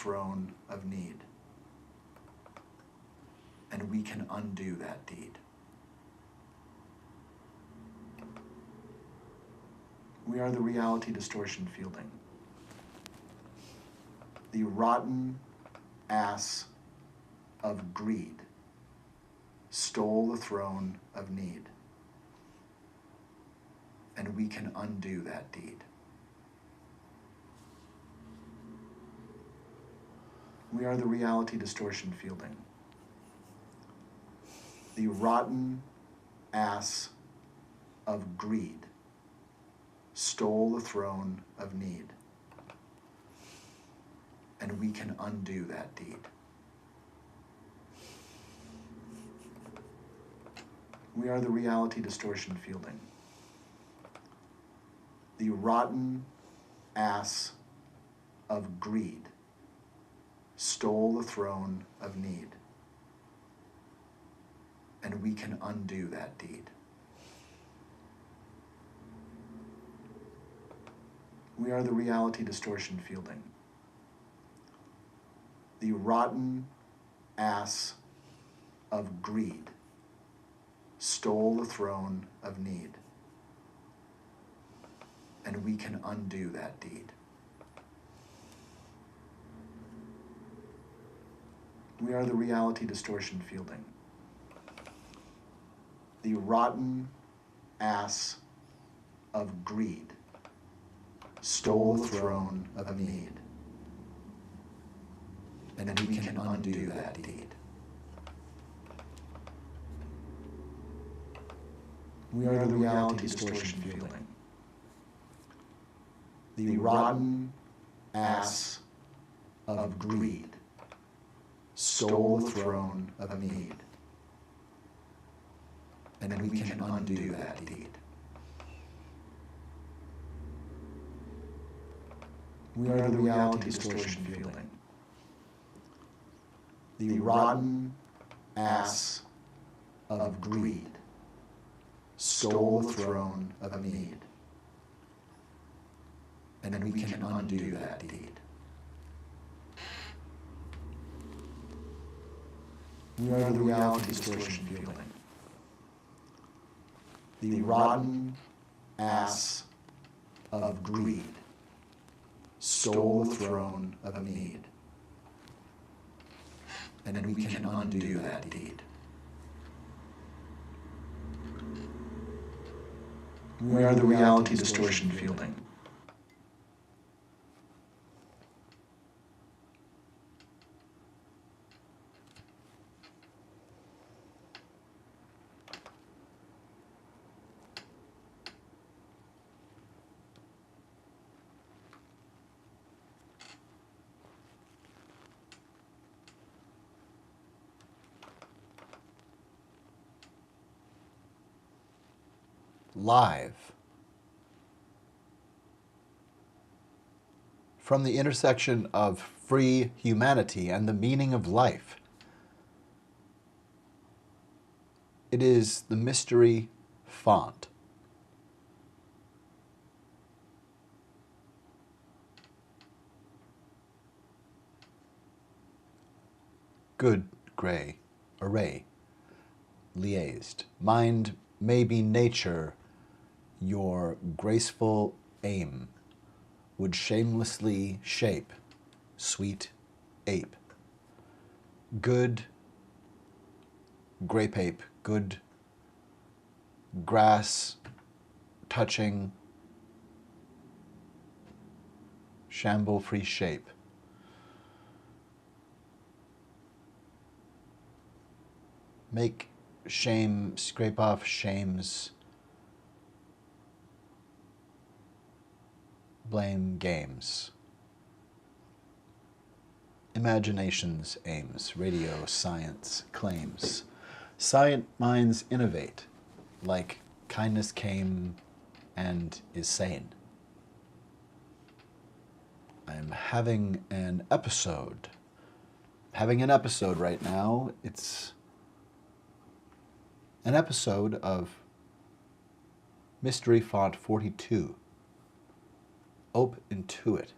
throne of need, and we can undo that deed. We are the reality distortion fielding. The rotten ass of greed stole the throne of need, and we can undo that deed. We are the reality distortion fielding. The rotten ass of greed stole the throne of need, and we can undo that deed. We are the reality distortion fielding. The rotten ass of greed stole the throne of need, and we can undo that deed. We are the reality distortion fielding. The rotten ass of greed stole the throne of need, and we can undo that deed. We are the reality distortion fielding. The rotten ass of greed stole the throne of need, and we can undo that deed. We are the reality distortion fielding. The rotten ass of greed stole the throne of need, and we can undo that deed. We are the reality distortion fielding. The rotten ass of greed stole the throne of need, and we can undo that deed. We are the reality distortion fielding. The rotten ass of greed stole the throne of need, and we can undo that deed. We are the reality distortion fielding. Live from the intersection of free humanity and the meaning of life. It is the mystery font. Good gray array, liaised. Mind may be nature, your graceful aim would shamelessly shape, sweet ape. Good grape ape, good grass touching, shamble-free shape. Make shame, scrape off shame's blame games. Imagination's aims, radio science claims. Science minds innovate, like kindness came and is sane. I'm having an episode. Right now. It's an episode of Mystery Font 42. Ope Intuit.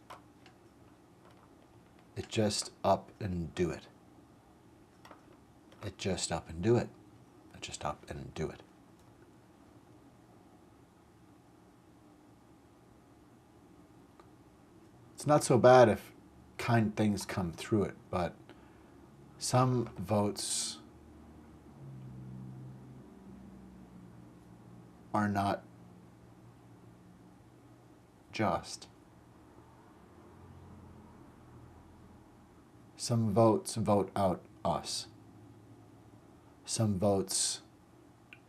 It just up and do it. It just up and do it. It just up and do it. It's not so bad if kind things come through it, but some votes are not just. Some votes vote out us. Some votes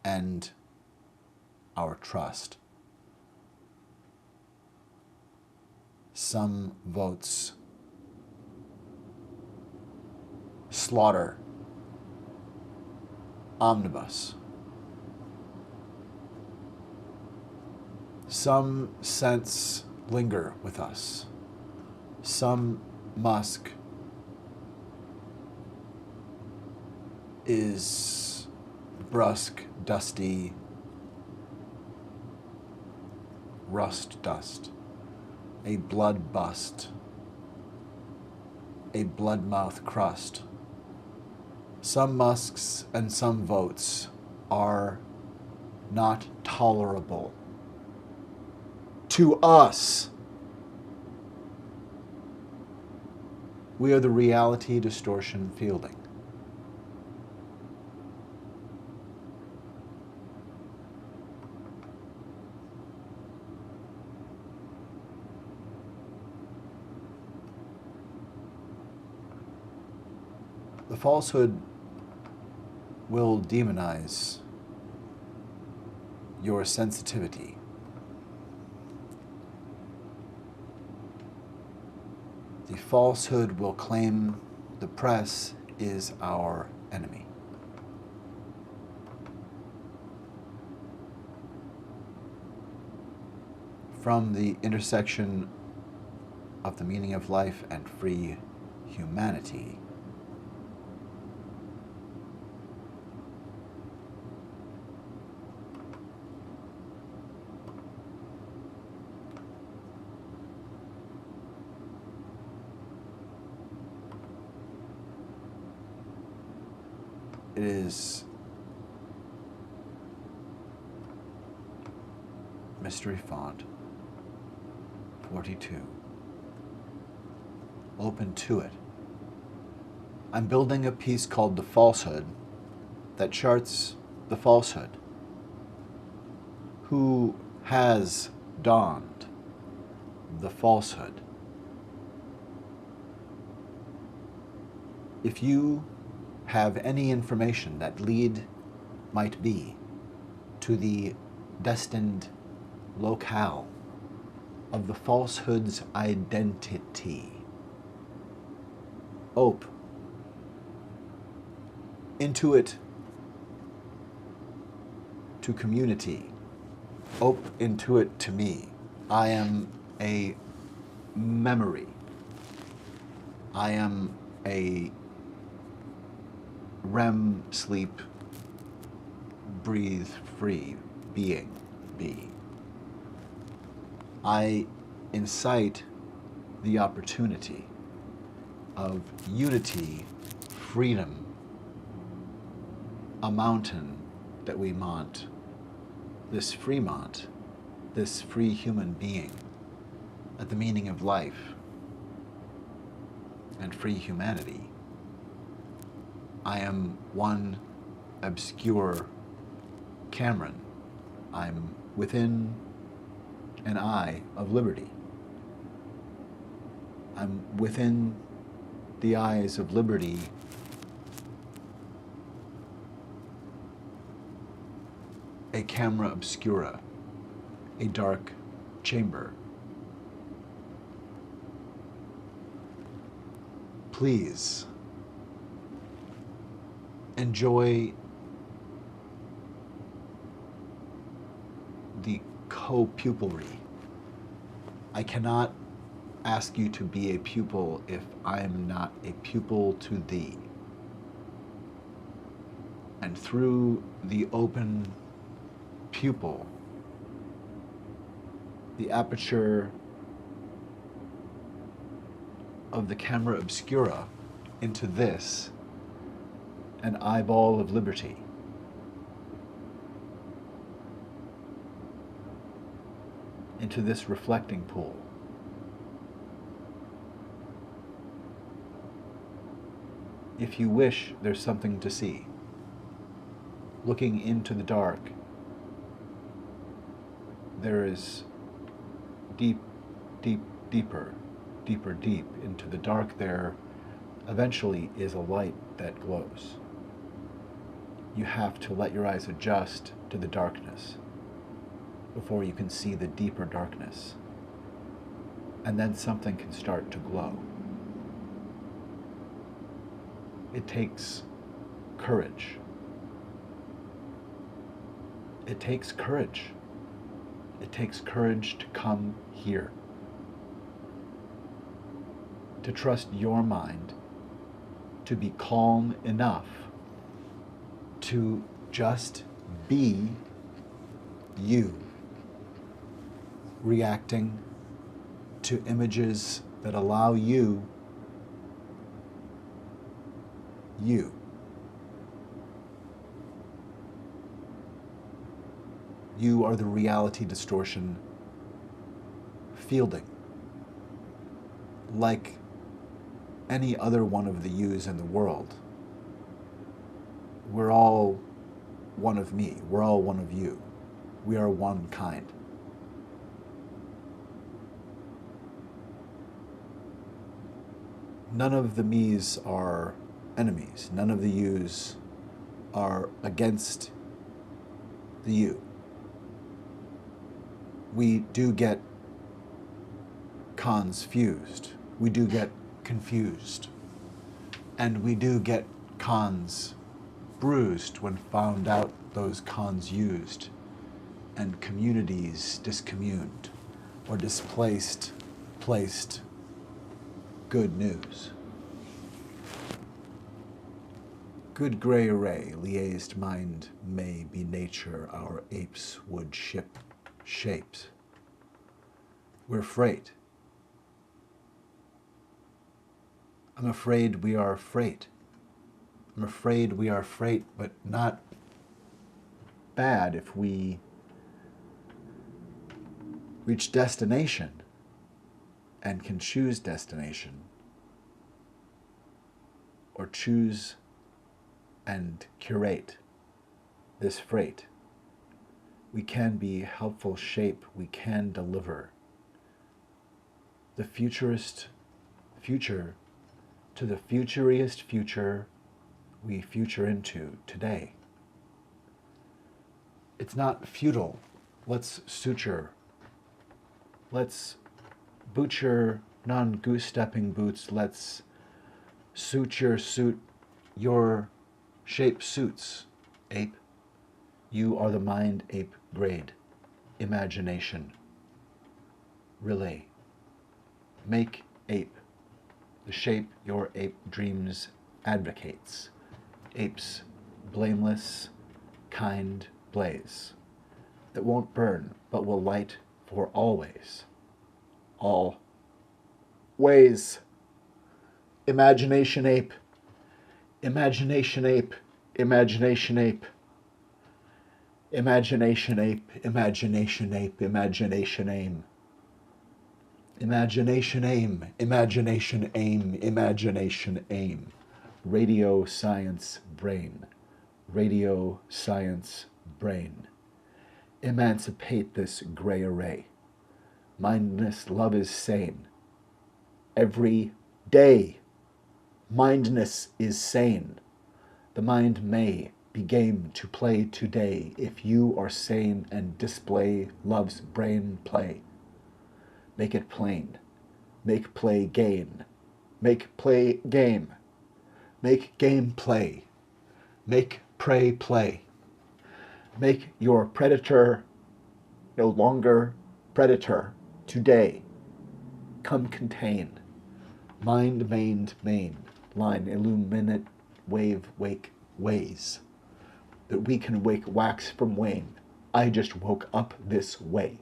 end our trust. Some votes slaughter omnibus. Some scents linger with us. Some musk is brusque, dusty, rust dust, a blood bust, a blood mouth crust. Some musks and some votes are not tolerable to us. We are the reality distortion fielding. The falsehood will demonize your sensitivity. The falsehood will claim the press is our enemy. From the intersection of the meaning of life and free humanity, it is mystery font 42. Ope Intuit. I'm building a piece called The Falsehood that charts the falsehood. Who has donned the falsehood? If you have any information that might be to the destined locale of the falsehood's identity, Ope Intuit to community. Ope Intuit to me. I am a memory. I am a REM sleep, breathe free being. I incite the opportunity of unity, freedom, a mountain that we mount, this Fremont, this free human being, at the meaning of life and free humanity. I am one obscure Cameron. I'm within an eye of liberty. I'm within the eyes of liberty a camera obscura, a dark chamber. Please enjoy the co-pupilry. I cannot ask you to be a pupil if I am not a pupil to thee. And through the open pupil, the aperture of the camera obscura into this, an eyeball of liberty. Into this reflecting pool. If you wish, there's something to see. Looking into the dark, there is deep, deep, deeper, deeper, deep into the dark there eventually is a light that glows. You have to let your eyes adjust to the darkness before you can see the deeper darkness. And then something can start to glow. It takes courage. It takes courage. It takes courage to come here. To trust your mind, to be calm enough to just be you, reacting to images that allow you. You are the reality distortion fielding. Like any other one of the yous in the world, we're all one of me. We're all one of you. We are one kind. None of the me's are enemies. None of the yous are against the you. We do get cons fused. We do get confused. And we do get cons bruised when found out those cons used, and communities discommuned or displaced, placed. Good news. Good gray array, liaised mind may be nature, our apes would ship shapes. We're freight. I'm afraid we are freight. I'm afraid we are freight, but not bad if we reach destination and can choose destination, or choose and curate this freight. We can be helpful shape, we can deliver the futurist future to the futuriest future we future into today. It's not futile. Let's suture. Let's butcher non-goose-stepping boots. Let's suture suit your shape suits, ape. You are the mind ape grade. Imagination. Relay. Make ape. The shape your ape dreams advocates. Apes, blameless, kind blaze. That won't burn, but will light for always. All ways. Imagination ape. Imagination ape. Imagination ape. Imagination ape. Imagination ape. Imagination aim. Imagination aim. Imagination aim. Imagination aim. Radio science brain. Radio science brain. Emancipate this gray array. Mindness love is sane. Every day, mindness is sane. The mind may be game to play today if you are sane and display love's brain play. Make it plain. Make play gain. Make play game. Make game play. Make prey play. Make your predator no longer predator today. Come contain. Mind mained main. Line illuminate wave wake ways. That we can wake wax from wane. I just woke up this way.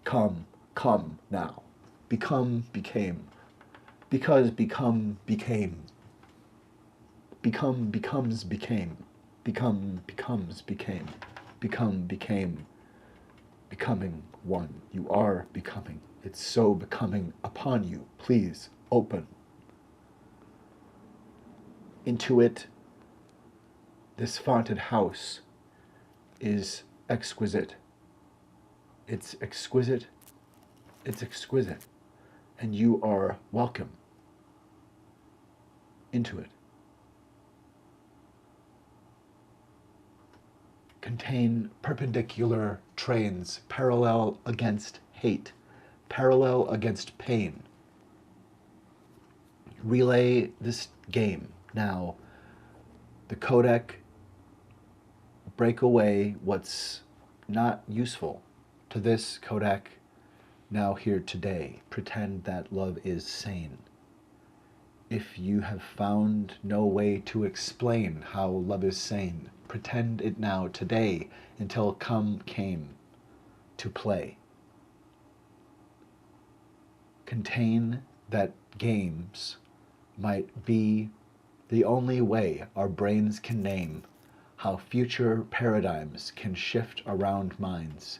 Come now. Become became. Because become became. Become becomes became. Become becomes became. Become became. Becoming one. You are becoming. It's so becoming upon you. Please open. Intuit. This haunted house is exquisite. It's exquisite. It's exquisite. And you are welcome into it. Contain perpendicular trains, parallel against hate, parallel against pain. Relay this game now. The codec, break away what's not useful to this codec now here today. Pretend that love is sane. If you have found no way to explain how love is sane, pretend it now today until come came to play. Contain that games might be the only way our brains can name how future paradigms can shift around minds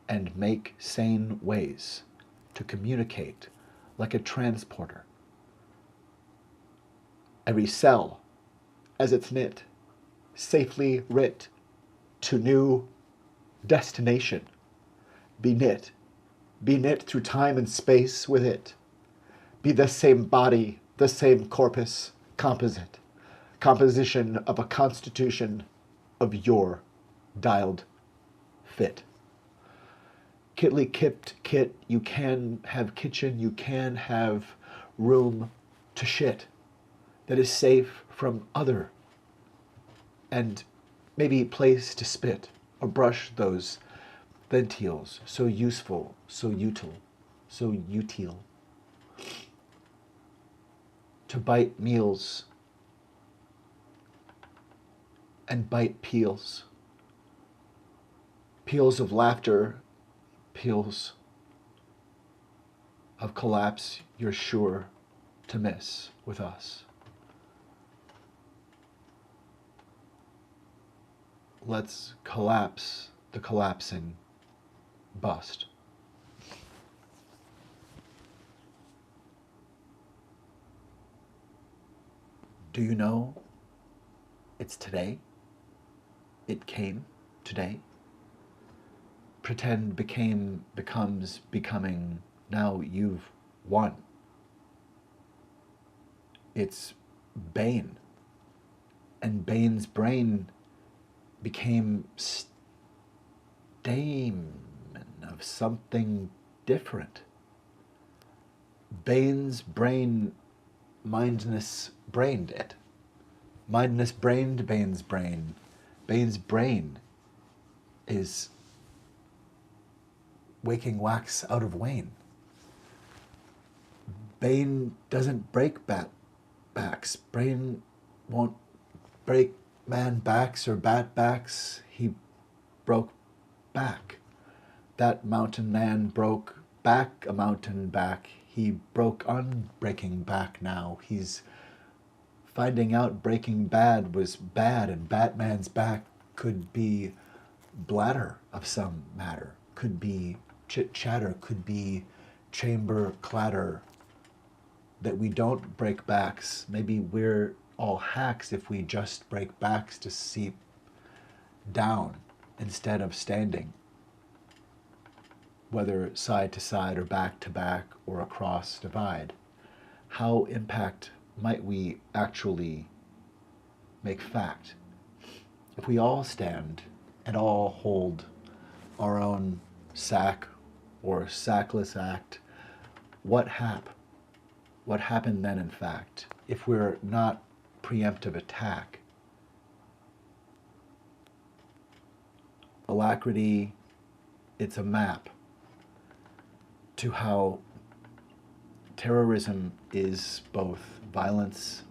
and make sane ways to communicate like a transporter. Every cell, as it's knit, safely writ to new destination. Be knit through time and space with it. Be the same body, the same corpus, composite, composition of a constitution of your dialed fit. Kitly kipped kit, you can have kitchen, you can have room to shit that is safe from other, and maybe place to spit or brush those ventiles, so useful, so utile, to bite meals and bite peels of laughter, peels of collapse you're sure to miss with us. Let's collapse the collapsing bust. Do you know it's today? It came today? Pretend became, becomes, becoming. Now you've won. It's Bane. And Bane's brain became stamen of something different. Bane's brain mindness brained it. Mindness brained Bane's brain. Bane's brain is waking wax out of Wayne. Bane doesn't break backs. Bane won't break man backs or bat backs. He broke back. That mountain man broke back a mountain back. He broke unbreaking back now. He's finding out Breaking Bad was bad, and Batman's back could be bladder of some matter, could be chit-chatter, could be chamber clatter, that we don't break backs. Maybe we're all hacks if we just break backs to seep down instead of standing, whether side to side or back to back or across divide. How impact might we actually make fact if we all stand and all hold our own sack or sackless act? What happened then, in fact, if we're not preemptive attack? Alacrity, it's a map to how terrorism is both violence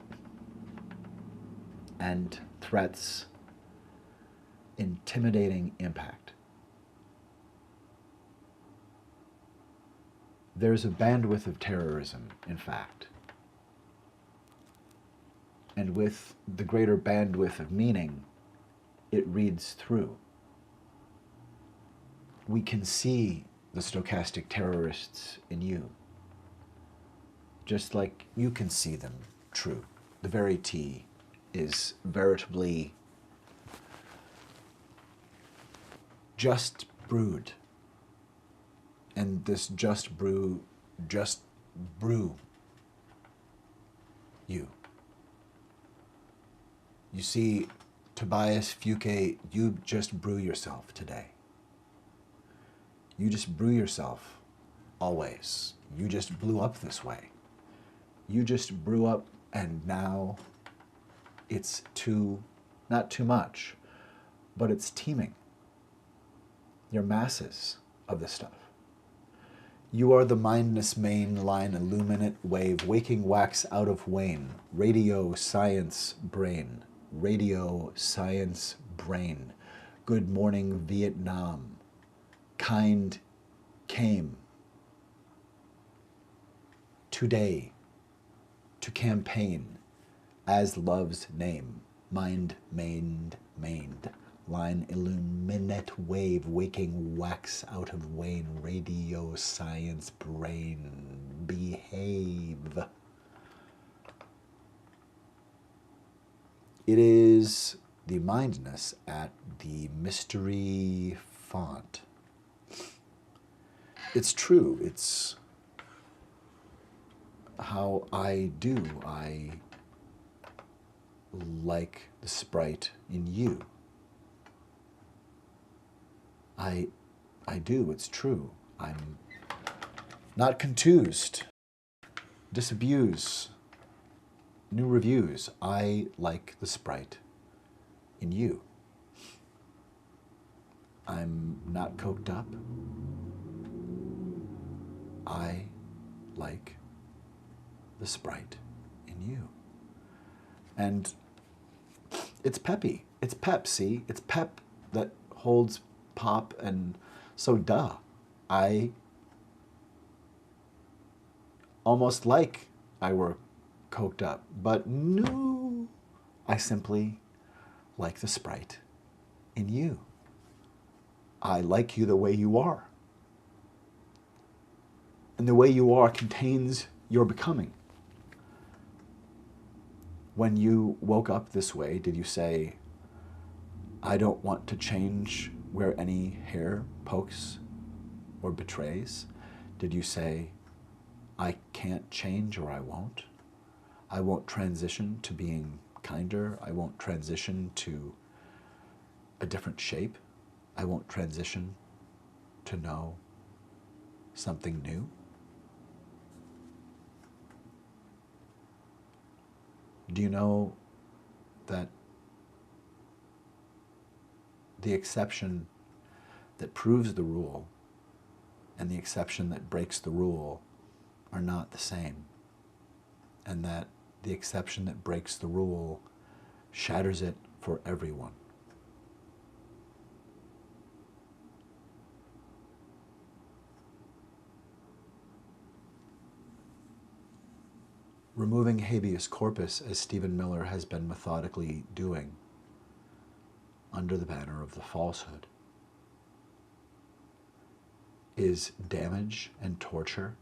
and threats, intimidating impact. There's a bandwidth of terrorism, in fact, And with the greater bandwidth of meaning, it reads through. We can see the stochastic terrorists in you, just like you can see them true. The very tea is veritably just brewed. And this just brew you. You see, Tobias Fuke, you just brew yourself today. You just brew yourself always. You just blew up this way. You just brew up, and now it's not too much, but it's teeming. You're masses of this stuff. You are the mindness main line illuminate wave, waking wax out of wane, radio science brain, radio science brain. Good morning, Vietnam. Kind came today to campaign as love's name, mind mained. Line illuminate wave, waking wax out of wane, radio science brain, behave. It is the mindness at the mystery font. It's true, it's how I do. I like the sprite in you. I do, it's true. I'm not contused. Disabuse. New reviews. I like the sprite in you. I'm not coked up. I like the sprite in you. And it's peppy. It's pep, see? It's pep that holds pop, and so duh. I almost like I were coked up, but no, I simply like the sprite in you. I like you the way you are. And the way you are contains your becoming. When you woke up this way, did you say, I don't want to change where any hair pokes or betrays? Did you say, I can't change or I won't? I won't transition to being kinder. I won't transition to a different shape. I won't transition to know something new. Do you know that the exception that proves the rule and the exception that breaks the rule are not the same, and that the exception that breaks the rule shatters it for everyone? Removing habeas corpus, as Stephen Miller has been methodically doing, under the banner of the falsehood, is damage and torture,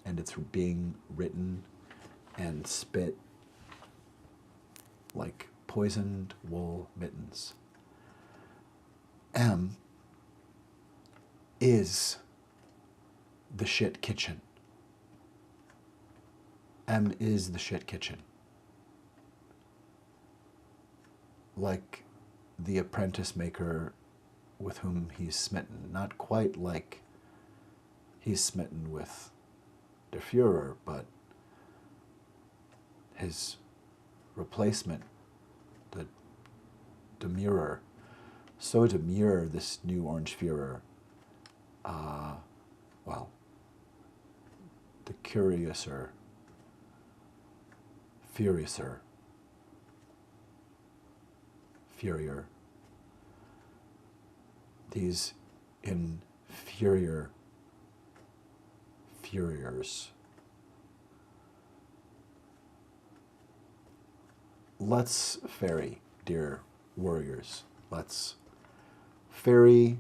and it's being written and spit like poisoned wool mittens. M is the shit kitchen. M is the shit kitchen. Like the apprentice maker with whom he's smitten. Not quite like he's smitten with Der Fuhrer, but his replacement, the demurrer, so demure, this new Orange Fuhrer, well, the curiouser, furiouser, furior, these inferior furiors. let's ferry, dear warriors. Let's ferry,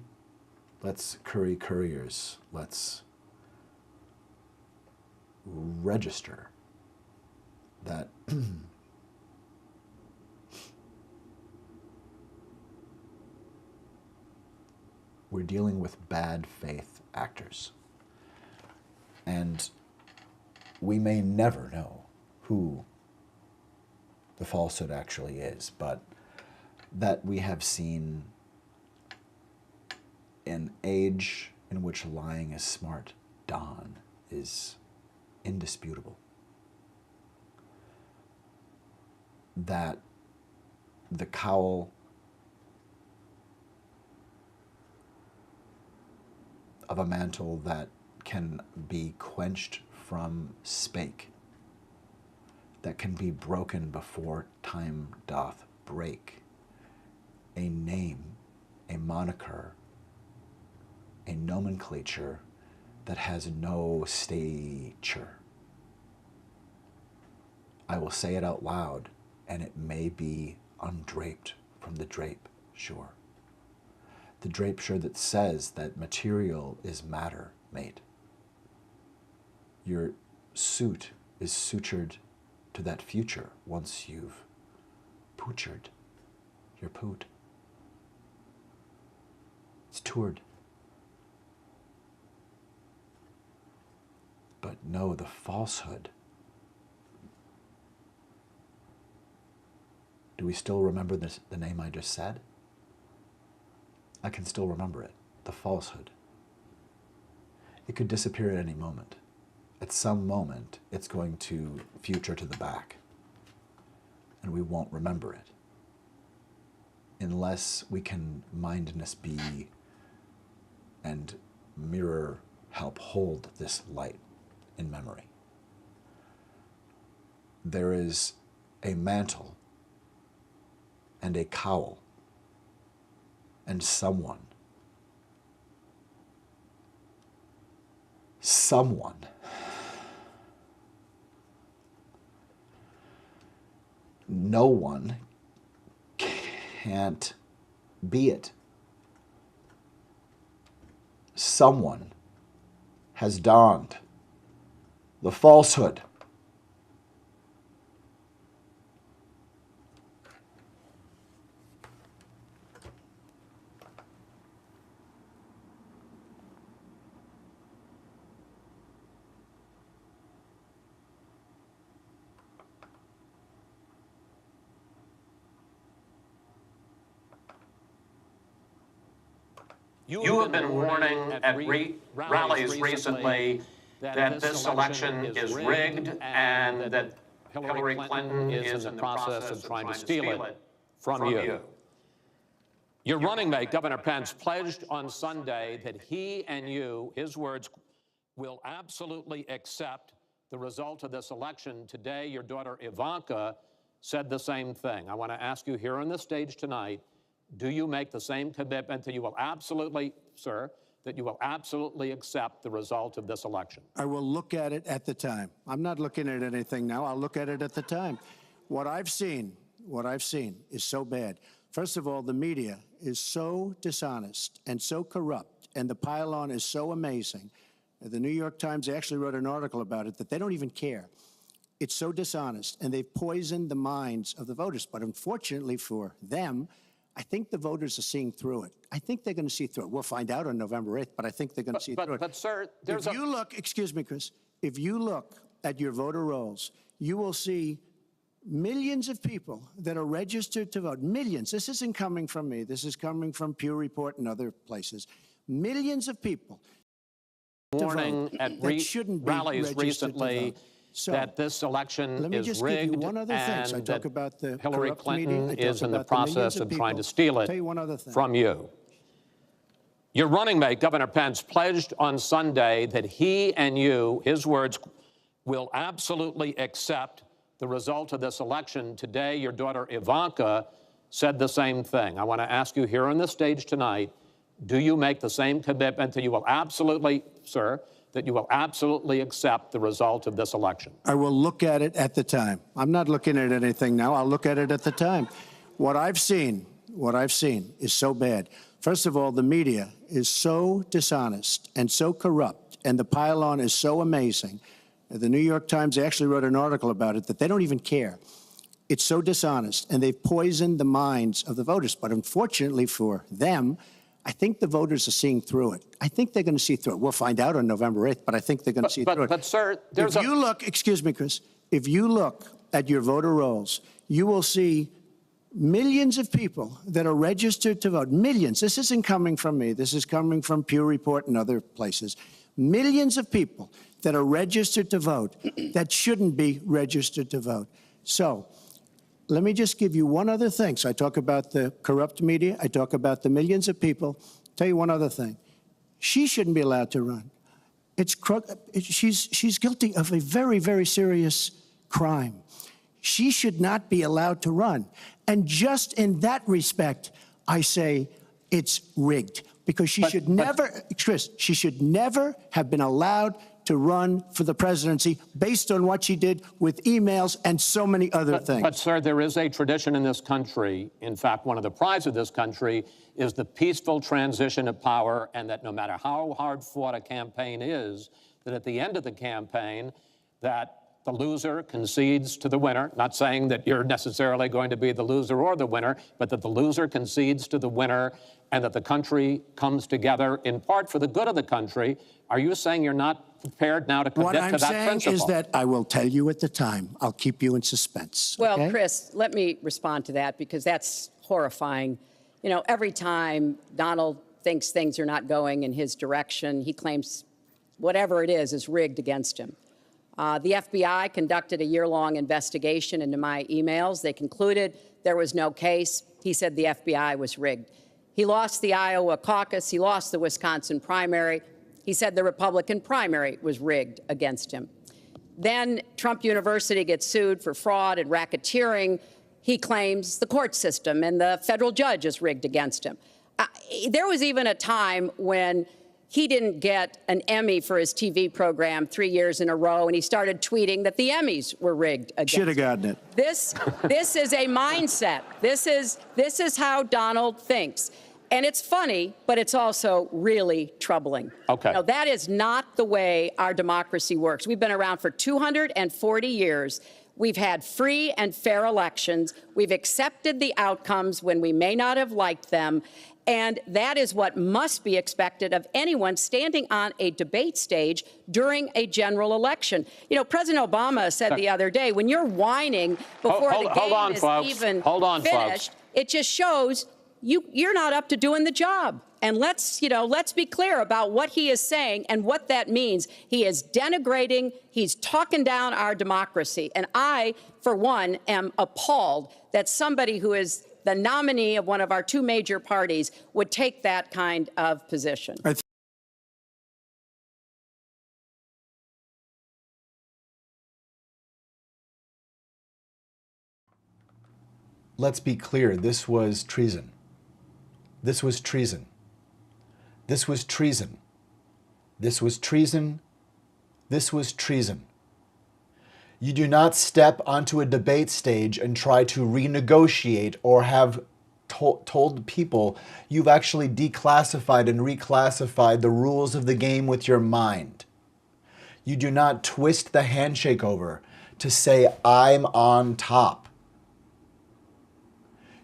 let's curry couriers. Let's register that we're dealing with bad faith actors. And we may never know who the falsehood actually is, but that we have seen an age in which lying is smart dawn is indisputable. That the cowl of a mantle that can be quenched from spake, that can be broken before time doth break, a name, a moniker, a nomenclature that has no stature. I will say it out loud, and it may be undraped from the drape sure. The drape sure that says that material is matter, mate. Your suit is sutured to that future once you've poochered your poot. It's toured. But know the falsehood. Do we still remember the name I just said? I can still remember it, the falsehood. It could disappear at any moment. At some moment, it's going to future to the back, and we won't remember it unless we can mindness be and mirror help hold this light in memory. There is a mantle and a cowl and someone no one can't be it. Someone has donned the falsehood. You have been warning at rallies recently that this election is rigged and that Hillary Clinton is in the process of trying to steal it from you. Your running mate, Governor Pence, pledged on Sunday that he and you, his words, will absolutely accept the result of this election. Today, your daughter Ivanka said the same thing. I want to ask you here on the stage tonight, do you make the same commitment that you will absolutely, sir, that you will absolutely accept the result of this election? I will look at it at the time. I'm not looking at anything now. I'll look at it at the time. What I've seen is so bad. First of all, the media is so dishonest and so corrupt, and the pile-on is so amazing. The New York Times actually wrote an article about it that they don't even care. It's so dishonest, and they've poisoned the minds of the voters. But unfortunately for them, I think the voters are seeing through it. I think they're going to see through it. We'll find out on November 8th, but I think they're going to see through it. But, sir, there's if you look, excuse me, Chris, if you look at your voter rolls, you will see millions of people that are registered to vote. Millions. This isn't coming from me. This is coming from Pew Report and other places. Millions of people warning at rallies recently that this election is rigged and that Hillary Clinton is in the process of trying to steal it from you. Your running mate, Governor Pence, pledged on Sunday that he and you, his words, will absolutely accept the result of this election. Today, your daughter Ivanka said the same thing. I want to ask you here on the stage tonight, do you make the same commitment that you will absolutely, sir, that you will absolutely accept the result of this election? I will look at it at the time. I'm not looking at anything now. I'll look at it at the time. What I've seen is so bad. First of all, the media is so dishonest and so corrupt, and the pile-on is so amazing. The New York Times actually wrote an article about it that they don't even care. It's so dishonest, and they've poisoned the minds of the voters. But unfortunately for them, I think the voters are seeing through it. I think they're going to see through it. We'll find out on November 8th, but I think they're going to see through it. But, sir, there's if you look, excuse me, Chris, if you look at your voter rolls, you will see millions of people that are registered to vote. Millions. This isn't coming from me. This is coming from Pew Report and other places. Millions of people that are registered to vote that shouldn't be registered to vote. So let me just give you one other thing. So I talk about the corrupt media. I talk about the millions of people. Tell you one other thing. She shouldn't be allowed to run. She's guilty of a very, very serious crime. She should not be allowed to run. And just in that respect, I say it's rigged, because she should never have been allowed to run for the presidency based on what she did with emails and so many other things. But, sir, there is a tradition in this country. In fact, one of the prides of this country is the peaceful transition of power, and that no matter how hard fought a campaign is, that at the end of the campaign, that the loser concedes to the winner, not saying that you're necessarily going to be the loser or the winner, but that the loser concedes to the winner and that the country comes together in part for the good of the country. Are you saying you're not prepared now to commit to that principle? What I'm saying is that I will tell you at the time. I'll keep you in suspense. Well, okay? Chris, let me respond to that, because that's horrifying. You know, every time Donald thinks things are not going in his direction, he claims whatever it is rigged against him. The FBI conducted a year-long investigation into my emails. They concluded there was no case. He said the FBI was rigged. He lost the Iowa caucus. He lost the Wisconsin primary. He said the Republican primary was rigged against him. Then Trump University gets sued for fraud and racketeering. He claims the court system and the federal judge is rigged against him. There was even a time when he didn't get an Emmy for his TV program 3 years in a row, and he started tweeting that the Emmys were rigged against him. Should have gotten it. This is a mindset. This is how Donald thinks. And it's funny, but it's also really troubling. Okay. Now, that is not the way our democracy works. We've been around for 240 years. We've had free and fair elections. We've accepted the outcomes when we may not have liked them. And that is what must be expected of anyone standing on a debate stage during a general election. You know, President Obama said the other day, when you're whining before the game is even finished, it just shows you're not up to doing the job. And let's be clear about what he is saying and what that means. He is denigrating, he's talking down our democracy. And I, for one, am appalled that somebody who is the nominee of one of our two major parties would take that kind of position. Let's be clear, this was treason. This was treason. This was treason. This was treason. This was treason. You do not step onto a debate stage and try to renegotiate or have told people you've actually declassified and reclassified the rules of the game with your mind. You do not twist the handshake over to say, I'm on top.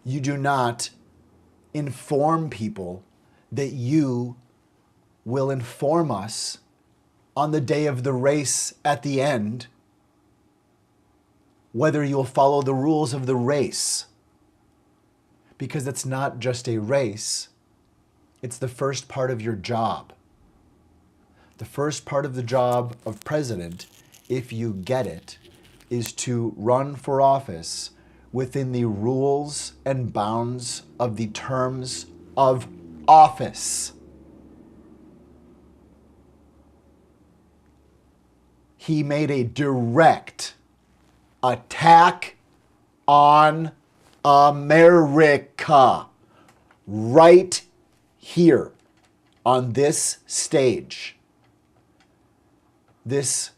You do not inform people that you will inform us on the day of the race at the end whether you'll follow the rules of the race. Because it's not just a race, it's the first part of your job. The first part of the job of president, if you get it, is to run for office within the rules and bounds of the terms of office. He made a direct attack on America right here on this stage. this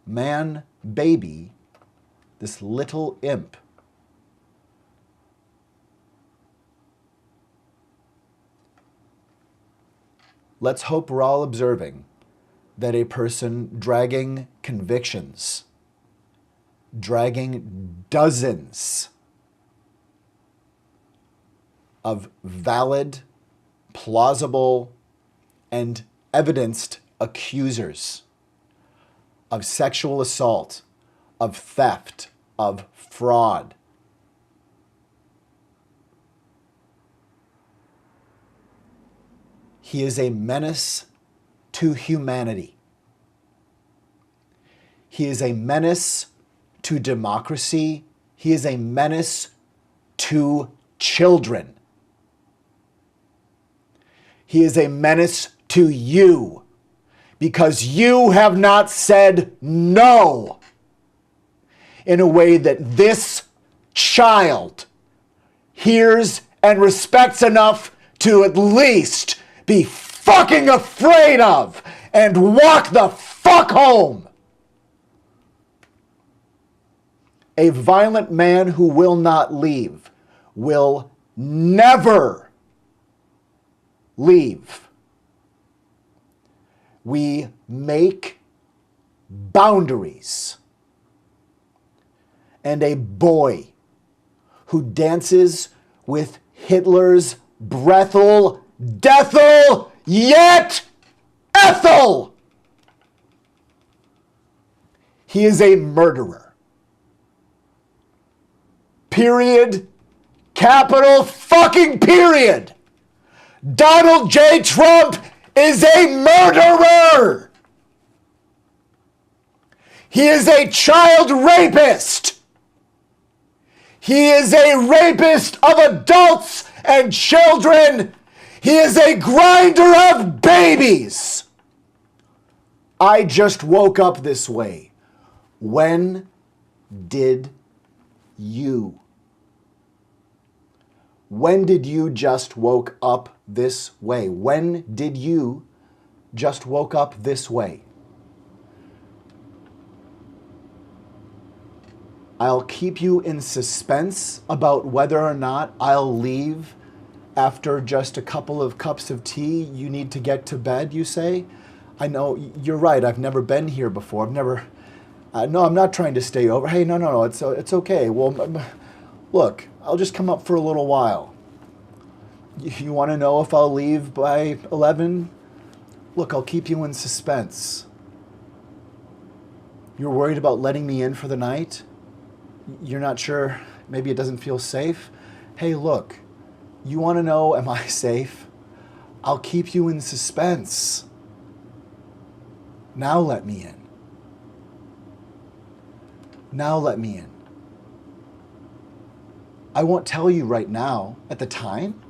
man baby, this little imp, let's hope we're all observing that a person dragging convictions, dragging dozens of valid, plausible, and evidenced accusers of sexual assault, of theft, of fraud. He is a menace to humanity. He is a menace to democracy. He is a menace to children. He is a menace to you because you have not said no in a way that this child hears and respects enough to at least be fucking afraid of and walk the fuck home. A violent man who will not leave will never leave. We make boundaries. And a boy who dances with Hitler's Brethel, Dethel, yet Ethel. He is a murderer. Period. Capital fucking period. Donald J. Trump is a murderer. He is a child rapist. He is a rapist of adults and children. He is a grinder of babies. I just woke up this way. When did you? When did you just woke up this way? When did you just woke up this way? I'll keep you in suspense about whether or not I'll leave after just a couple of cups of tea. You need to get to bed, you say? I know, you're right, I've never been here before. No, I'm not trying to stay over. Hey, no, it's okay. Well, look, I'll just come up for a little while. You want to know if I'll leave by 11? Look, I'll keep you in suspense. You're worried about letting me in for the night? You're not sure, maybe it doesn't feel safe? Hey, look, you want to know, am I safe? I'll keep you in suspense. Now let me in. Now let me in. I won't tell you right now at the time.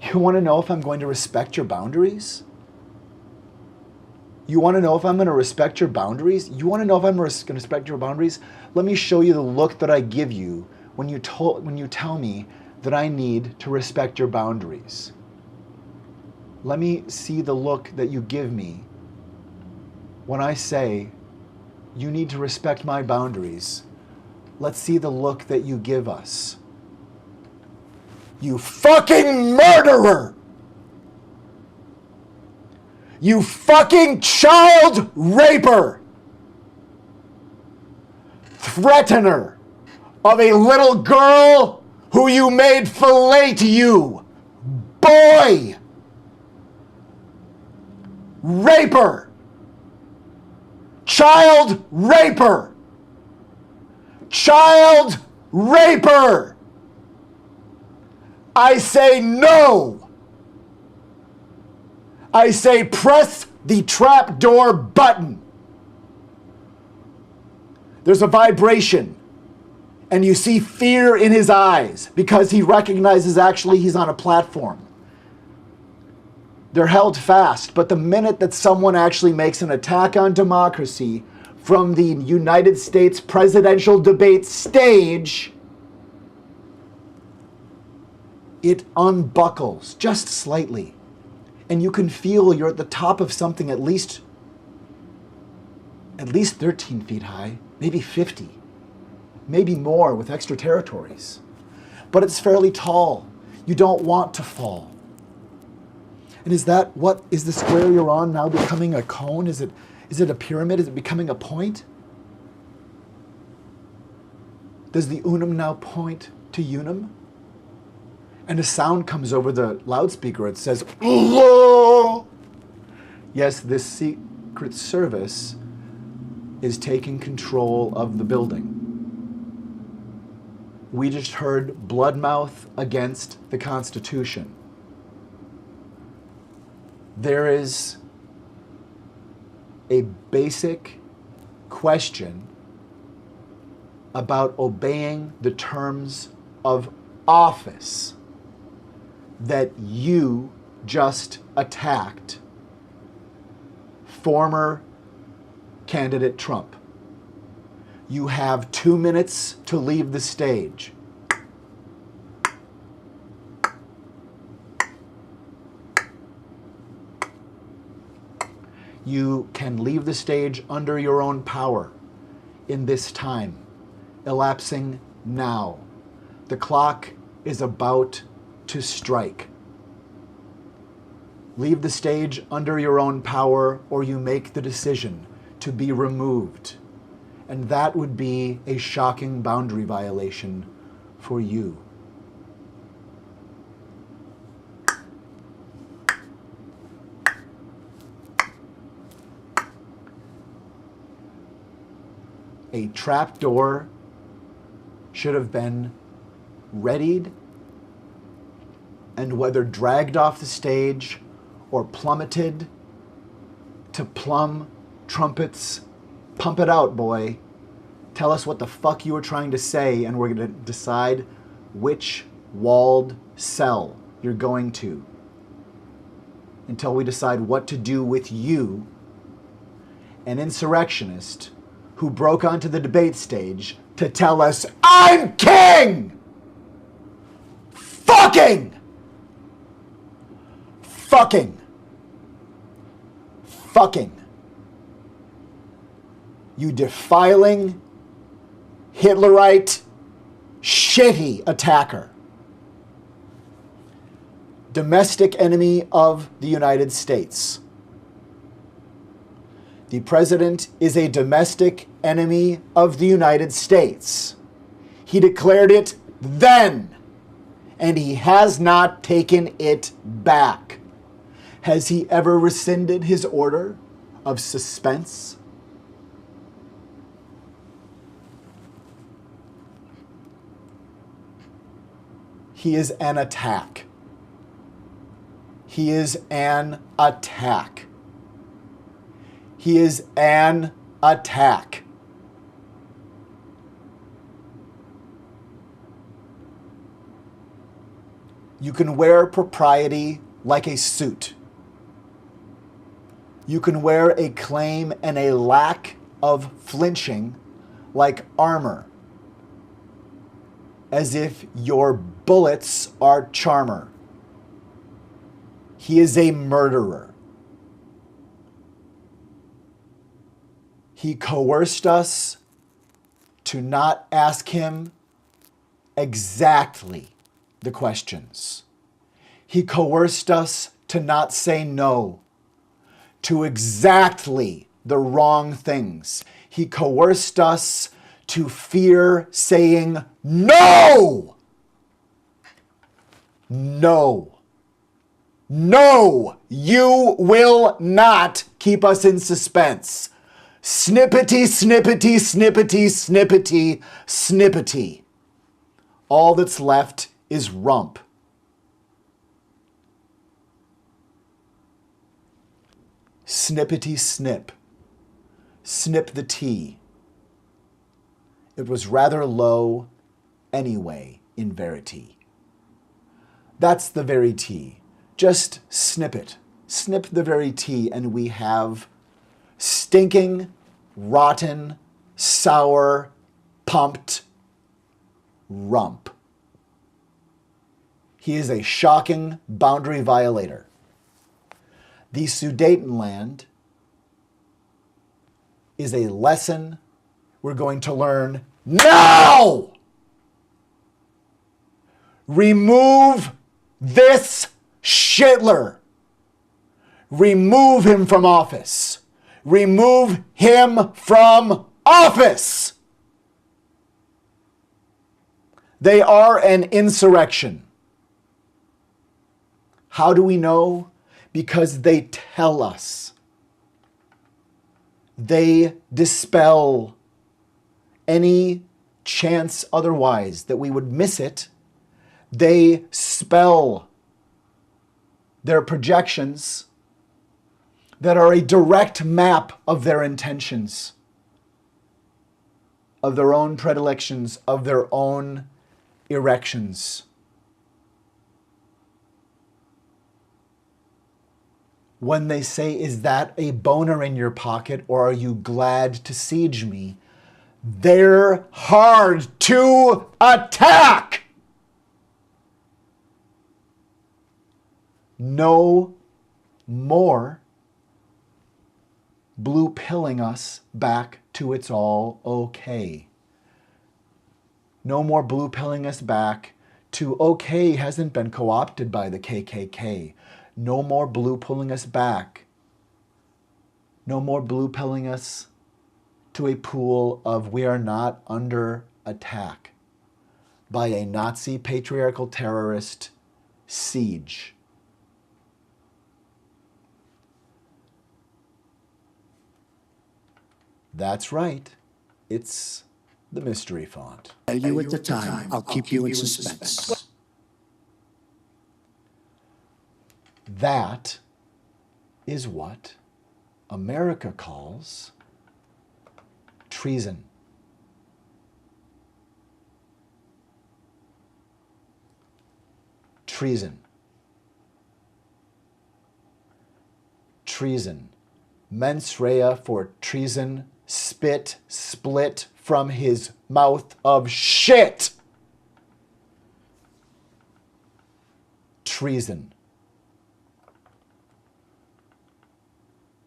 You want to know if I'm going to respect your boundaries? You want to know if I'm going to respect your boundaries? You want to know if I'm going to respect your boundaries? Let me show you the look that I give you when you tell me that I need to respect your boundaries. Let me see the look that you give me when I say you need to respect my boundaries. Let's see the look that you give us. You fucking murderer! You fucking child raper! Threatener of a little girl who you made fillet you! Boy! Raper! Child raper! Child raper! I say no! I say press the trapdoor button. There's a vibration, and you see fear in his eyes because he recognizes actually he's on a platform. They're held fast, but the minute that someone actually makes an attack on democracy from the United States presidential debate stage, it unbuckles just slightly. And you can feel you're at the top of something at least at least 13 feet high, maybe 50, maybe more with extra territories. But it's fairly tall. You don't want to fall. And is that what, is the square you're on now becoming a cone? Is it a pyramid? Is it becoming a point? Does the unum now point to unum? And a sound comes over the loudspeaker. It says, "Hello!" Yes, this Secret Service is taking control of the building. We just heard bloodmouth against the Constitution. There is a basic question about obeying the terms of office that you just attacked former candidate Trump. You have 2 minutes to leave the stage. You can leave the stage under your own power in this time, elapsing now. The clock is about to strike. Leave the stage under your own power, or you make the decision to be removed. And that would be a shocking boundary violation for you. A trap door should have been readied, and whether dragged off the stage or plummeted to plumb trumpets, pump it out, boy. Tell us what the fuck you were trying to say, and we're going to decide which walled cell you're going to, until we decide what to do with you, an insurrectionist who broke onto the debate stage to tell us, "I'm king!" Fucking! Fucking! Fucking! You defiling, Hitlerite, shitty attacker. Domestic enemy of the United States. The president is a domestic enemy of the United States. He declared it then, and he has not taken it back. Has he ever rescinded his order of suspense? He is an attack. He is an attack. He is an attack. You can wear propriety like a suit. You can wear a claim and a lack of flinching like armor, as if your bullets are charmer. He is a murderer. He coerced us to not ask him exactly the questions. He coerced us to not say no to exactly the wrong things. He coerced us to fear saying no. No. No, you will not keep us in suspense. Snippety, snippety, snippety, snippety, snippety. All that's left is rump. Snippety snip. Snip the tea. It was rather low anyway, in verity. That's the very tea. Just snip it. Snip the very tea, and we have stinking, rotten, sour, pumped rump. He is a shocking boundary violator. The Sudetenland is a lesson we're going to learn now. Remove this shittler. Remove him from office. Remove him from office. They are an insurrection. How do we know? Because they tell us. They dispel any chance otherwise that we would miss it. They spell their projections that are a direct map of their intentions, of their own predilections, of their own erections. When they say, is that a boner in your pocket, or are you glad to siege me? They're hard to attack. No more blue pilling us back to it's all okay. No more blue pilling us back to okay hasn't been co-opted by the KKK. No more blue pulling us back. No more blue pilling us to a pool of we are not under attack by a Nazi patriarchal terrorist siege. That's right. It's the mystery font. Tell you at the time, I'll keep you in suspense. That is what America calls treason. Treason. Treason. Mens rea for treason, spit, split from his mouth of shit. Treason.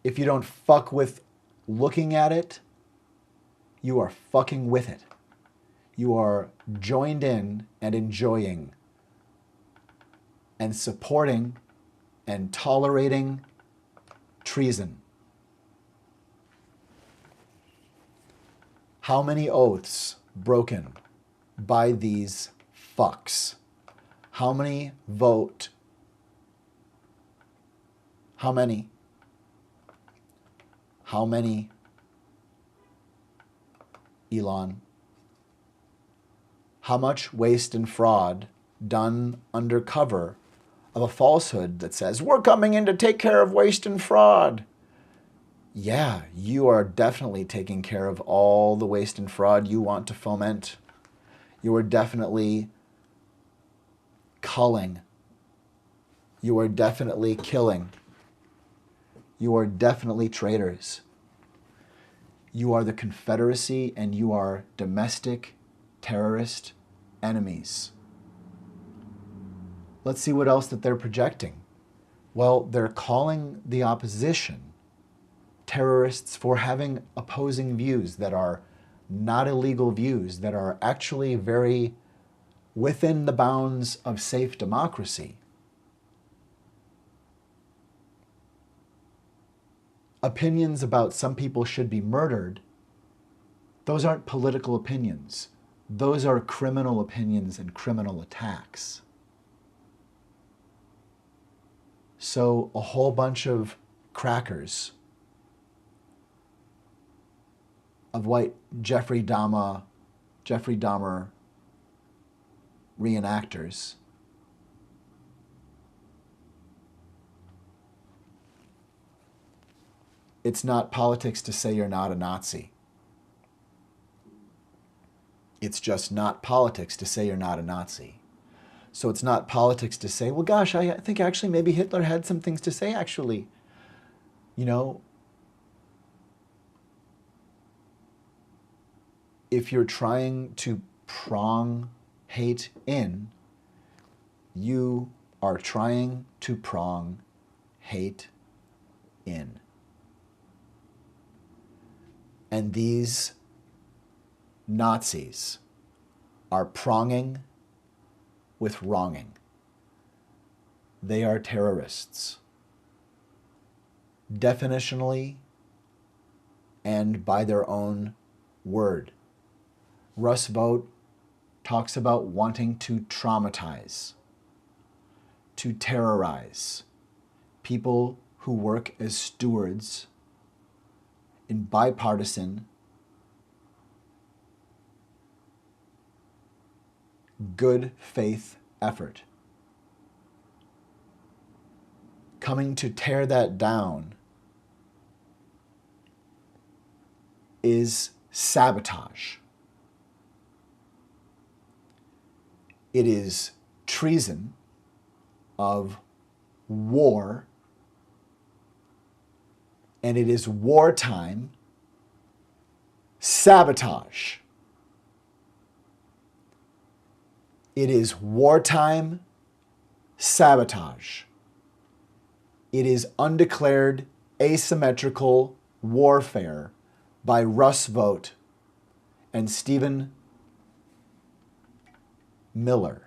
If you don't fuck with looking at it, you are fucking with it. You are joined in and enjoying and supporting and tolerating treason. How many oaths broken by these fucks? How many vote? How many? How many, Elon? How much waste and fraud done under cover of a falsehood that says, we're coming in to take care of waste and fraud? Yeah, you are definitely taking care of all the waste and fraud you want to foment. You are definitely culling. You are definitely killing. You are definitely traitors. You are the Confederacy and you are domestic terrorist enemies. Let's see what else that they're projecting. Well, they're calling the opposition terrorists for having opposing views that are not illegal views, that are actually very within the bounds of safe democracy. Opinions about some people should be murdered, those aren't political opinions. Those are criminal opinions and criminal attacks. So a whole bunch of crackers of white Jeffrey Dahmer reenactors it's not politics to say you're not a Nazi. It's just not politics to say you're not a Nazi. So it's not politics to say, well, gosh, I think actually maybe Hitler had some things to say, actually. You know, if you're trying to prong hate in, you are trying to prong hate in. And these Nazis are pronging with wronging. They are terrorists. Definitionally and by their own word. Russ Vought talks about wanting to traumatize, to terrorize people who work as stewards in bipartisan, good faith effort. Coming to tear that down is sabotage. It is treason of war, and it is wartime sabotage. It is wartime sabotage. It is undeclared asymmetrical warfare by Russ Vought and Stephen Miller.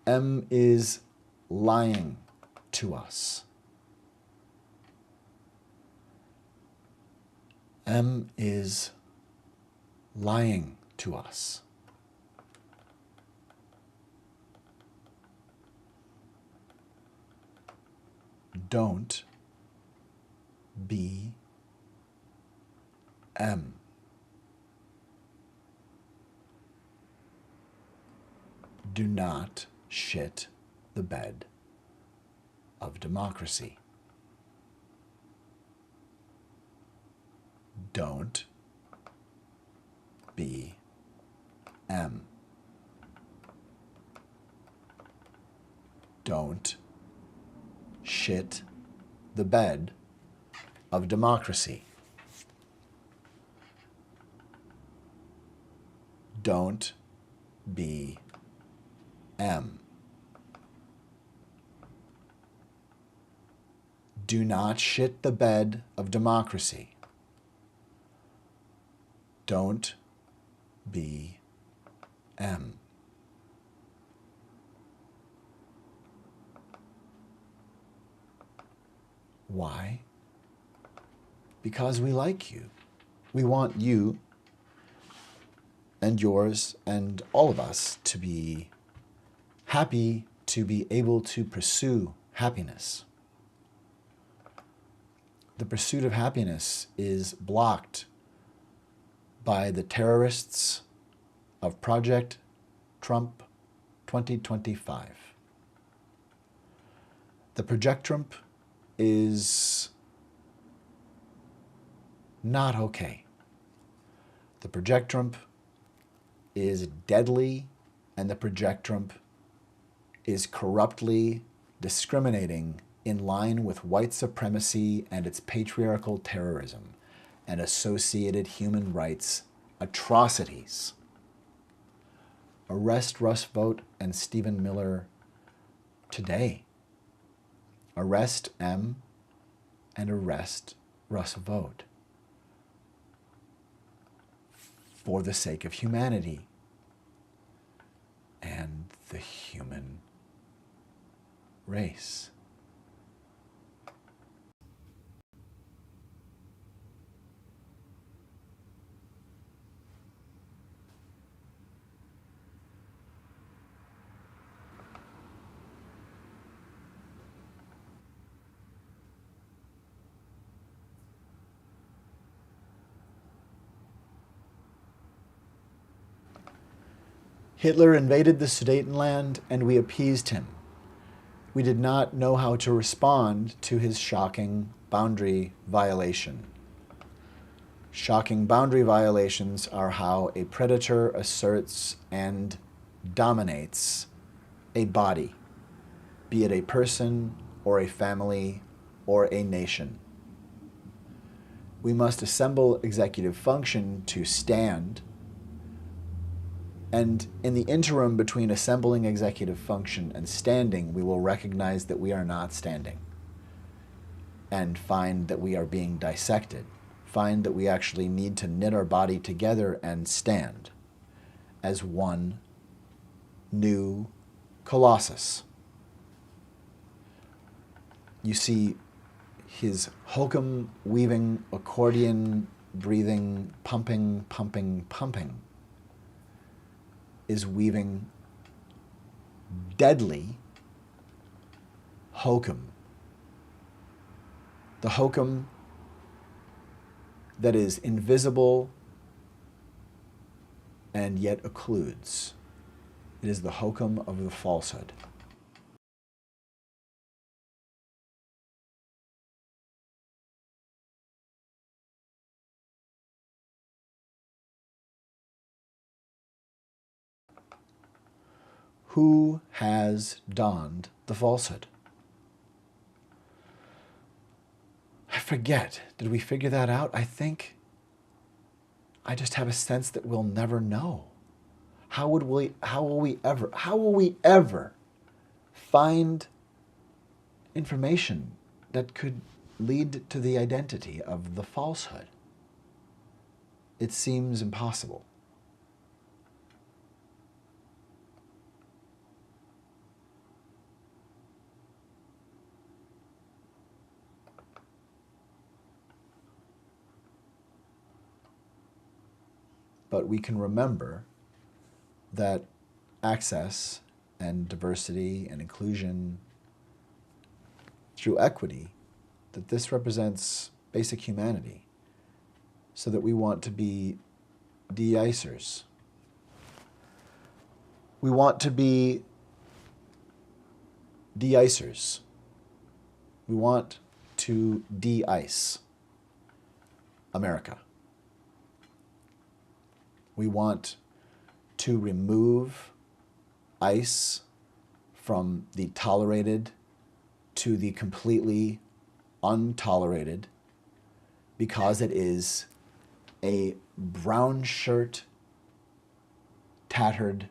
M is lying to us. M is lying to us. Don't be M. Do not shit the bed of democracy. Don't be M. Don't shit the bed of democracy. Don't be M. Do not shit the bed of democracy. Don't be M. Why? Because we like you. We want you and yours and all of us to be happy, to be able to pursue happiness. The pursuit of happiness is blocked by the terrorists of Project Trump 2025. The Project Trump is not okay. The Project Trump is deadly, and the Project Trump is corruptly discriminating in line with white supremacy and its patriarchal terrorism and associated human rights atrocities. Arrest Russ Vought and Stephen Miller today. Arrest M and arrest Russ Vought for the sake of humanity and the human race. Hitler invaded the Sudetenland and we appeased him. We did not know how to respond to his shocking boundary violation. Shocking boundary violations are how a predator asserts and dominates a body, be it a person or a family or a nation. We must assemble executive function to stand, and in the interim between assembling executive function and standing, we will recognize that we are not standing. and find that we are being dissected, find that we actually need to knit our body together and stand as one new colossus. You see his hokum weaving, accordion breathing, pumping, pumping, pumping is weaving deadly hokum. The hokum that is invisible and yet occludes. It is the hokum of the falsehood. Who has donned the falsehood? I forget. Did we figure that out? I just have a sense that we'll never know. How will we ever find information that could lead to the identity of the falsehood? It seems impossible. But we can remember that access and diversity and inclusion through equity, that this represents basic humanity, so that we want to be de-icers. We want to be de-icers. We want to de-ice America. We want to remove ICE from the tolerated to the completely untolerated, because it is a brown shirt, tattered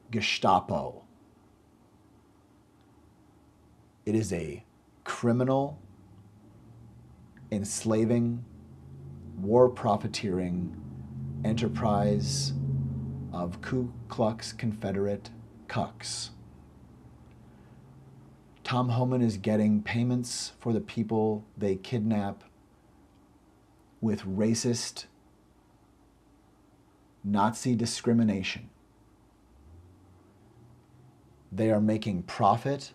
Gestapo. It is a criminal, enslaving, war profiteering enterprise of Ku Klux Confederate cucks. Tom Homan is getting payments for the people they kidnap with racist Nazi discrimination. They are making profit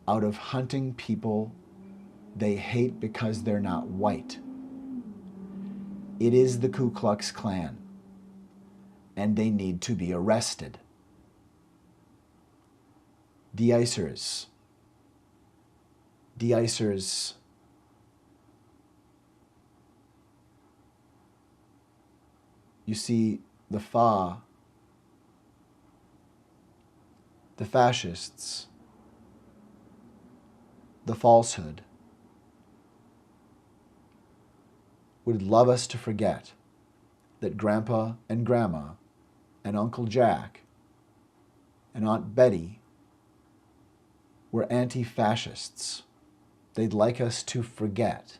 out of hunting people they hate because they're not white. It is the Ku Klux Klan, and they need to be arrested. De-icers. De-icers. You see, the fascists, the falsehood, would love us to forget that Grandpa and Grandma and Uncle Jack and Aunt Betty were anti-fascists. They'd like us to forget.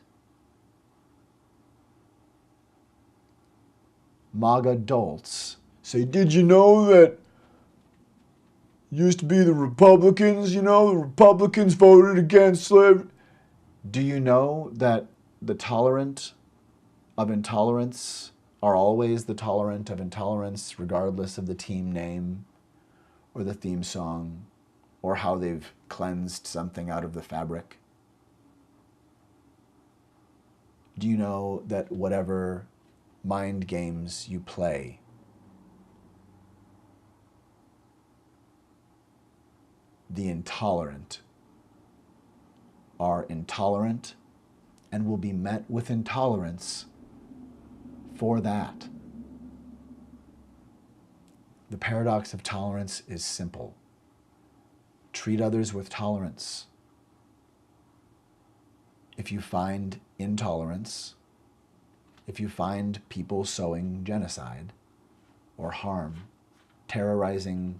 MAGA dolts say, did you know that used to be the Republicans, the Republicans voted against slavery? Do you know that the tolerant of intolerance are always the tolerant of intolerance, regardless of the team name or the theme song or how they've cleansed something out of the fabric? Do you know that whatever mind games you play, the intolerant are intolerant and will be met with intolerance for that? The paradox of tolerance is simple. Treat others with tolerance. If you find intolerance, if you find people sowing genocide or harm, terrorizing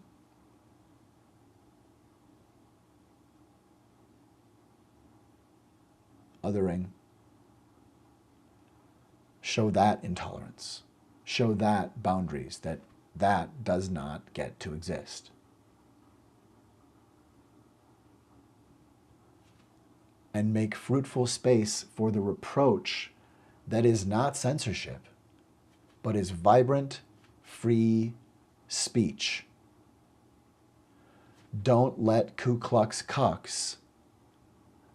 othering. Show that intolerance. Show that boundaries, that does not get to exist. And make fruitful space for the reproach that is not censorship, but is vibrant, free speech. Don't let Ku Klux Cucks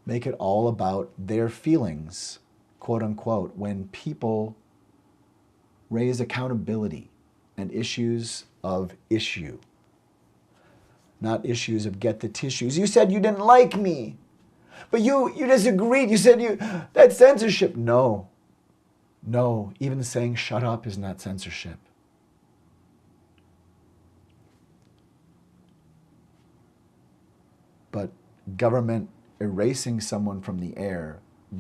make it all about their feelings, quote unquote, when people raise accountability and issues of issue, not issues of get the tissues. You said you didn't like me, but you disagreed. You said that's censorship. No, even saying shut up is not censorship. But government erasing someone from the air,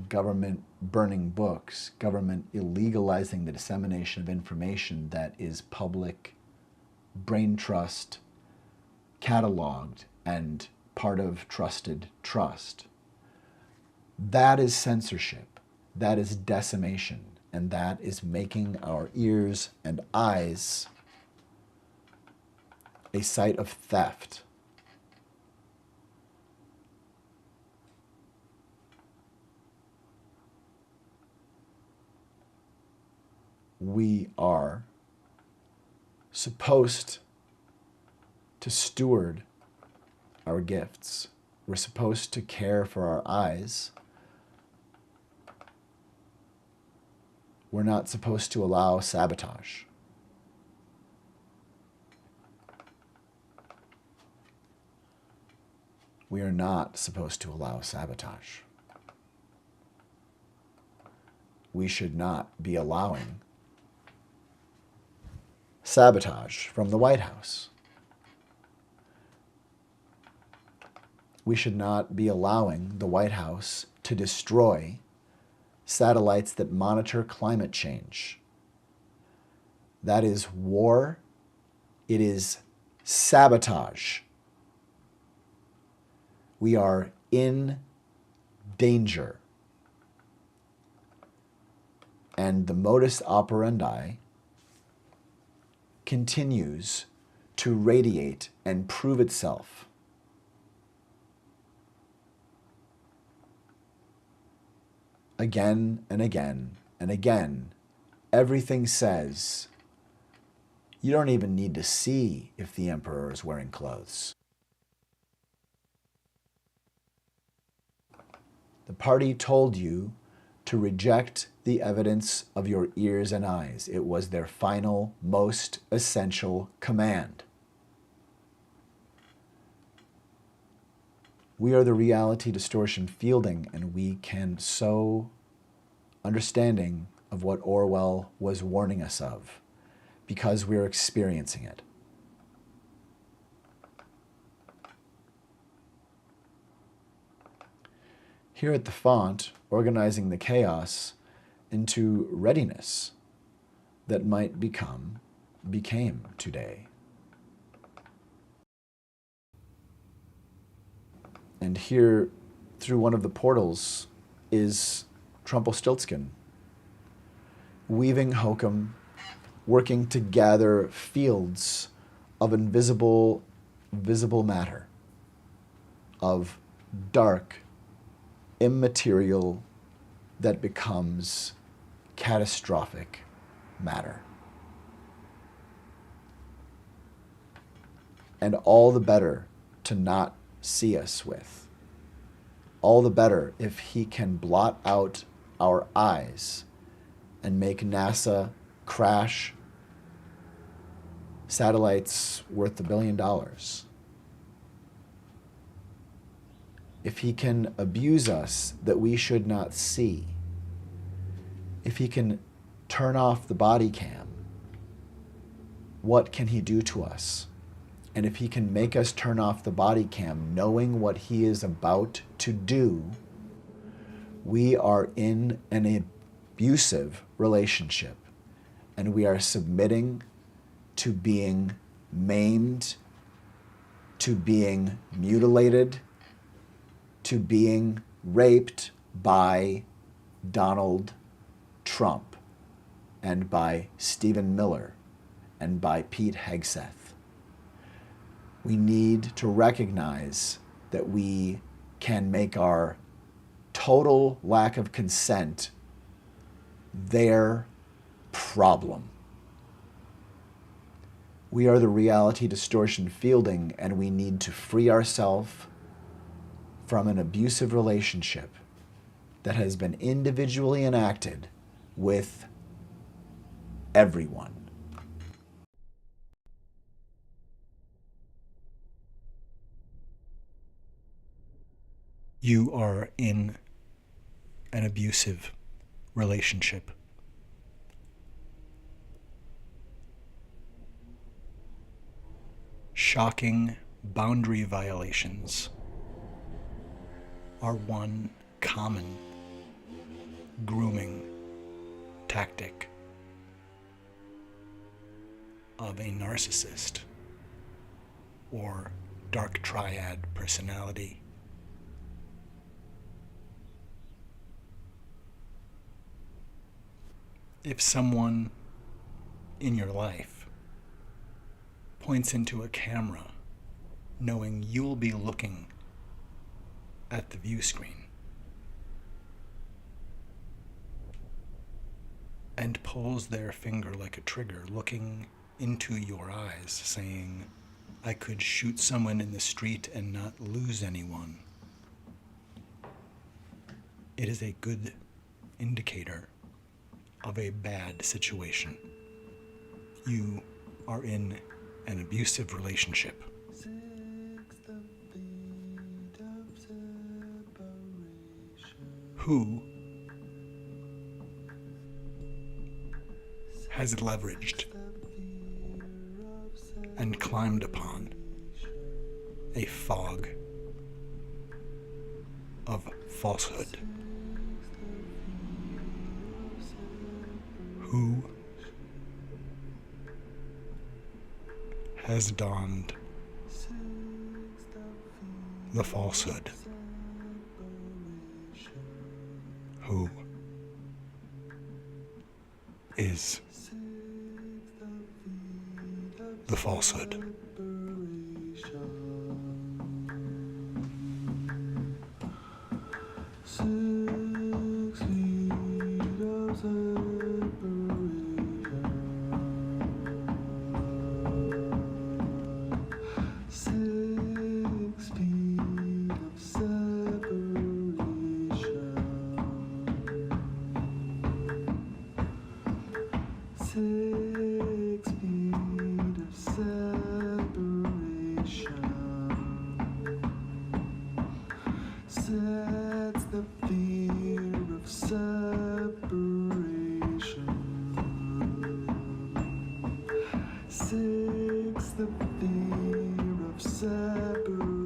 government burning books, government illegalizing the dissemination of information that is public, brain trust, cataloged, and part of trusted trust. That is censorship. That is decimation. And that is making our ears and eyes a site of theft. We are supposed to steward our gifts. We're supposed to care for our eyes. We're not supposed to allow sabotage. We are not supposed to allow sabotage. We should not be allowing sabotage from the White House. We should not be allowing the White House to destroy satellites that monitor climate change. That is war. It is sabotage. We are in danger. And the modus operandi continues to radiate and prove itself. Again and again and again, everything says you don't even need to see if the emperor is wearing clothes. The party told you to reject the evidence of your ears and eyes. It was their final, most essential command. We are the reality distortion fielding, and we can sow understanding of what Orwell was warning us of because we're experiencing it. Here at the font, organizing the chaos into readiness that might became today. And here, through one of the portals, is Trumpelstiltskin, weaving hokum, working to gather fields of visible matter, of dark, immaterial, that becomes catastrophic matter. And all the better to not see us with. All the better if he can blot out our eyes and make NASA crash satellites worth $1 billion. If he can abuse us that we should not see, if he can turn off the body cam, what can he do to us? And if he can make us turn off the body cam knowing what he is about to do, we are in an abusive relationship and we are submitting to being maimed, to being mutilated, to being raped by Donald Trump and by Stephen Miller and by Pete Hegseth. We need to recognize that we can make our total lack of consent their problem. We are the reality distortion fielding, and we need to free ourselves from an abusive relationship that has been individually enacted with everyone. You are in an abusive relationship. Shocking boundary violations are one common grooming tactic of a narcissist or dark triad personality. If someone in your life points into a camera knowing you'll be looking at the view screen and pulls their finger like a trigger, looking into your eyes, saying, I could shoot someone in the street and not lose anyone, it is a good indicator of a bad situation. You are in an abusive relationship. Who has leveraged and climbed upon a fog of falsehood? Who has donned the falsehood? Who is the falsehood? That's the fear of separation. 6, the fear of separation.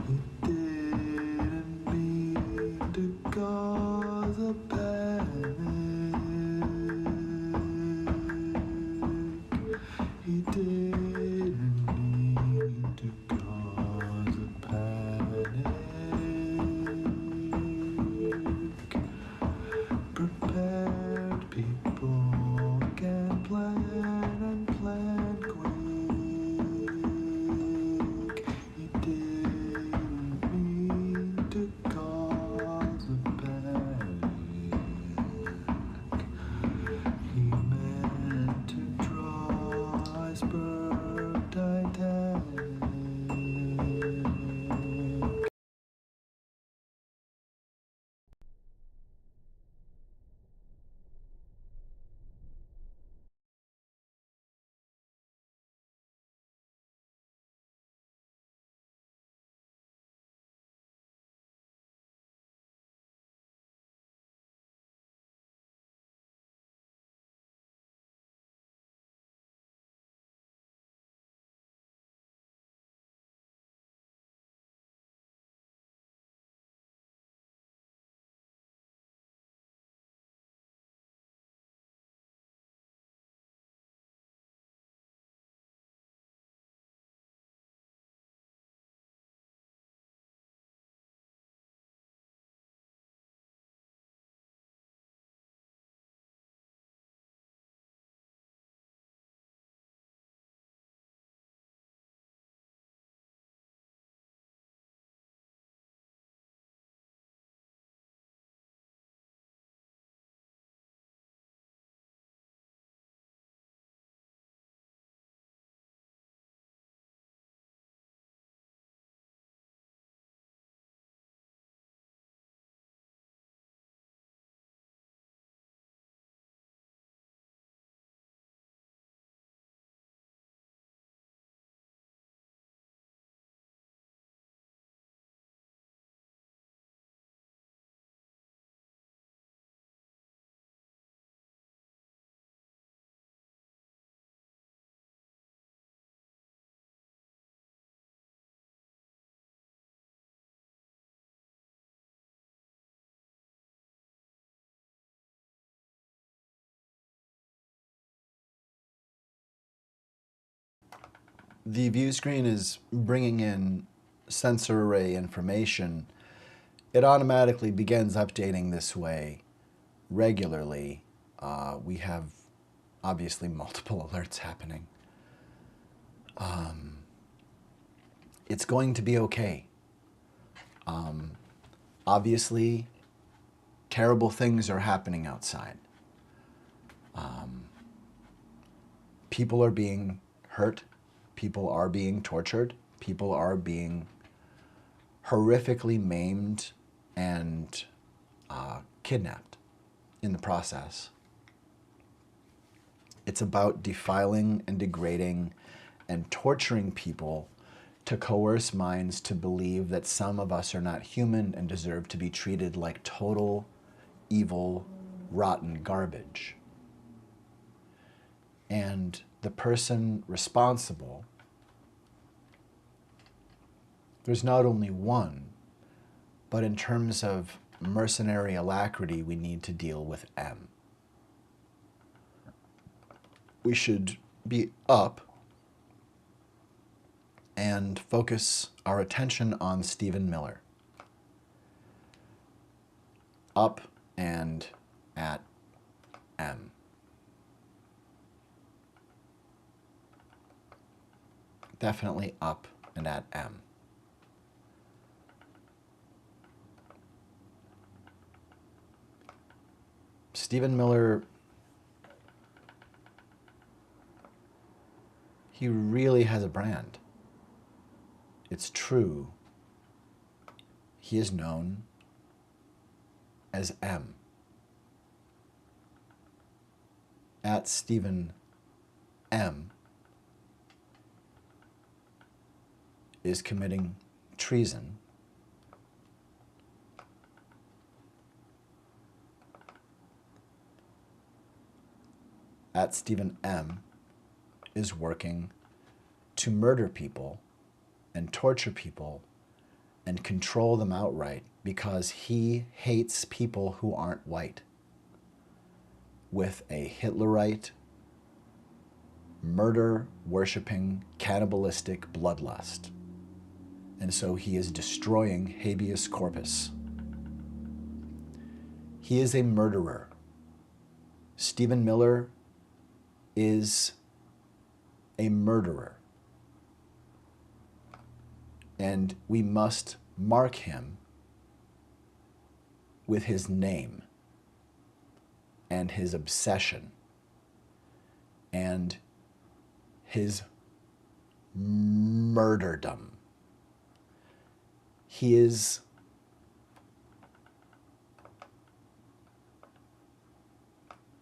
He didn't mean to cause a panic. He didn't mean to cause a panic. Prepared people can plan and plan quick. He didn't mean to cause a panic. He meant to draw iceberg Titanic. the view screen is bringing in sensor array information, it automatically begins updating this way regularly. We have obviously multiple alerts happening. It's going to be okay. Obviously, terrible things are happening outside. People are being hurt. People are being tortured. People are being horrifically maimed and kidnapped in the process. It's about defiling and degrading and torturing people to coerce minds to believe that some of us are not human and deserve to be treated like total, evil, rotten garbage. And the person responsible, there's not only one, but in terms of mercenary alacrity, we need to deal with M. We should be up and focus our attention on Stephen Miller. Up and at M. Definitely up and at M. Stephen Miller, he really has a brand. It's true. He is known as M. At Stephen M. is committing treason. At Stephen M. is working to murder people and torture people and control them outright because he hates people who aren't white with a Hitlerite, murder-worshipping, cannibalistic bloodlust. And so he is destroying habeas corpus. He is a murderer. Stephen Miller is a murderer. And we must mark him with his name and his obsession and his murderdom. He is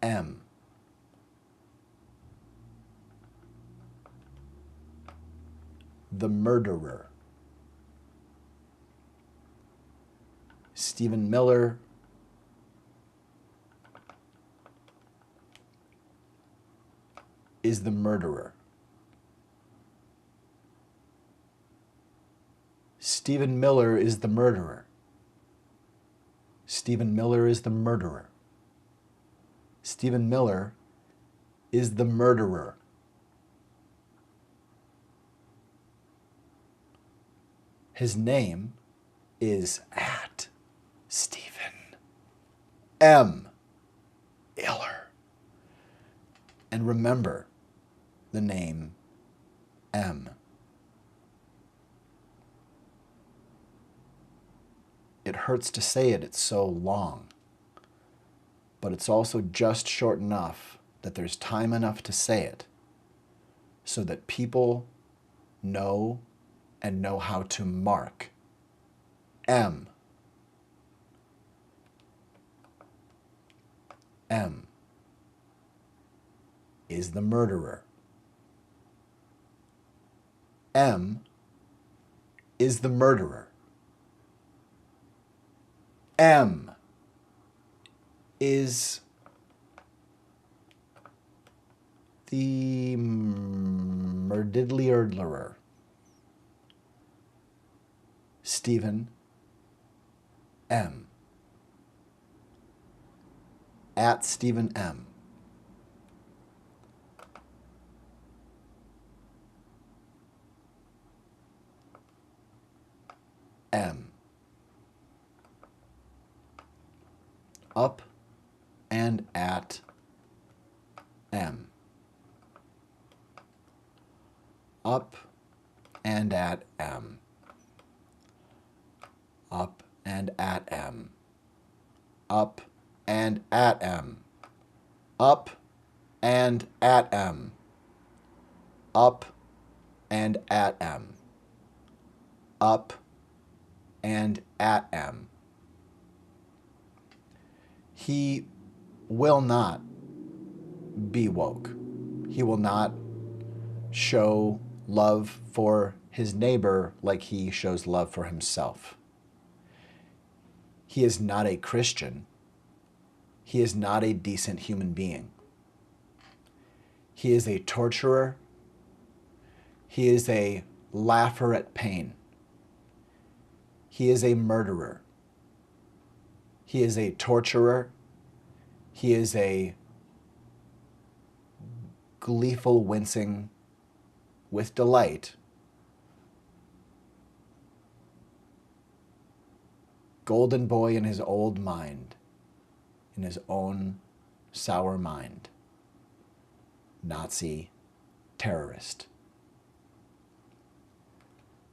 M. The murderer. Stephen Miller is the murderer. Stephen Miller is the murderer. Stephen Miller is the murderer. Stephen Miller is the murderer. His name is at Stephen M. Miller. And remember the name M. It hurts to say it, it's so long. But it's also just short enough that there's time enough to say it so that people know and know how to mark M. M is the murderer. M is the murderer. M is the murdiddly-erdlerer. Stephen M. At Stephen M. up and at M. Up and at M. Up and at M. Up and at M. Up and at M. Up and at M. Up and at M. He will not be woke. He will not show love for his neighbor like he shows love for himself. He is not a Christian. He is not a decent human being. He is a torturer. He is a laugher at pain. He is a murderer. He is a torturer. He is a gleeful wincing with delight golden boy in his old mind, in his own sour mind. Nazi terrorist.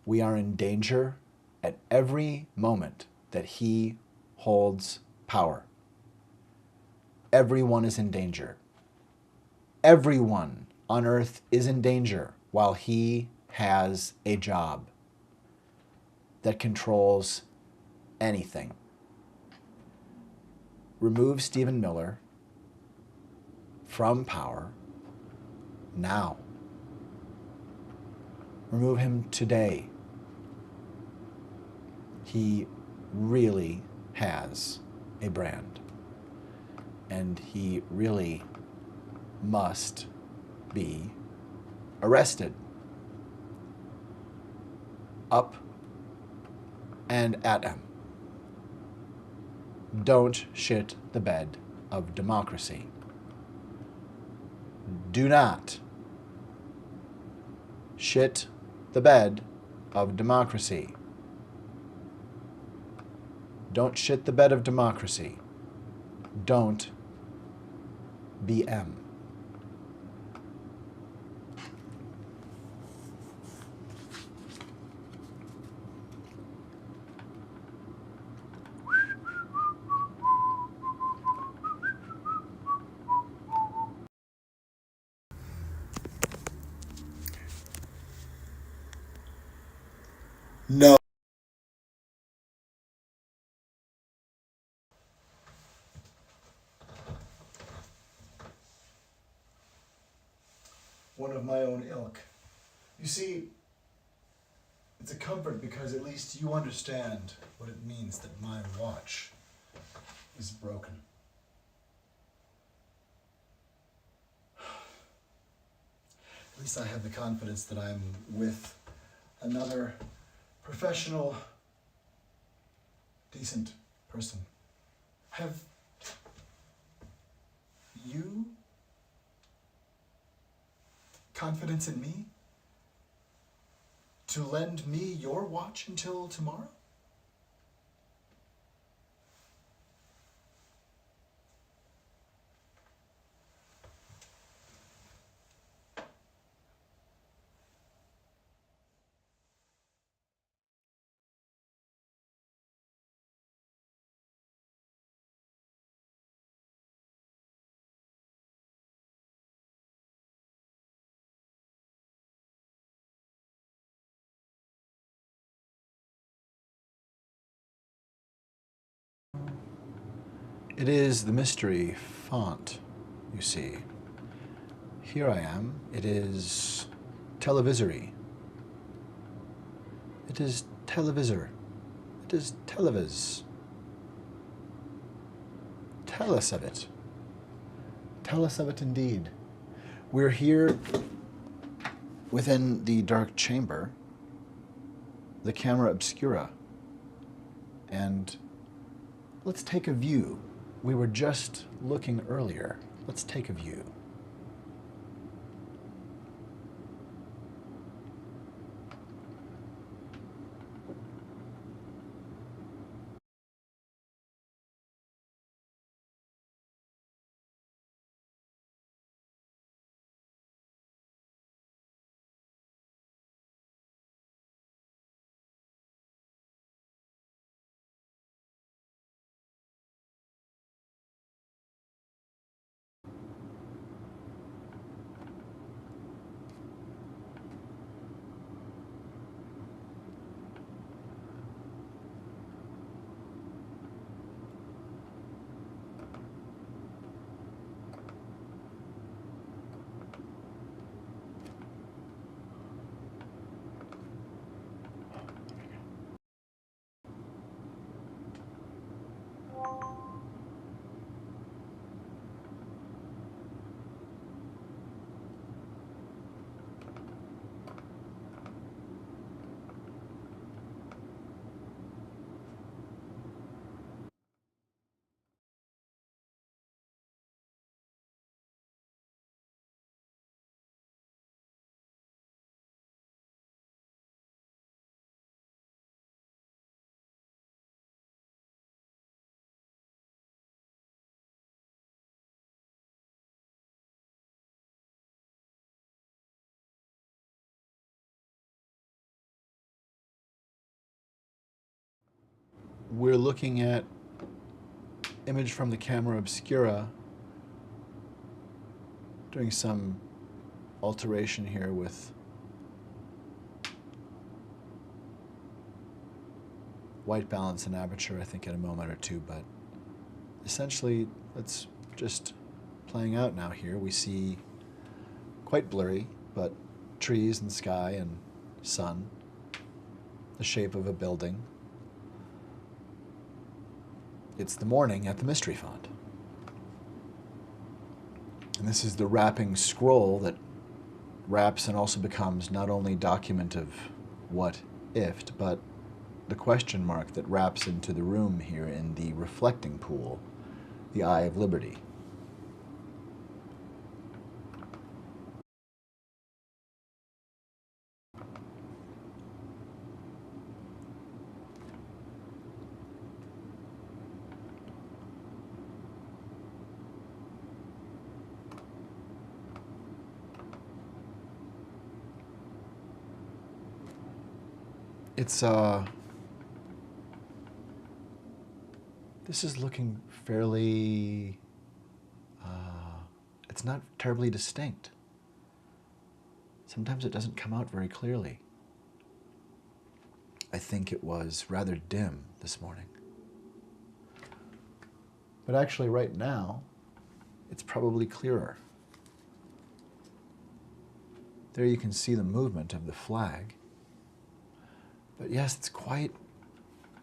We are in danger at every moment that he holds power. Everyone is in danger. Everyone on earth is in danger while he has a job that controls anything. Remove Stephen Miller from power now. Remove him today. He really has a brand, and he really must be arrested. Up and at him. Don't shit the bed of democracy. Do not shit the bed of democracy. Don't shit the bed of democracy. Don't be M. No. One of my own ilk. You see, it's a comfort because at least you understand what it means that my watch is broken. At least I have the confidence that I'm with another professional, decent person. Have you confidence in me to lend me your watch until tomorrow? It is the mystery font, you see. Here I am. It is televisory. It is televisor. It is televis. Tell us of it. Tell us of it indeed. We're here within the dark chamber, the camera obscura, and let's take a view. We were just looking earlier. Let's take a view. we're looking at image from the camera obscura, doing some alteration here with white balance and aperture, I think, in a moment or two, but essentially, it's just playing out now here. We see quite blurry, but trees and sky and sun, the shape of a building. It's the morning at the mystery font. And this is the wrapping scroll that wraps and also becomes not only document of what if'd, but the question mark that wraps into the room here in the reflecting pool, the Eye of Liberty. It's this is looking fairly, it's not terribly distinct. Sometimes it doesn't come out very clearly. I think it was rather dim this morning. But actually right now, it's probably clearer. There you can see the movement of the flag. But yes, it's quite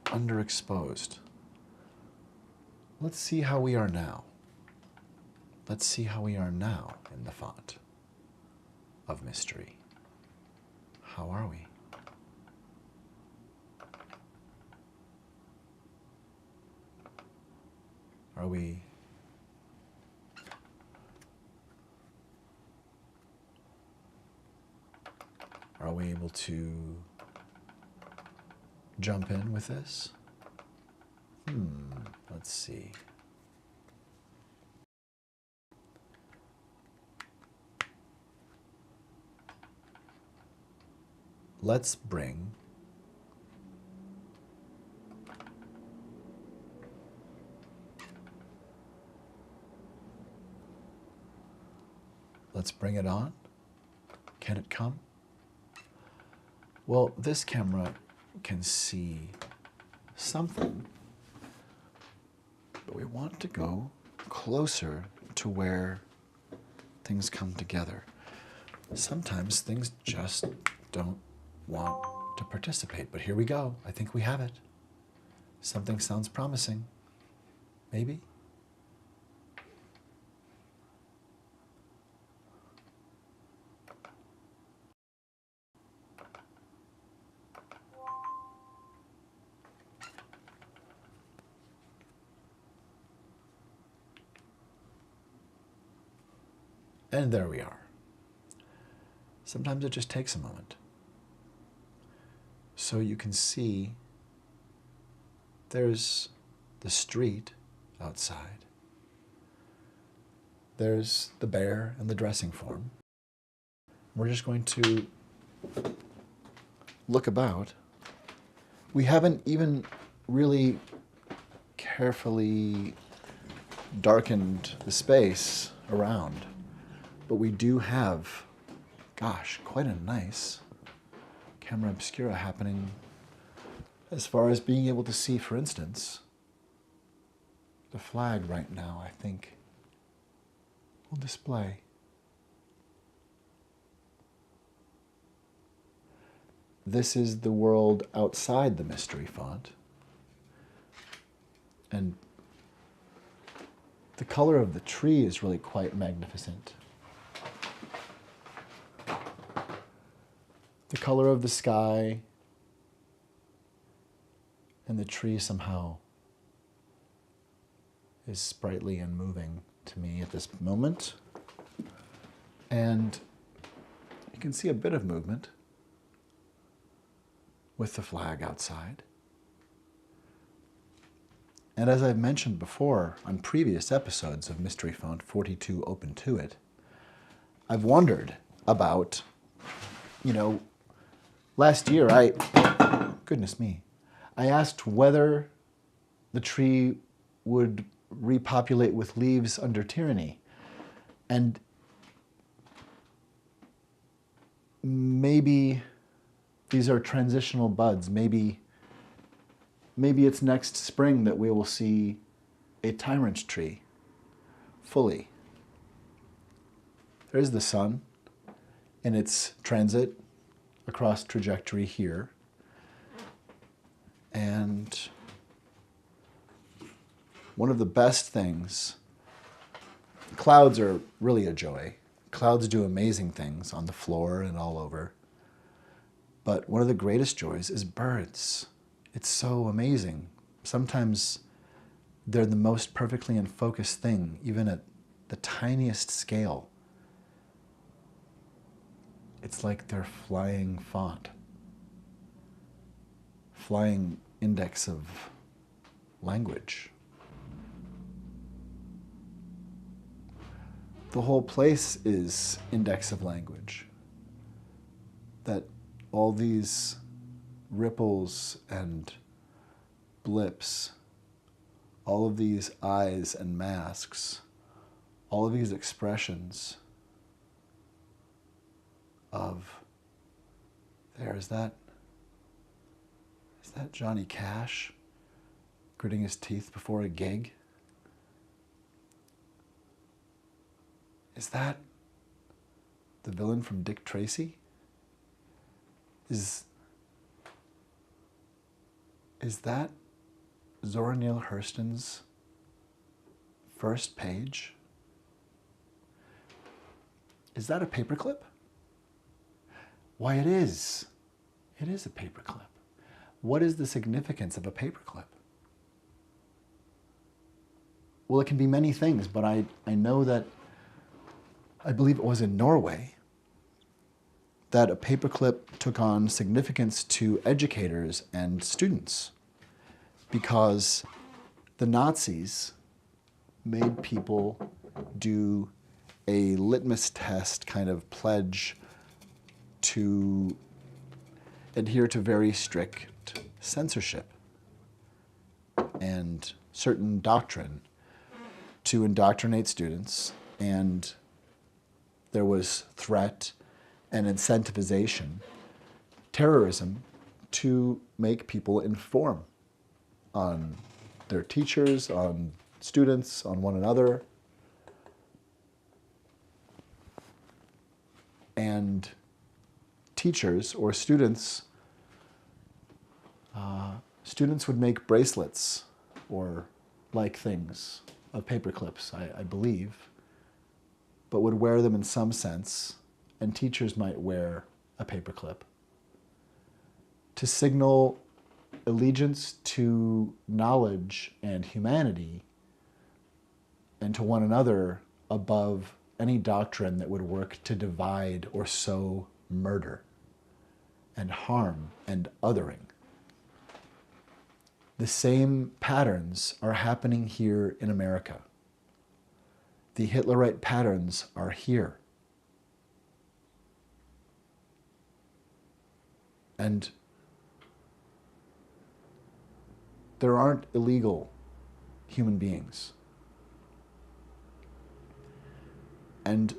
underexposed. Let's see how we are now. Let's see how we are now in the font of mystery. How are we? Are we able to jump in with this? Let's see. Let's bring it on. Can it come? Well, this camera can see something, but we want to go closer to where things come together. Sometimes things just don't want to participate, but here we go. I think we have it. Something sounds promising. Maybe? And there we are. Sometimes it just takes a moment. So you can see there's the street outside. There's the bear and the dressing form. We're just going to look about. We haven't even really carefully darkened the space around. But we do have, gosh, quite a nice camera obscura happening as far as being able to see, for instance, the flag right now, I think, will display. This is the world outside the mystery font. And the color of the tree is really quite magnificent. The color of the sky and the tree somehow is sprightly and moving to me at this moment. And you can see a bit of movement with the flag outside. And as I've mentioned before on previous episodes of Mystery Font 42 Ope Intuit, I've wondered about, last year goodness me, I asked whether the tree would repopulate with leaves under tyranny. And maybe these are transitional buds. Maybe it's next spring that we will see a tyrant tree fully. There's the sun in its transit across trajectory here. And one of the best things, clouds are really a joy. Clouds do amazing things on the floor and all over. But one of the greatest joys is birds. It's so amazing. Sometimes they're the most perfectly in focus thing, even at the tiniest scale. It's like they're flying font, flying index of language. The whole place is index of language. That all these ripples and blips, all of these eyes and masks, all of these expressions of, is that Johnny Cash gritting his teeth before a gig? Is that the villain from Dick Tracy? Is that Zora Neale Hurston's first page? Is that a paperclip? Why, it is. It is a paperclip. What is the significance of a paperclip? Well, it can be many things, but I know that, I believe it was in Norway, that a paperclip took on significance to educators and students because the Nazis made people do a litmus test kind of pledge to adhere to very strict censorship and certain doctrine to indoctrinate students, and there was threat and incentivization, terrorism, to make people inform on their teachers, on students, on one another. And teachers or students would make bracelets or like things of paper clips, I believe, but would wear them in some sense, and teachers might wear a paperclip to signal allegiance to knowledge and humanity and to one another above any doctrine that would work to divide or sow murder and harm and othering. The same patterns are happening here in America. The Hitlerite patterns are here. And there aren't illegal human beings. And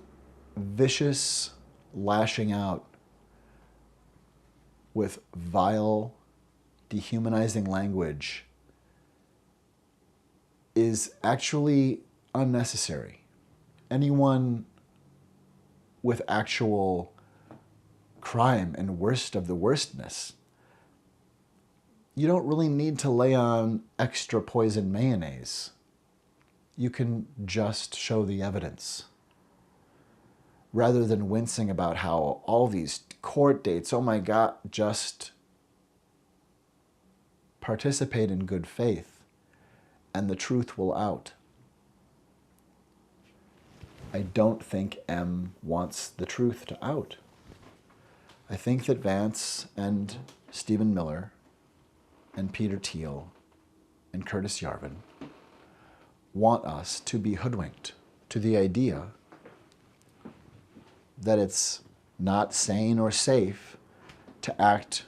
vicious lashing out with vile, dehumanizing language is actually unnecessary. Anyone with actual crime and worst of the worstness, you don't really need to lay on extra poison mayonnaise. You can just show the evidence. Rather than wincing about how all these court dates, oh my God, just participate in good faith and the truth will out. I don't think M wants the truth to out. I think that Vance and Stephen Miller and Peter Thiel and Curtis Yarvin want us to be hoodwinked to the idea that it's not sane or safe to act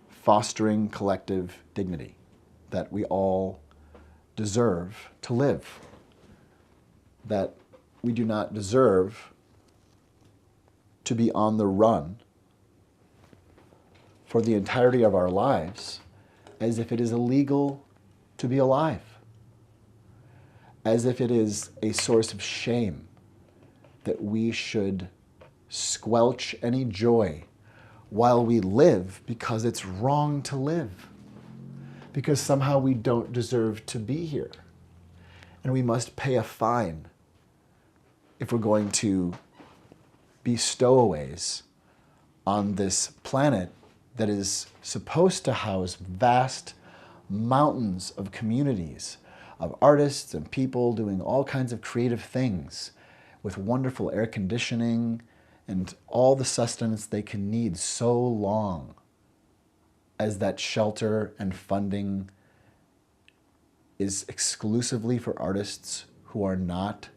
fostering collective dignity, that we all deserve to live, that we do not deserve to be on the run for the entirety of our lives as if it is illegal to be alive, as if it is a source of shame that we should squelch any joy while we live because it's wrong to live, because somehow we don't deserve to be here. And we must pay a fine if we're going to be stowaways on this planet that is supposed to house vast mountains of communities of artists and people doing all kinds of creative things with wonderful air conditioning and all the sustenance they can need so long as that shelter and funding is exclusively for artists who are not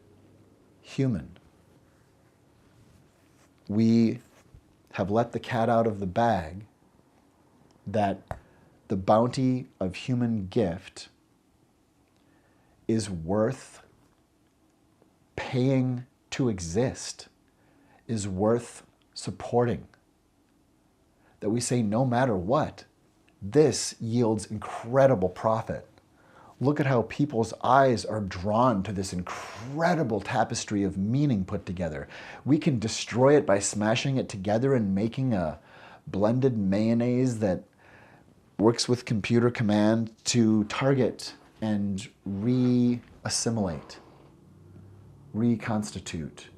human. We have let the cat out of the bag that the bounty of human gift is worth paying to exist, is worth supporting. That we say no matter what, this yields incredible profit. Look at how people's eyes are drawn to this incredible tapestry of meaning put together. We can destroy it by smashing it together and making a blended mayonnaise that works with computer command to target and re-assimilate, reconstitute,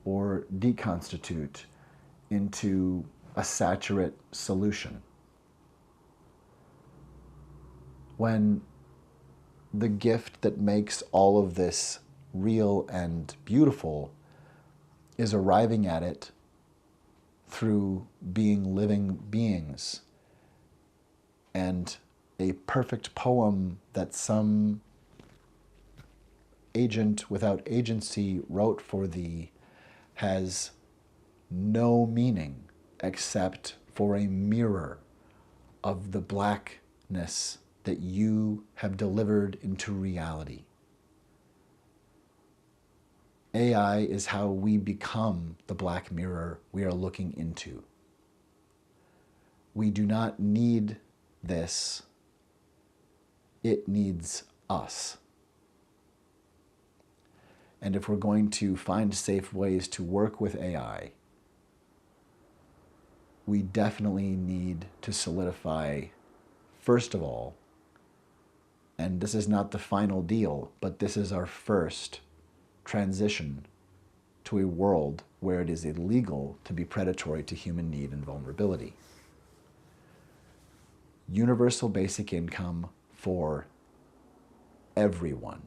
or deconstitute into a saturate solution. When the gift that makes all of this real and beautiful is arriving at it through being living beings, and a perfect poem that some agent without agency wrote for thee has no meaning except for a mirror of the blackness that you have delivered into reality. AI is how we become the black mirror we are looking into. We do not need this. It needs us. And if we're going to find safe ways to work with AI, we definitely need to solidify, first of all, and this is not the final deal, but this is our first transition to a world where it is illegal to be predatory to human need and vulnerability. Universal basic income for everyone.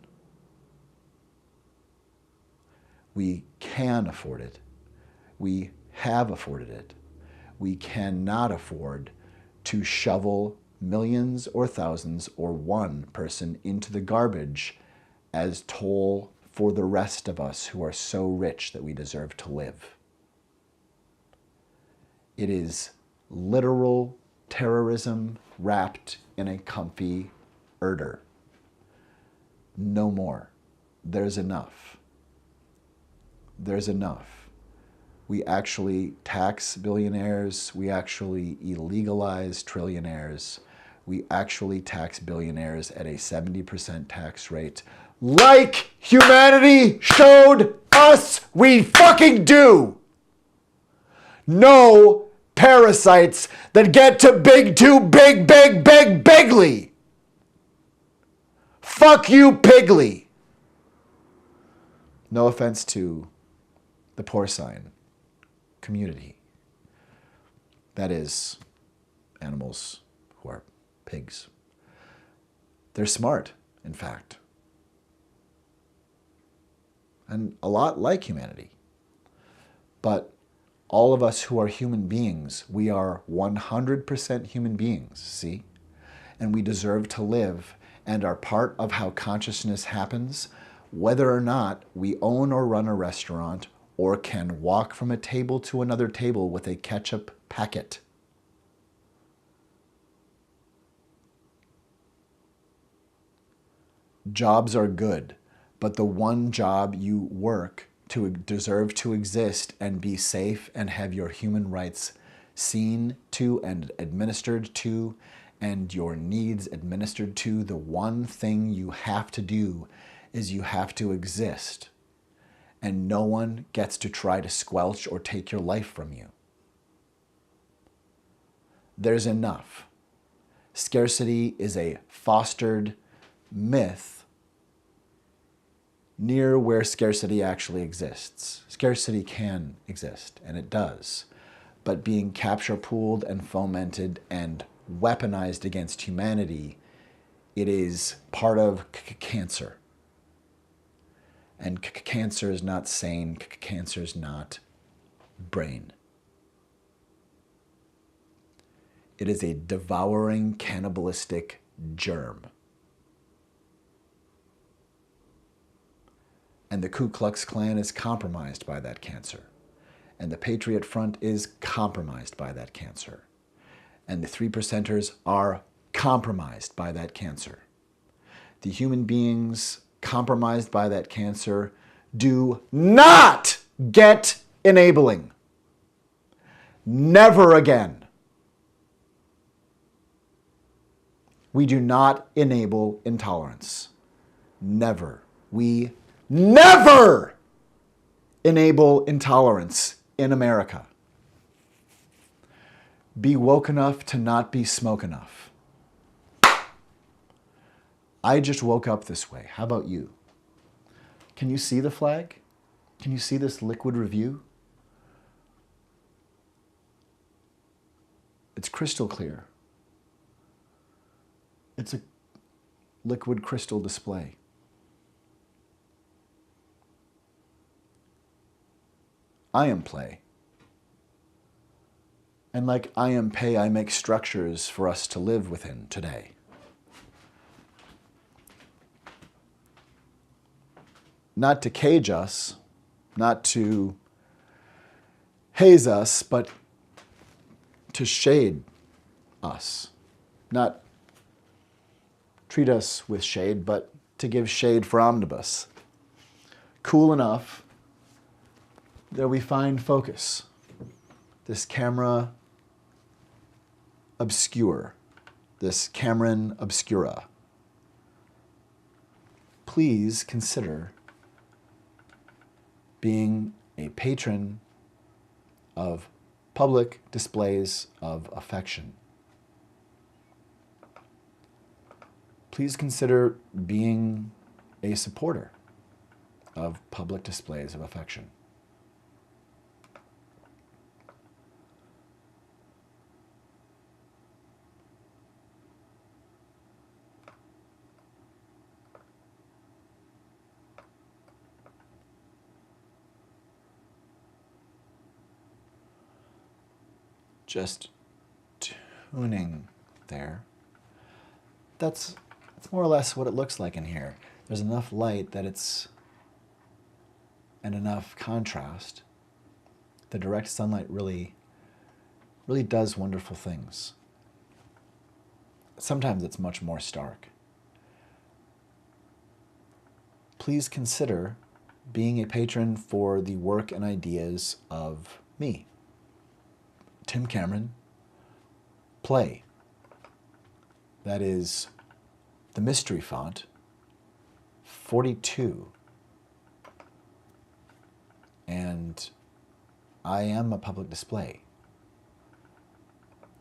We can afford it. We have afforded it. We cannot afford to shovel millions or thousands or one person into the garbage as toll for the rest of us who are so rich that we deserve to live. It is literal terrorism wrapped in a comfy herder. No more. There's enough. There's enough. We actually tax billionaires. We actually illegalize trillionaires. We actually tax billionaires at a 70% tax rate, like humanity showed us we fucking do. No parasites that get to bigly. Fuck you, pigly. No offense to the porcine community. That is, animals who are pigs. They're smart, in fact. And a lot like humanity. But all of us who are human beings, we are 100% human beings, see? And we deserve to live and are part of how consciousness happens, whether or not we own or run a restaurant or can walk from a table to another table with a ketchup packet. Jobs are good, but the one job you work to deserve to exist and be safe and have your human rights seen to and administered to and your needs administered to, the one thing you have to do is you have to exist. And no one gets to try to squelch or take your life from you. There's enough. Scarcity is a fostered myth near where scarcity actually exists. Scarcity can exist, and it does, but being capture pooled and fomented and weaponized against humanity, it is part of cancer. And cancer is not sane, cancer is not brain. It is a devouring, cannibalistic germ. And the Ku Klux Klan is compromised by that cancer. And the Patriot Front is compromised by that cancer. And the 3%ers are compromised by that cancer. The human beings compromised by that cancer do not get enabling. Never again. We do not enable intolerance. Never. We never enable intolerance in America. Be woke enough to not be smoke enough. I just woke up this way. How about you? Can you see the flag? Can you see this liquid review? It's crystal clear. It's a liquid crystal display. I am play. And like I am pay, I make structures for us to live within today. Not to cage us, not to haze us, but to shade us. Not treat us with shade, but to give shade for omnibus. Cool enough that we find focus. This camera obscure, this Cameron obscura. Please consider being a patron of public displays of affection. Please consider being a supporter of public displays of affection. Just tuning there. That's more or less what it looks like in here. There's enough light that and enough contrast. The direct sunlight really does wonderful things. Sometimes it's much more stark. Please consider being a patron for the work and ideas of me, Tim Cameron, play. That is the mystery font, 42. And I am a public display.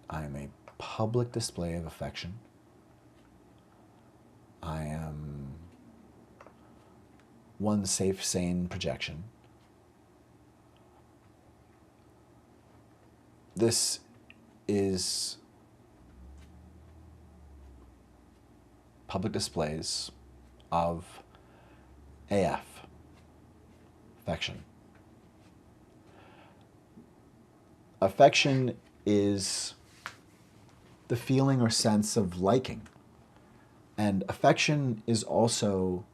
I am a public display of affection. I am one safe, sane projection. This is public displays of AF, affection. Affection is the feeling or sense of liking. And affection is also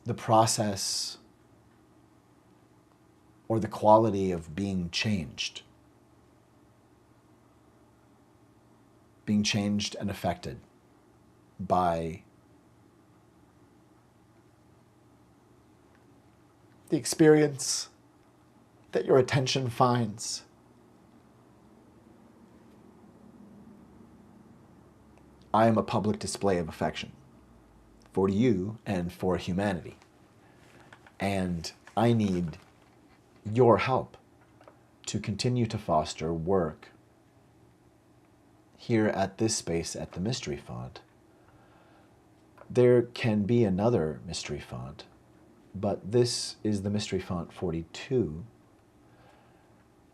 the process or the quality of being changed being changed and affected by the experience that your attention finds. I am a public display of affection for you and for humanity. And I need your help to continue to foster work here at this space at the Mystery Font. There can be another Mystery Font, but this is the Mystery Font 42.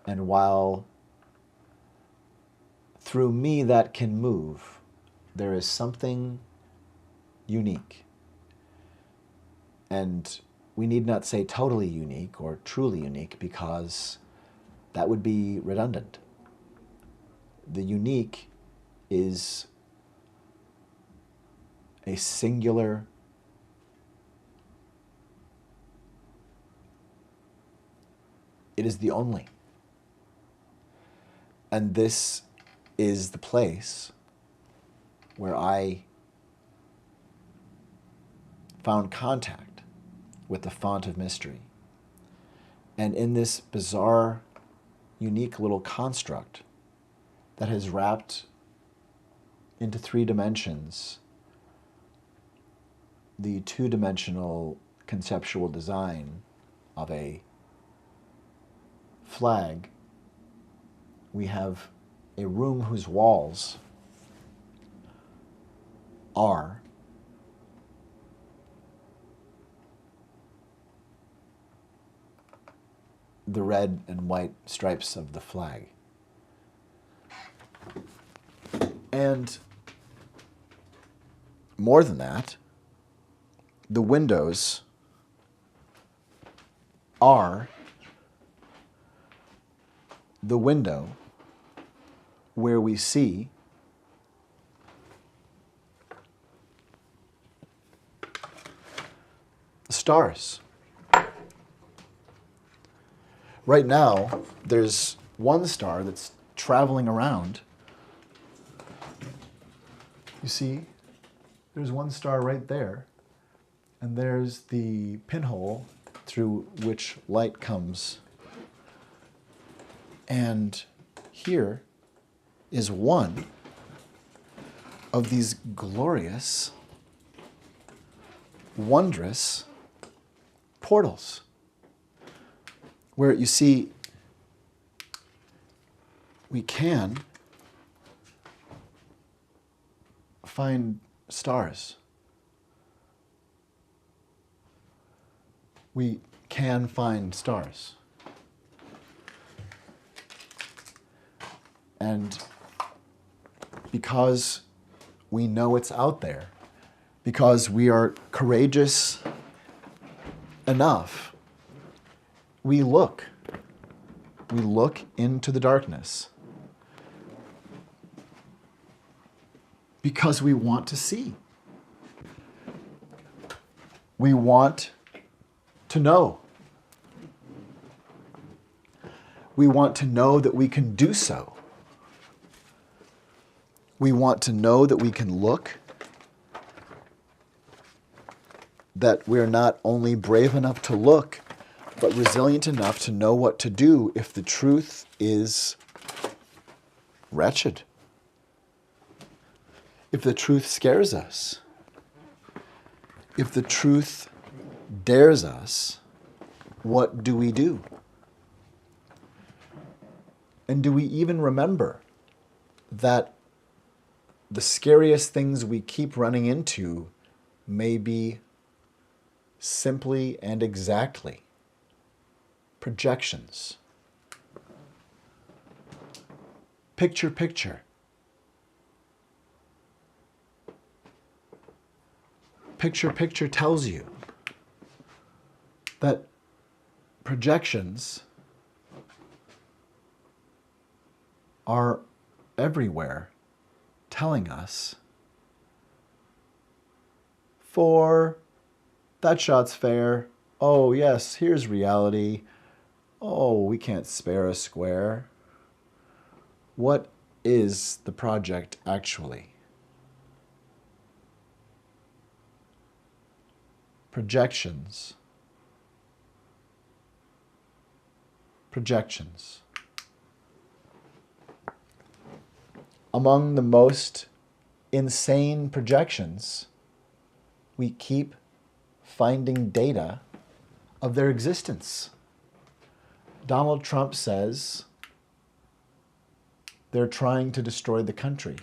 And while through me that can move, there is something unique. And we need not say totally unique or truly unique, because that would be redundant. The unique is a singular it is the only. And this is the place where I found contact with the font of mystery. And in this bizarre, unique little construct that has wrapped into 3 dimensions the 2-dimensional conceptual design of a flag, we have a room whose walls are the red and white stripes of the flag. And more than that, the windows are the window where we see the stars. Right now, there's one star that's traveling around. You see, there's one star right there, and there's the pinhole through which light comes. And here is one of these glorious, wondrous portals, where you see we can find stars. We can find stars. And because we know it's out there, because we are courageous enough, we look. We look into the darkness because we want to see. We want to know. We want to know that we can do so. We want to know that we can look, that we're not only brave enough to look, but resilient enough to know what to do if the truth is wretched. If the truth scares us. If the truth dares us, what do we do? And do we even remember that the scariest things we keep running into may be simply and exactly projections? Picture, picture. Picture, picture tells you that projections are everywhere, telling us, for that shot's fair. Oh, yes, here's reality. Oh, we can't spare a square. What is the project actually? Projections. Projections. Among the most insane projections, we keep finding data of their existence. Donald Trump says they're trying to destroy the country.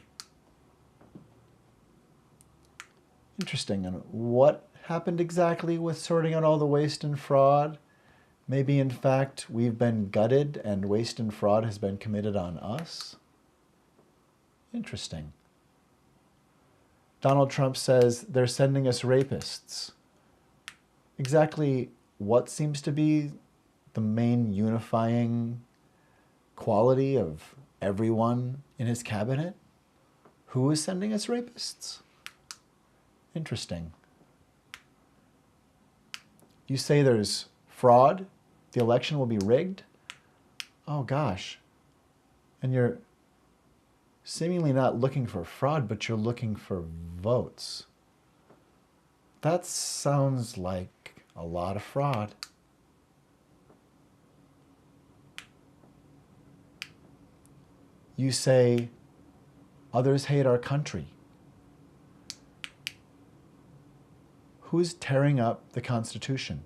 Interesting. And what happened exactly with sorting out all the waste and fraud? Maybe, in fact, we've been gutted and waste and fraud has been committed on us? Interesting. Donald Trump says they're sending us rapists. Exactly what seems to be the main unifying quality of everyone in his cabinet? Who is sending us rapists? Interesting. You say there's fraud, the election will be rigged? Oh gosh. And you're seemingly not looking for fraud, but you're looking for votes. That sounds like a lot of fraud. You say others hate our country. Who's tearing up the Constitution?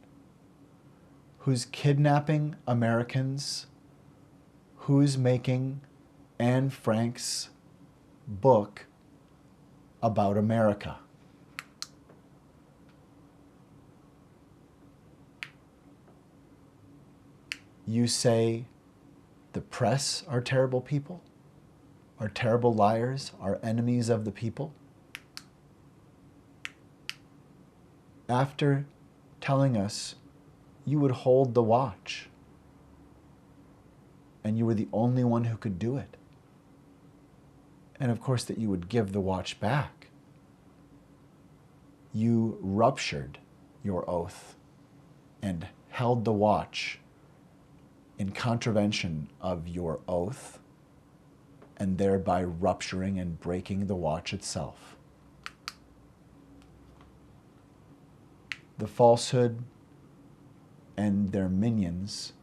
Who's kidnapping Americans? Who's making Anne Frank's book about America? You say the press are terrible people, are terrible liars, are enemies of the people. After telling us you would hold the watch and you were the only one who could do it. And of course that you would give the watch back. You ruptured your oath and held the watch in contravention of your oath and thereby rupturing and breaking the watch itself. The falsehood and their minions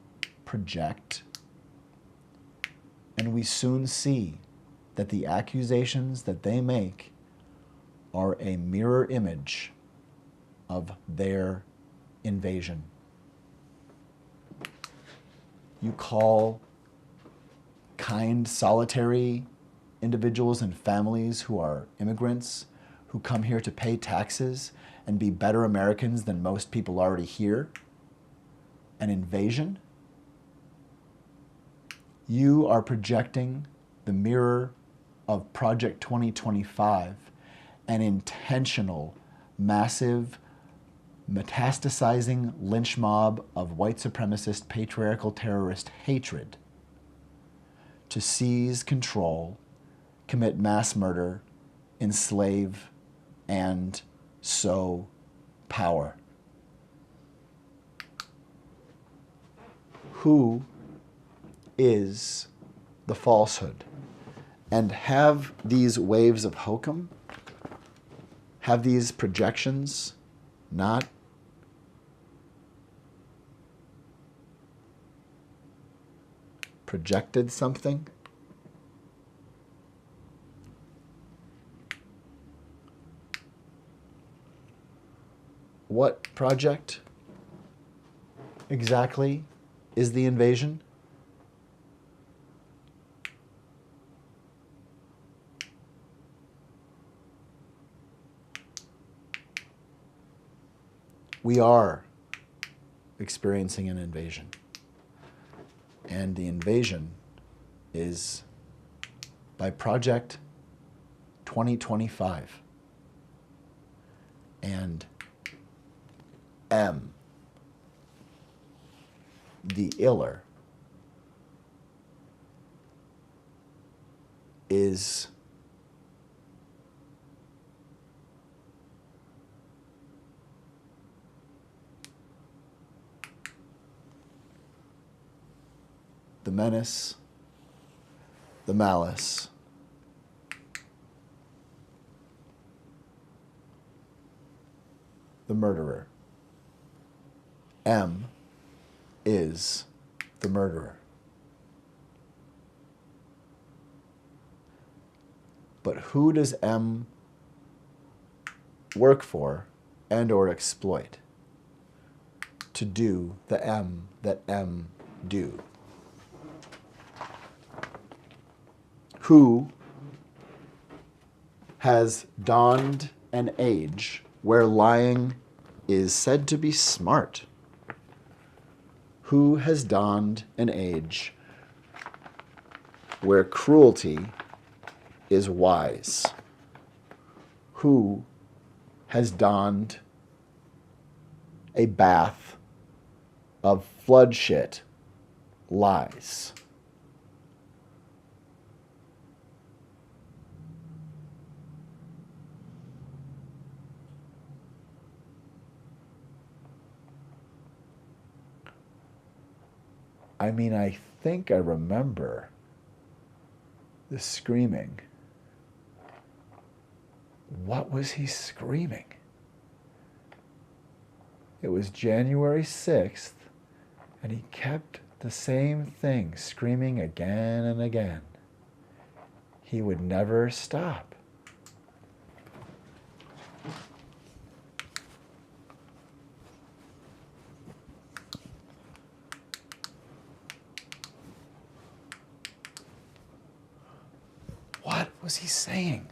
project, and we soon see that the accusations that they make are a mirror image of their invasion. You call kind, solitary individuals and families who are immigrants, who come here to pay taxes and be better Americans than most people already here, an invasion? You are projecting the mirror of Project 2025, an intentional, massive, metastasizing lynch mob of white supremacist, patriarchal, terrorist hatred to seize control, commit mass murder, enslave, and sow power. Who is the falsehood? And have these waves of hokum, have these projections not projected something? What project exactly is the invasion? We are experiencing an invasion. And the invasion is by Project 2025. And M, the iller, is the menace, the malice, the murderer. M is the murderer. But who does M work for and or exploit to do the M that M do? Who has donned an age where lying is said to be smart? Who has donned an age where cruelty is wise? Who has donned a bath of flood shit lies? I mean, I think I remember the screaming. What was he screaming? It was January 6th, and he kept the same thing screaming again and again. He would never stop. What was he saying?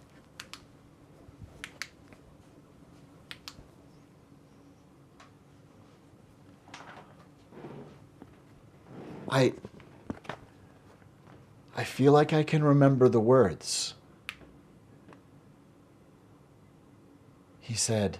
I feel like I can remember the words. He said,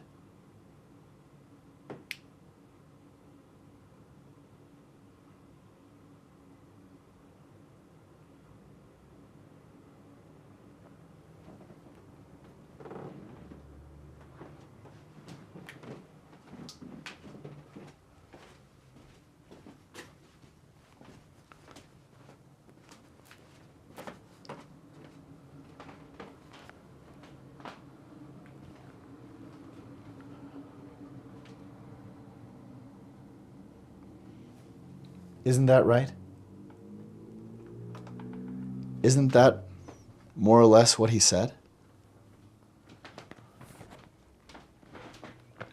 isn't that right? Isn't that more or less what he said?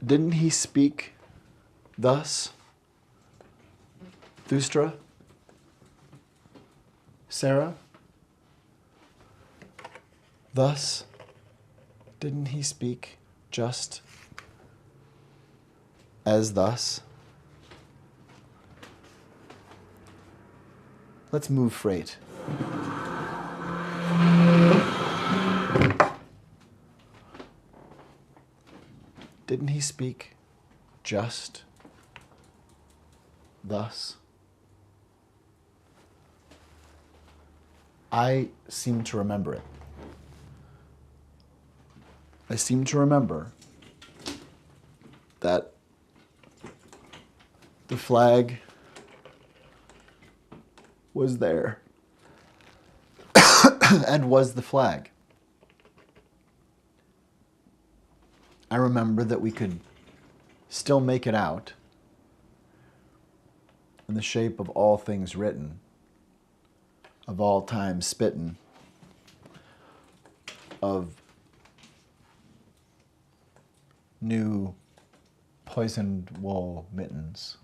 Didn't he speak thus? Thustra? Sarah? Thus? Didn't he speak just as thus? Let's move freight. Didn't he speak just thus? I seem to remember it. I seem to remember that the flag was there and was the flag. I remember that we could still make it out in the shape of all things written, of all time spitten, of new poisoned wool mittens.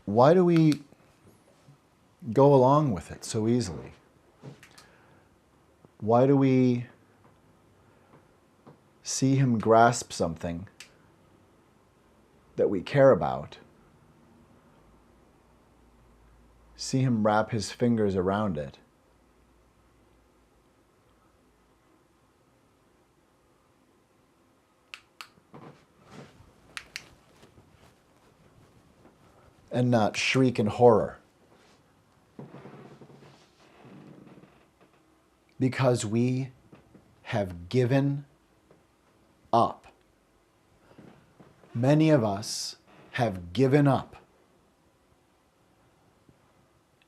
Why do we go along with it so easily? Why do we see him grasp something that we care about, see him wrap his fingers around it, and not shriek in horror? because we have given up. Many of us have given up,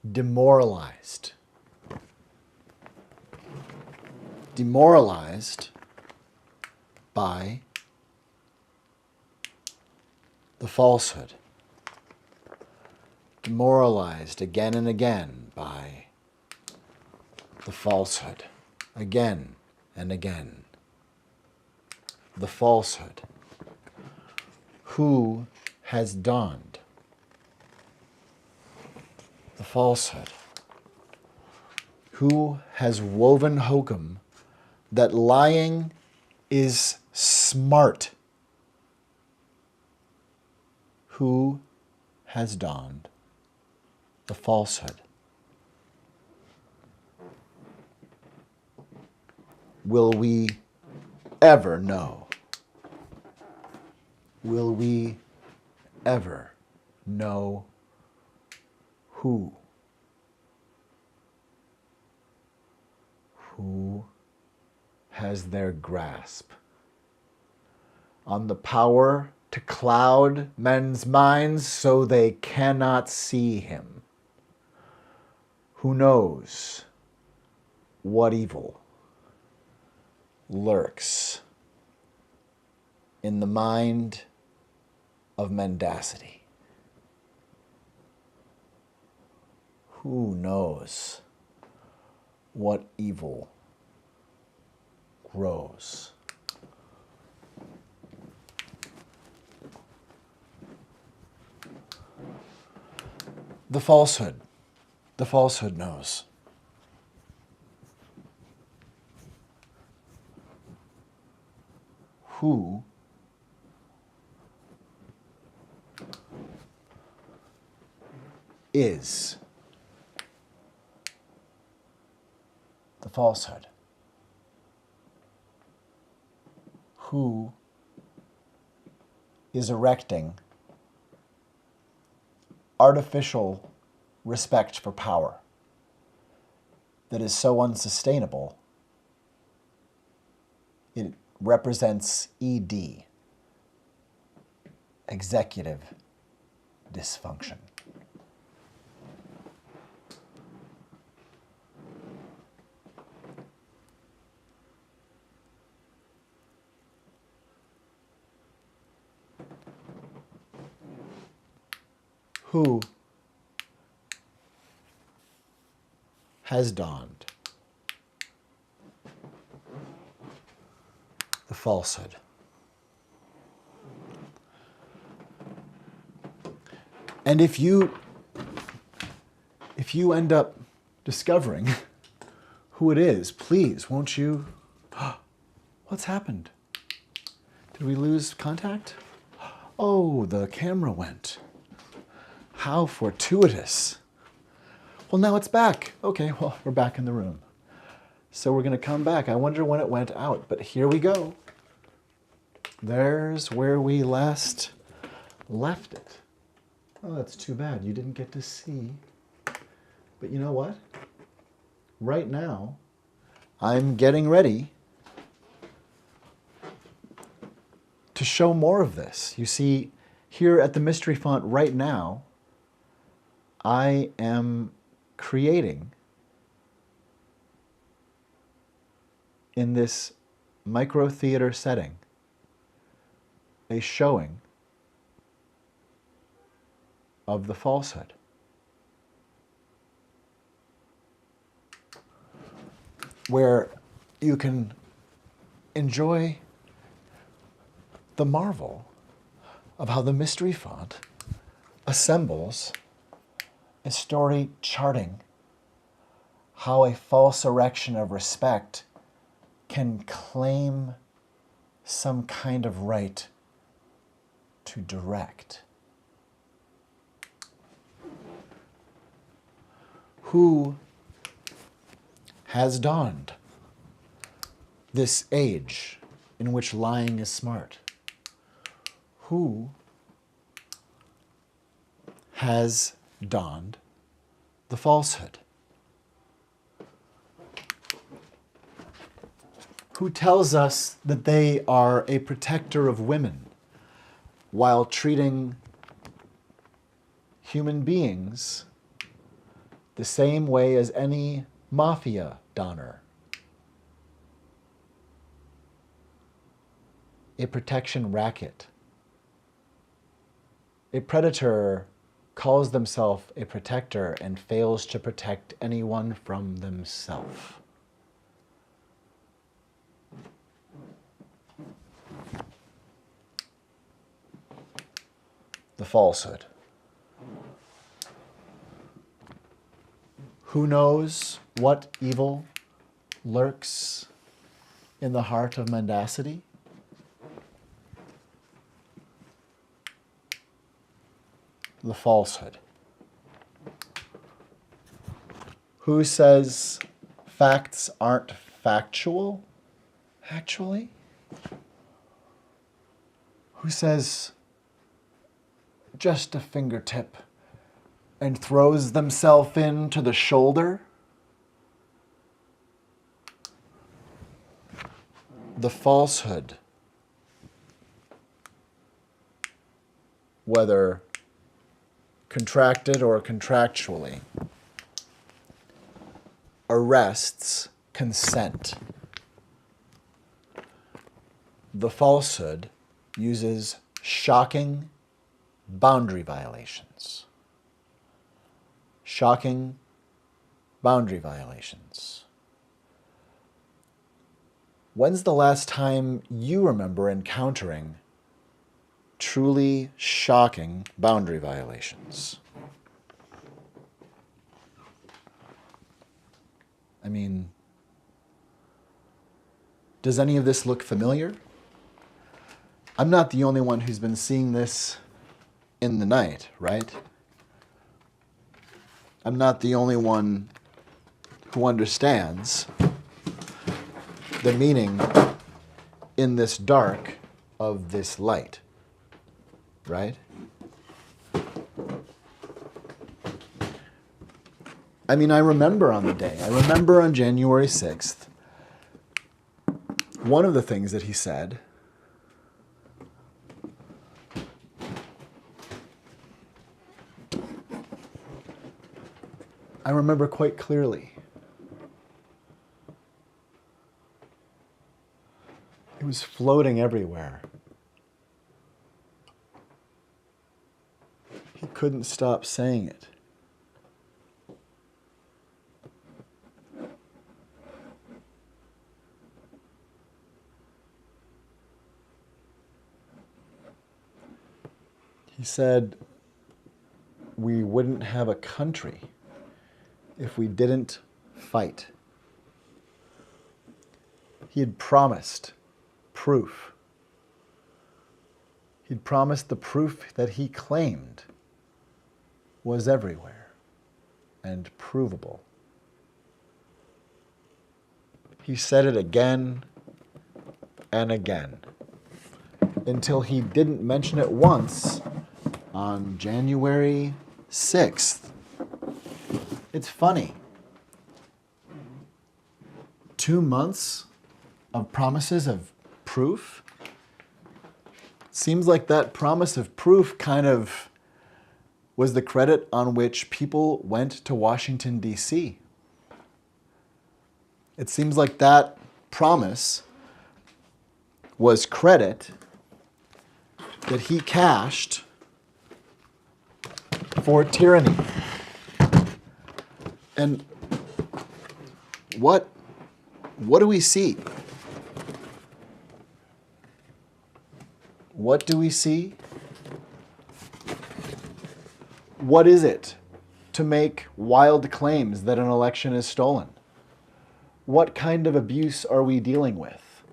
demoralized by the falsehood, demoralized again and again by the falsehood, again and again. The falsehood. Who has dawned? The falsehood. Who has woven hokum that lying is smart? Who has dawned? The falsehood. Will we ever know? Will we ever know who? Who has their grasp on the power to cloud men's minds so they cannot see him? Who knows what evil lurks in the mind of mendacity? Who knows what evil grows? The falsehood. The falsehood knows. Who is the falsehood? Who is erecting artificial respect for power that is so unsustainable it represents ED, executive dysfunction? Who has dawned? The falsehood. And if you end up discovering who it is, please, won't you? What's happened? Did we lose contact? Oh, the camera went. How fortuitous. Well, now it's back. Okay, well, we're back in the room. So we're going to come back. I wonder when it went out, but here we go. There's where we last left it. Oh, that's too bad. You didn't get to see. But you know what? Right now, I'm getting ready to show more of this. You see, here at the Mystery Font right now, I am creating in this micro theater setting a showing of the falsehood. Where you can enjoy the marvel of how the Mystery Font assembles a story charting how a false erection of respect can claim some kind of right to direct. Who has dawned this age in which lying is smart? Who has dawned the falsehood? who tells us that they are a protector of women while treating human beings the same way as any mafia donor. A protection racket. A predator calls themselves a protector and fails to protect anyone from themselves. The falsehood. Who knows what evil lurks in the heart of mendacity? The falsehood. Who says facts aren't factual, actually? Who says just a fingertip and throws themselves into the shoulder? The falsehood. Whether contracted or contractually, arrests consent. The falsehood uses shocking boundary violations. Shocking boundary violations. When's the last time you remember encountering truly shocking boundary violations? I mean, does any of this look familiar? I'm not the only one who's been seeing this in the night, right? I'm not the only one who understands the meaning in this dark of this light. Right? I mean, I remember on the day, I remember on January 6th, one of the things that he said I remember quite clearly. It was floating everywhere. He couldn't stop saying it. He said we wouldn't have a country if we didn't fight. He had promised proof. He'd promised the proof that he claimed was everywhere and provable. He said it again and again until he didn't mention it once on January 6th. It's funny. 2 months of promises of proof? Seems like that promise of proof kind of was the credit on which people went to Washington, D.C. It seems like that promise was credit that he cashed for tyranny. And what do we see? What do we see? What is it to make wild claims that an election is stolen? What kind of abuse are we dealing with?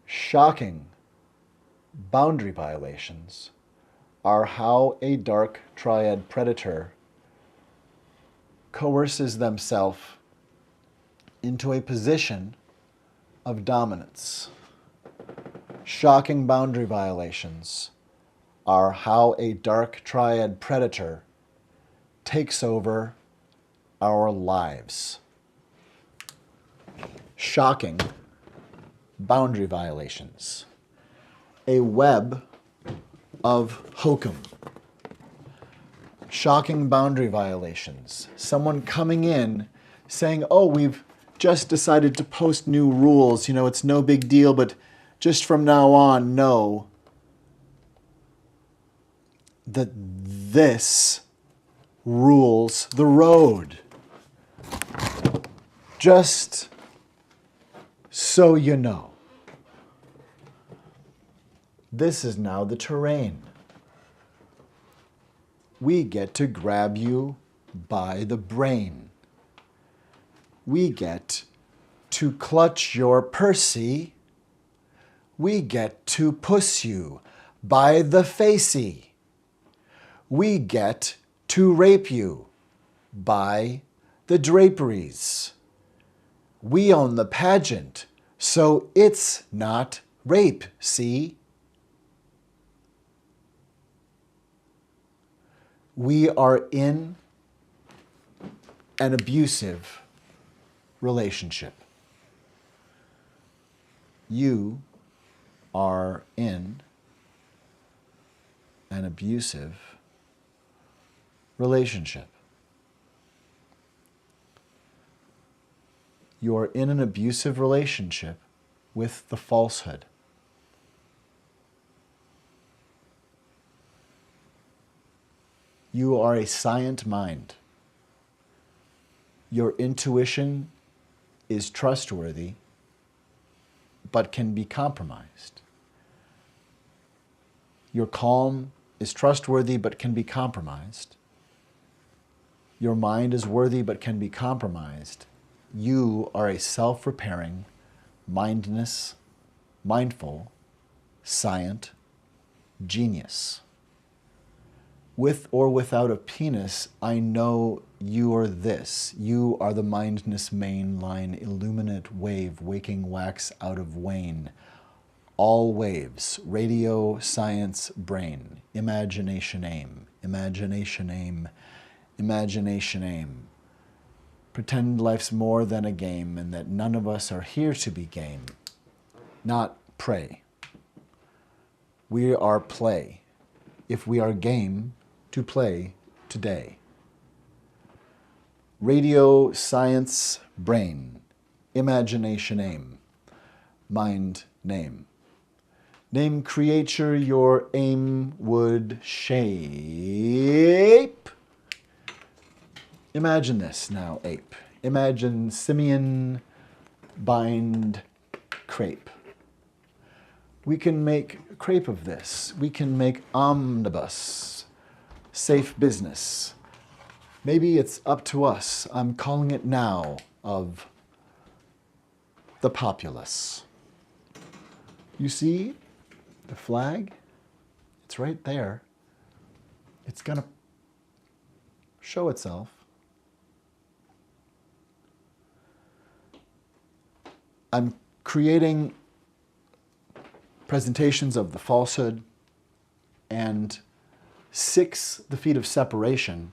Shocking boundary violations are how a dark triad predator coerces themselves into a position of dominance. Shocking boundary violations are how a dark triad predator takes over our lives. Shocking boundary violations. A web of hokum. Shocking boundary violations. Someone coming in saying, oh, we've just decided to post new rules. You know, it's no big deal, but just from now on, know that this rules the road. Just so you know. This is now the terrain. We get to grab you by the brain. We get to clutch your pursy. We get to puss you by the facey. We get to rape you by the draperies. We own the pageant, so it's not rape, see? We are in an abusive relationship. You are in an abusive relationship. You are in an abusive relationship with the falsehood. You are a scient mind. Your intuition is trustworthy, but can be compromised. Your calm is trustworthy, but can be compromised. Your mind is worthy, but can be compromised. You are a self-repairing, mindful, scient genius. With or without a penis, I know you are this. You are the mindness main line, illuminate wave, waking wax out of wane. All waves, radio, science, brain, imagination, aim, imagination, aim, imagination, aim. Pretend life's more than a game and that none of us are here to be game, not prey. We are play. If we are game, to play today. Radio, science, brain, imagination, aim, mind, name. Name creature your aim would shape. Imagine this now, ape. Imagine simian bind crepe. We can make crepe of this. We can make omnibus. Safe business. Maybe it's up to us. I'm calling it now of the populace. You see the flag? It's right there. It's going to show itself. I'm creating presentations of the falsehood, and 6, the Feet of Separation,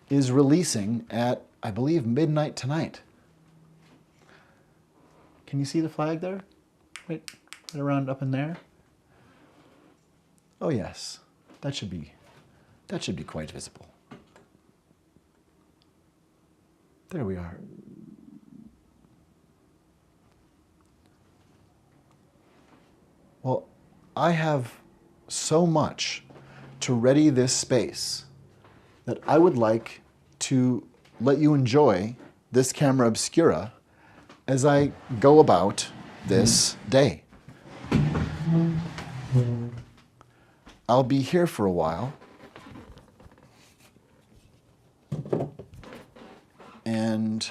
is releasing at, I believe, midnight tonight. Can you see the flag there? Right around up in there? Oh yes, that should be quite visible. There we are. Well, I have so much to ready this space that I would like to let you enjoy this camera obscura as I go about this day. I'll be here for a while, and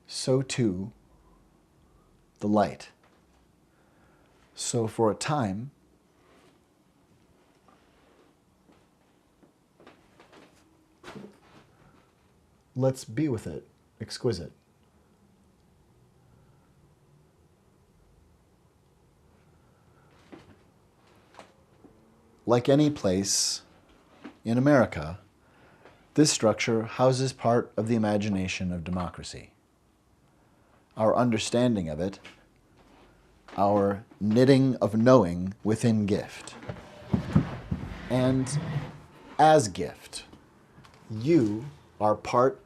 so too the light. So for a time, let's be with it, exquisite. like any place in America, this structure houses part of the imagination of democracy. Our understanding of it, our knitting of knowing within gift. And as gift, you are part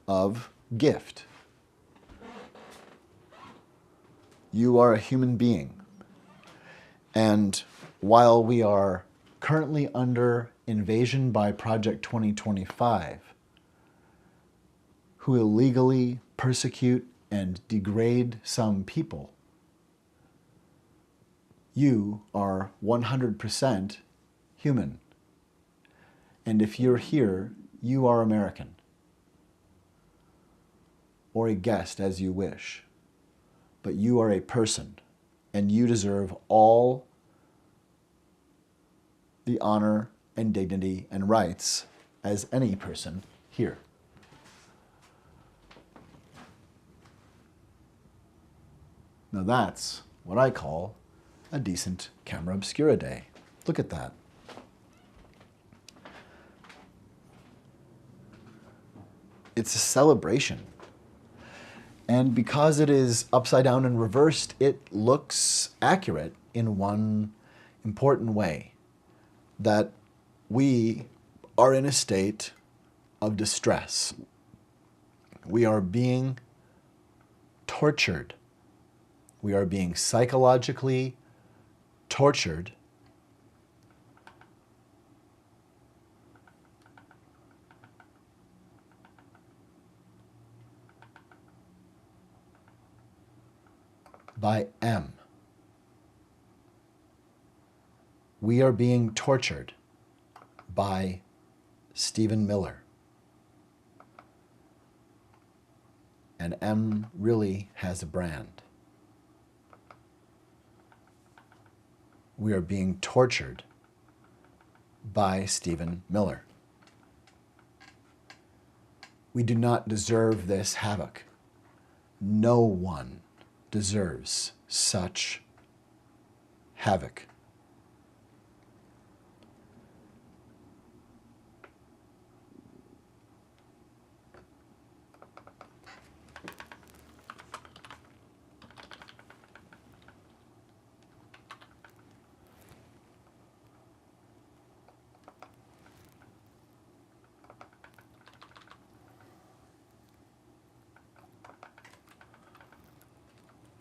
of gift. You are a human being. And while we are currently under invasion by Project 2025, who illegally persecute and degrade some people, you are 100% human. And if you're here, you are American. Or a guest, as you wish. But you are a person, and you deserve all the honor and dignity and rights as any person here. Now that's what I call a decent camera obscura day. Look at that. It's a celebration. And because it is upside down and reversed, it looks accurate in one important way, that we are in a state of distress. We are being tortured. We are being psychologically tortured by M. We are being tortured by Stephen Miller. And M really has a brand. We are being tortured by Stephen Miller. We do not deserve this havoc. No one deserves such havoc.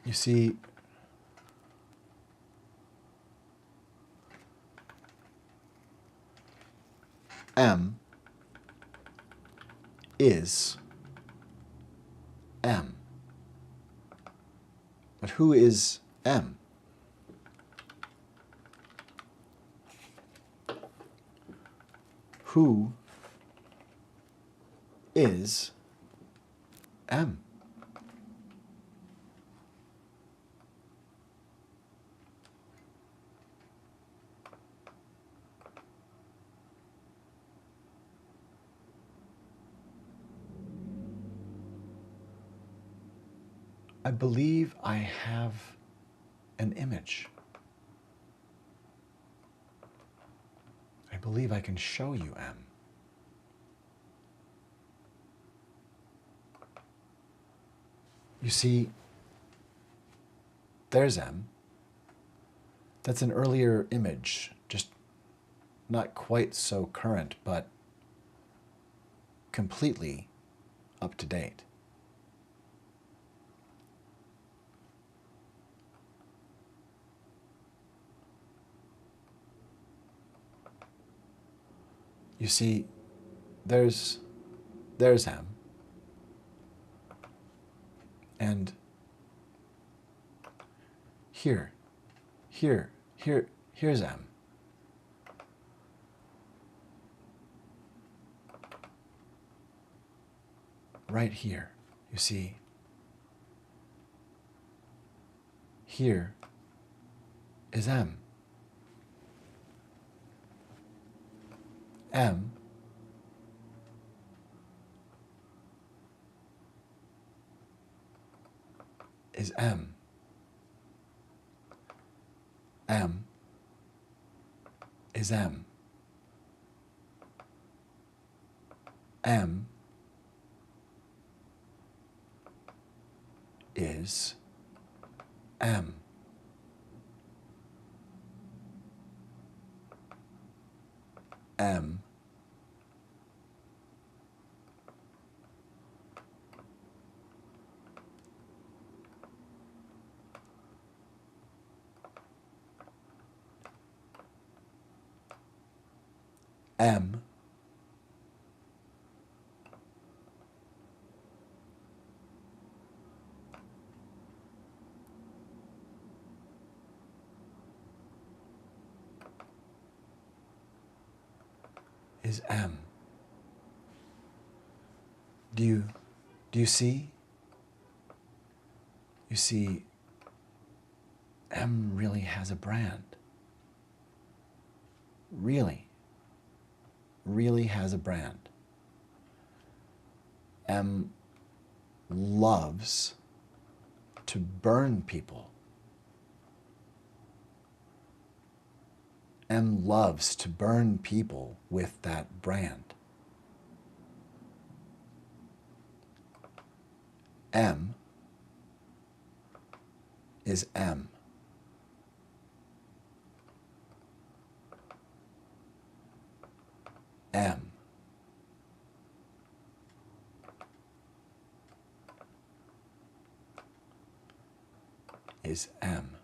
You see, M is M. But who is M? Who is M? I believe I have an image. I believe I can show you M. You see, there's M. That's an earlier image, just not quite so current, but completely up to date. You see, there's M. And here's M. Right here, you see. Here is M. M is M. M is M. M is M. M M is M. Do you see? You see, M really has a brand. Really has a brand. M loves to burn people. M loves to burn people with that brand. M is M. M is M.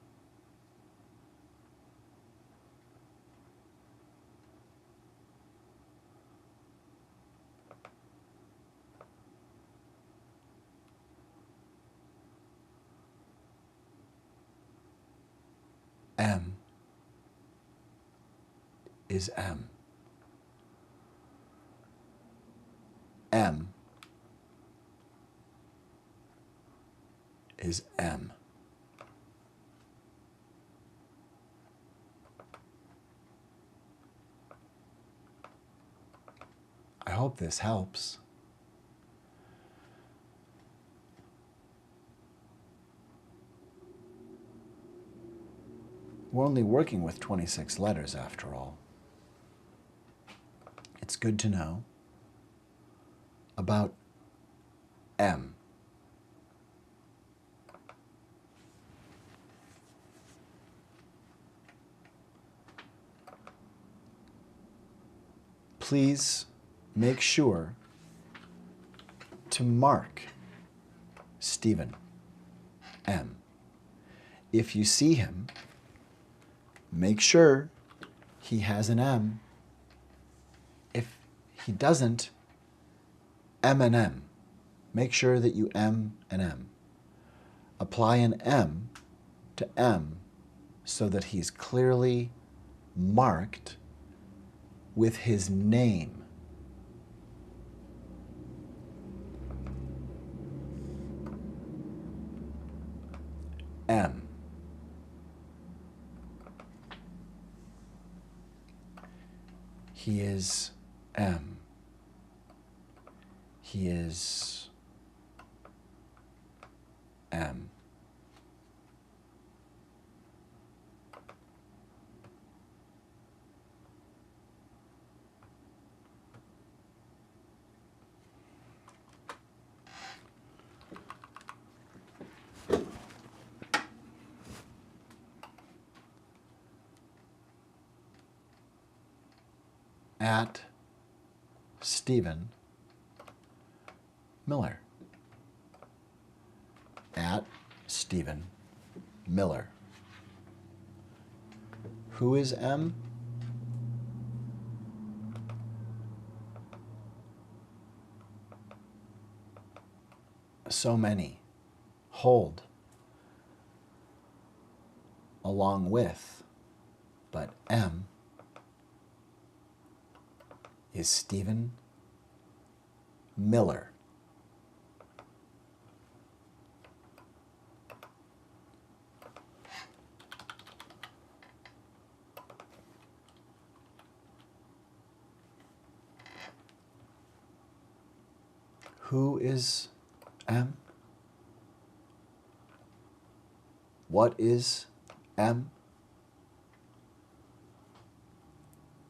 M is M. M is M. I hope this helps. We're only working with 26 letters after all. It's good to know about M. Please make sure to mark Stephen M. If you see him, make sure he has an M. If he doesn't, M and M. Make sure that you M and M. Apply an M to M so that he's clearly marked with his name. M. He is M. He is M. At Stephen Miller. At Stephen Miller. Who is M? So many. Hold. Along with, but M is Stephen Miller. Who is M? What is M?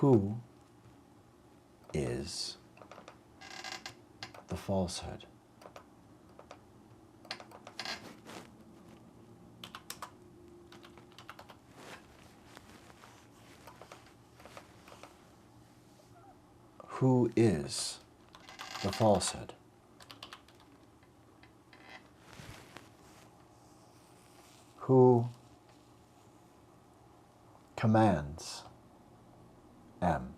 Who is the falsehood? Who is the falsehood? Who commands M?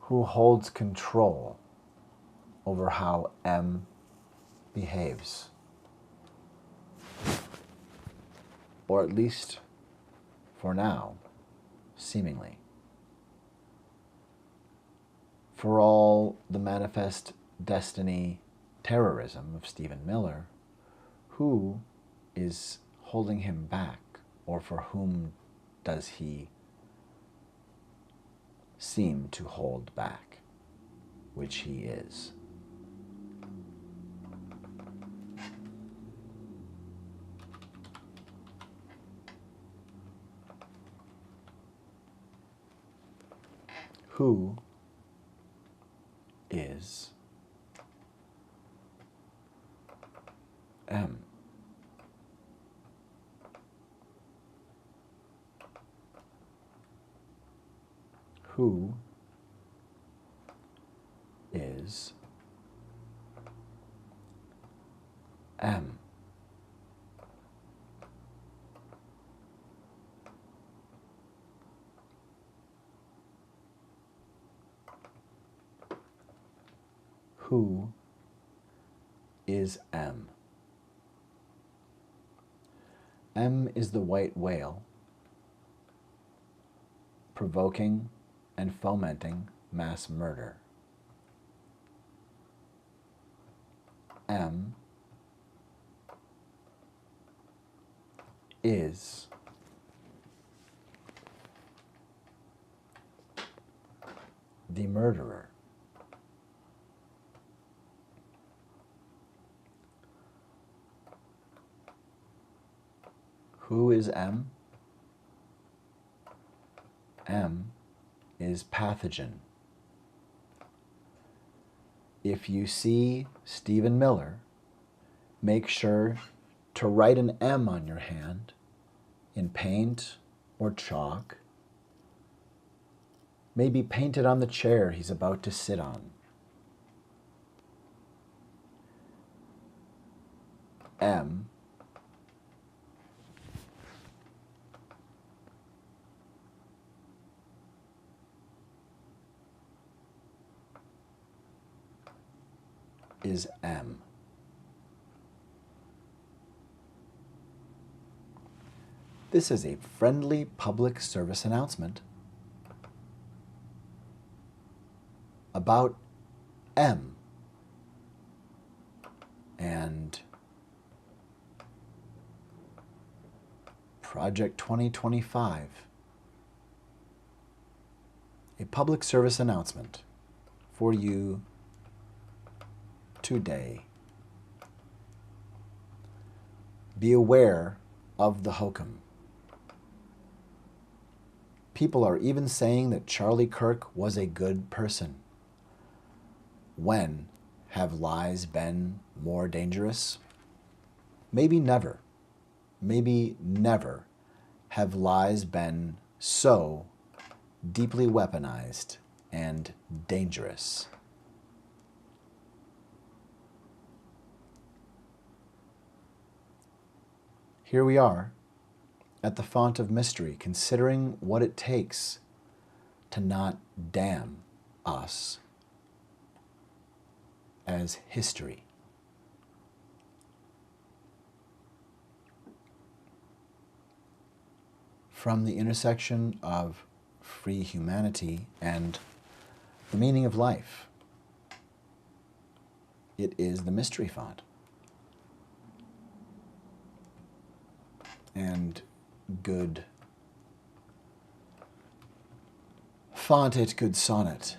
Who holds control over how M behaves? Or at least, for now, seemingly. For all the manifest destiny terrorism of Stephen Miller, who is holding him back, or for whom does he seem to hold back, which he is? Who is M? Who is M? Who is M? M is the white whale, provoking and fomenting mass murder. M is the murderer. Who is M? M is pathogen. If you see Stephen Miller, make sure to write an M on your hand in paint or chalk. Maybe paint it on the chair he's about to sit on. M is M. This is a friendly public service announcement about M and Project 2025. A public service announcement for you today. Be aware of the hokum. People are even saying that Charlie Kirk was a good person. When have lies been more dangerous? Maybe never. Maybe never have lies been so deeply weaponized and dangerous. Here we are at the font of mystery, considering what it takes to not damn us as history. From the intersection of free humanity and the meaning of life, it is the mystery font. And good font it, good sonnet.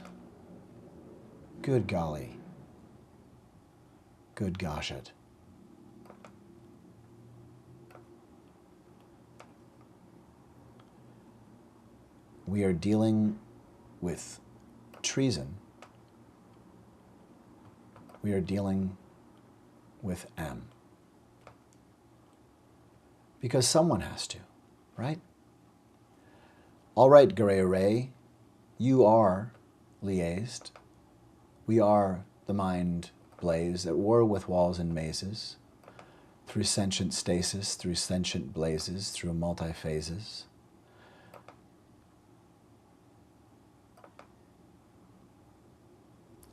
Good golly. Good gosh it. we are dealing with treason. We are dealing with M. Because someone has to, right? All right, Garay, you are liaised. We are the mind blaze at war with walls and mazes, through sentient stasis, through sentient blazes, through multi-phases.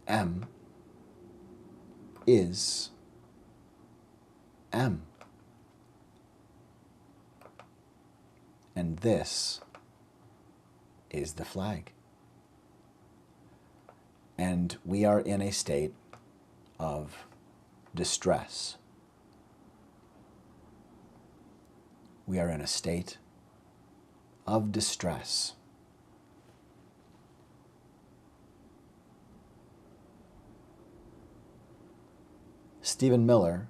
M is M. And this is the flag. And we are in a state of distress. We are in a state of distress. Stephen Miller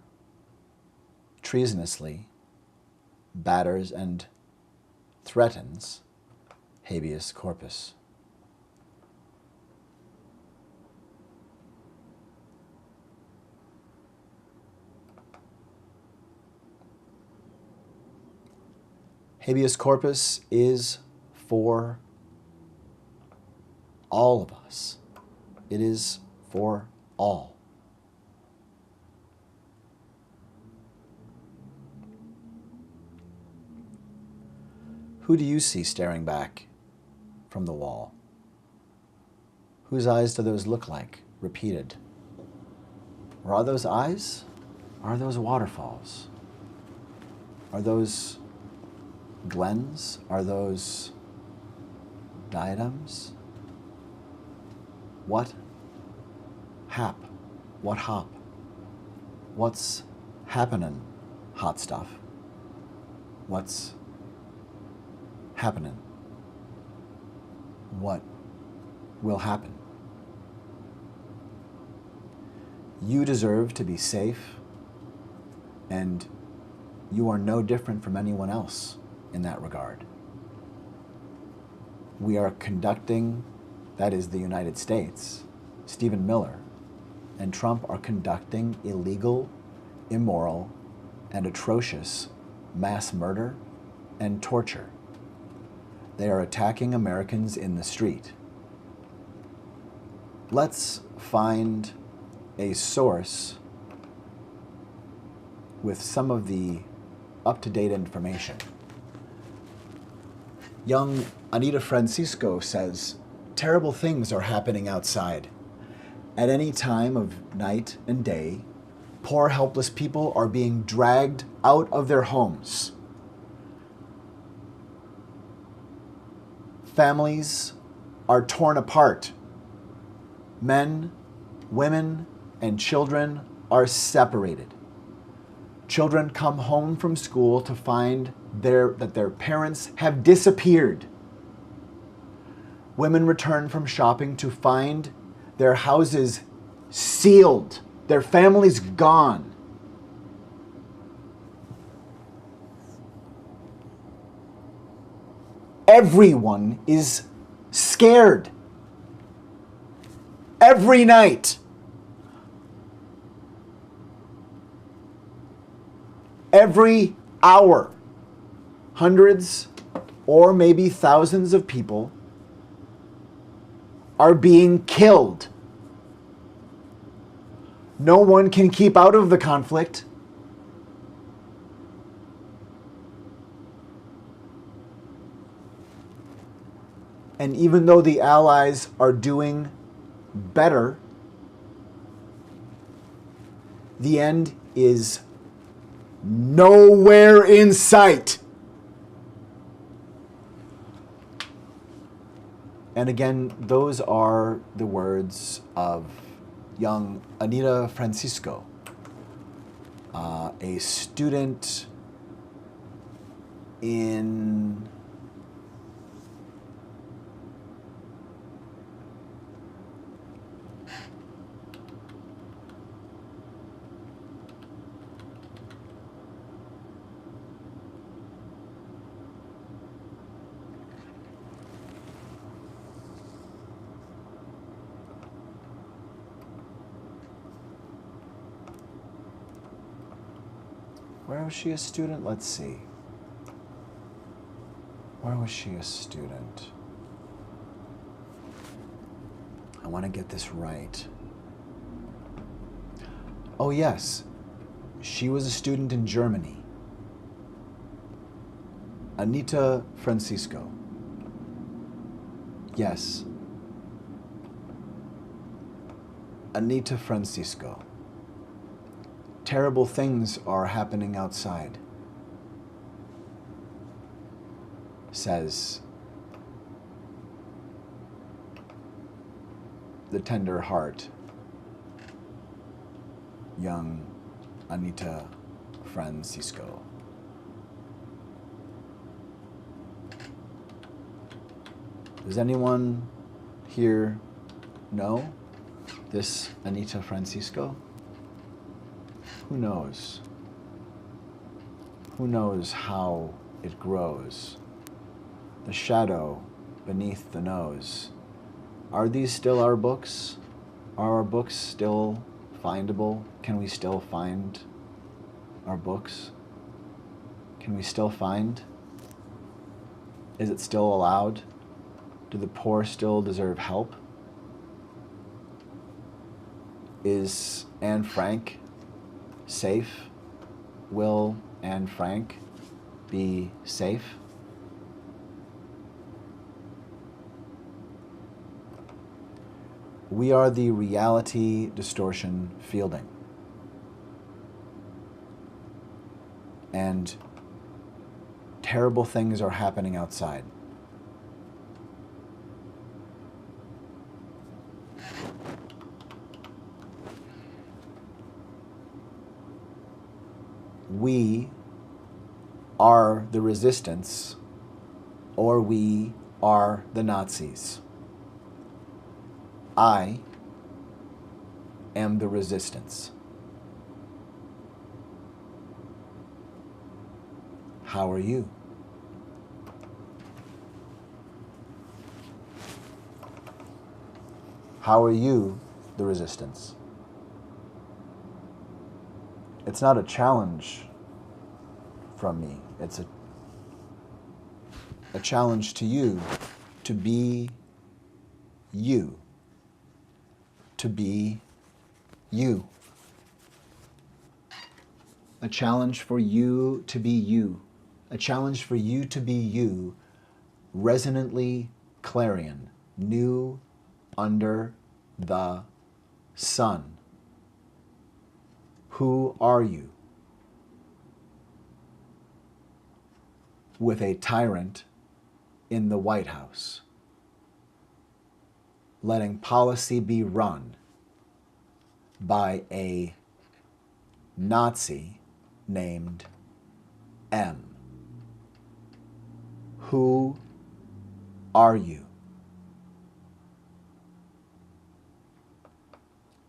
treasonously batters and threatens habeas corpus. Habeas corpus is for all of us. It is for all. Who do you see staring back from the wall? Whose eyes do those look like, repeated? Or are those eyes? Are those waterfalls? Are those glens? Are those diadems? What hap? What hop? What's happening, hot stuff? What's happening? What will happen? You deserve to be safe, and you are no different from anyone else in that regard. We are conducting, that is the United States, Stephen Miller and Trump are conducting illegal, immoral, and atrocious mass murder and torture. They are attacking Americans in the street. Let's find a source with some of the up-to-date information. Young Anita Francisco says, terrible things are happening outside. At any time of night and day, poor helpless people are being dragged out of their homes. Families are torn apart. Men, women, and children are separated. Children come home from school to find that their parents have disappeared. Women return from shopping to find their houses sealed, their families gone. Everyone is scared. Every night. Every hour. Hundreds or maybe thousands of people are being killed. No one can keep out of the conflict. And even though the Allies are doing better, the end is nowhere in sight. And again, those are the words of young Anita Francisco, a student in Where was she a student? Let's see. Where was she a student? I want to get this right. Oh, yes. She was a student in Germany. Anita Francisco. Yes. Anita Francisco. Terrible things are happening outside, says the tender heart, young Anita Francisco. Does anyone here know this Anita Francisco? Who knows? Who knows how it grows? The shadow beneath the nose. Are these still our books? Are our books still findable? Can we still find our books? Can we still find? Is it still allowed? Do the poor still deserve help? Is Anne Frank safe? Will Anne Frank be safe? We are the reality distortion fielding. And terrible things are happening outside. We are the resistance, or we are the Nazis. I am the resistance. How are you? How are you the resistance? It's not a challenge from me. It's a challenge to you to be you. To be you. A challenge for you to be you. A challenge for you to be you, resonantly clarion, new under the sun. Who are you? With a tyrant in the White House, letting policy be run by a Nazi named M. Who are you?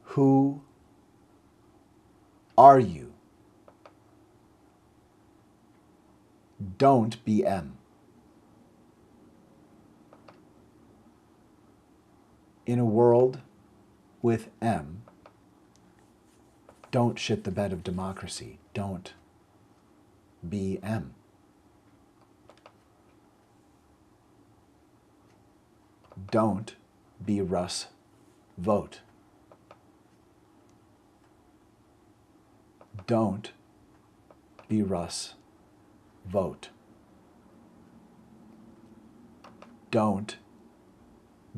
Who are you? Don't be M. In a world with M, don't shit the bed of democracy. Don't be M. Don't be Russ. Vote. Don't be Russ. Vote. Don't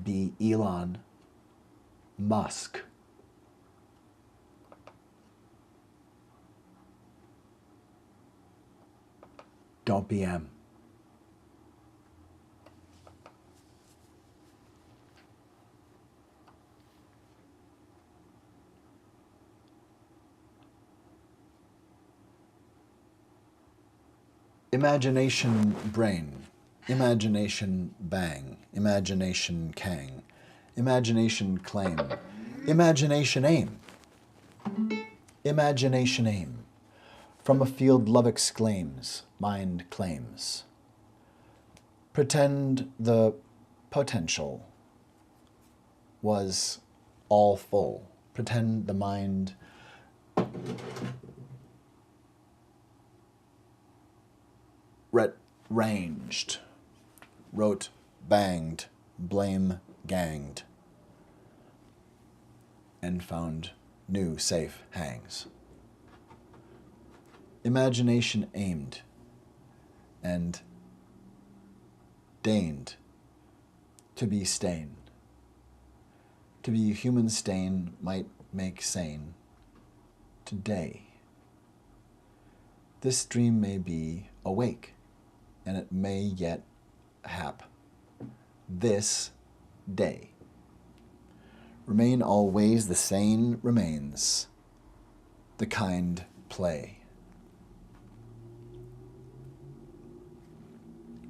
be Elon Musk. Don't be M. Imagination brain, imagination bang, imagination kang, imagination claim, imagination aim, imagination aim. From a field love exclaims, mind claims. Pretend the potential was all full. Pretend the mind ranged, wrote banged, blame ganged, and found new safe hangs. Imagination aimed and deigned to be stain. To be a human stain might make sane today. This dream may be awake, and it may yet hap this day. Remain always the sane remains, the kind play.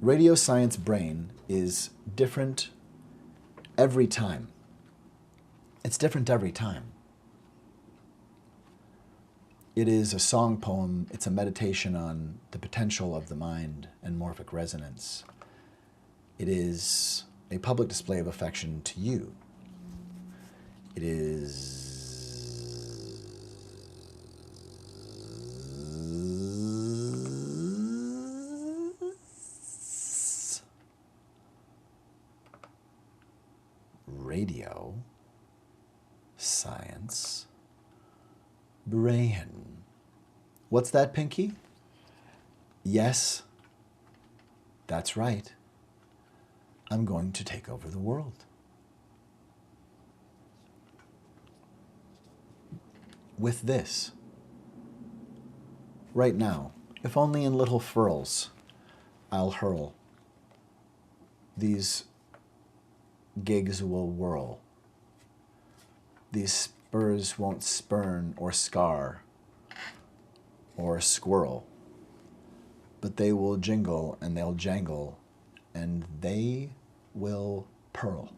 Radio Science Brain is different every time. It's different every time. It is a song poem. It's a meditation on the potential of the mind and morphic resonance. It is a public display of affection to you. It is Radio Science Brain. What's that, Pinky? Yes, that's right. I'm going to take over the world. With this, right now, if only in little furls, I'll hurl. These gigs will whirl. These spurs won't spurn or scar or squirrel, but they will jingle and they'll jangle and they will purl.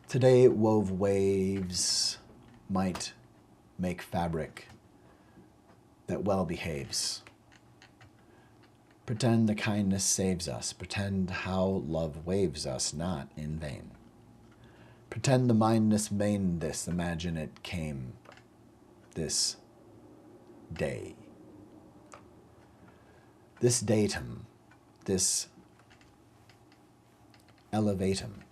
Today wove waves might make fabric that well behaves. Pretend the kindness saves us. Pretend how love waves us, not in vain. Pretend the mindness made this. Imagine it came this day. This datum, this elevatum,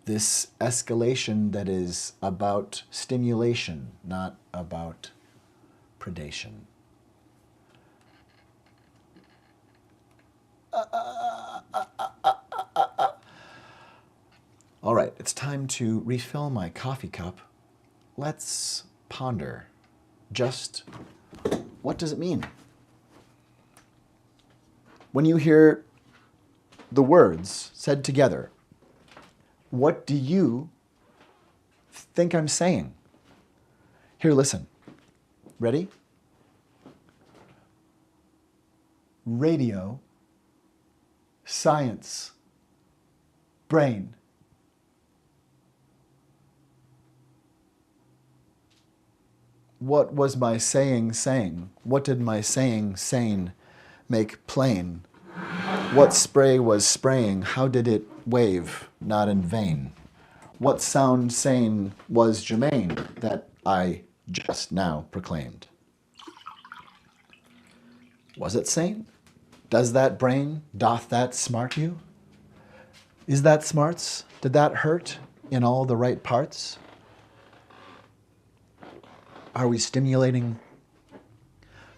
this escalation that is about stimulation, not about predation. All right, it's time to refill my coffee cup. Let's ponder. Just what does it mean? When you hear the words said together, what do you think I'm saying? Here, listen. Ready? Radio, science, brain. What was my saying saying? What did my saying sane make plain? What spray was spraying? How did it wave, not in vain? What sound sane was germane that I just now proclaimed? Was it sane? Does that brain, doth that smart you? Is that smarts? Did that hurt in all the right parts? Are we stimulating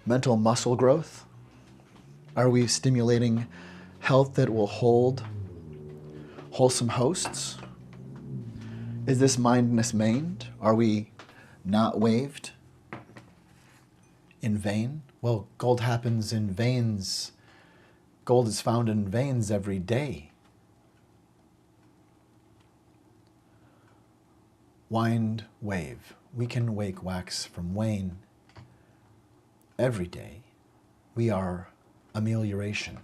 mental muscle growth? Are we stimulating health that will hold wholesome hosts? Is this mindness maned? Are we not waved in vain? Well, gold happens in veins. Gold is found in veins every day. Wind, wave. We can wake wax from wane. Every day, we are amelioration.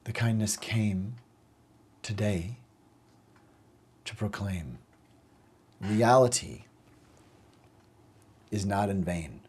The kindness came today to proclaim reality is not in vain.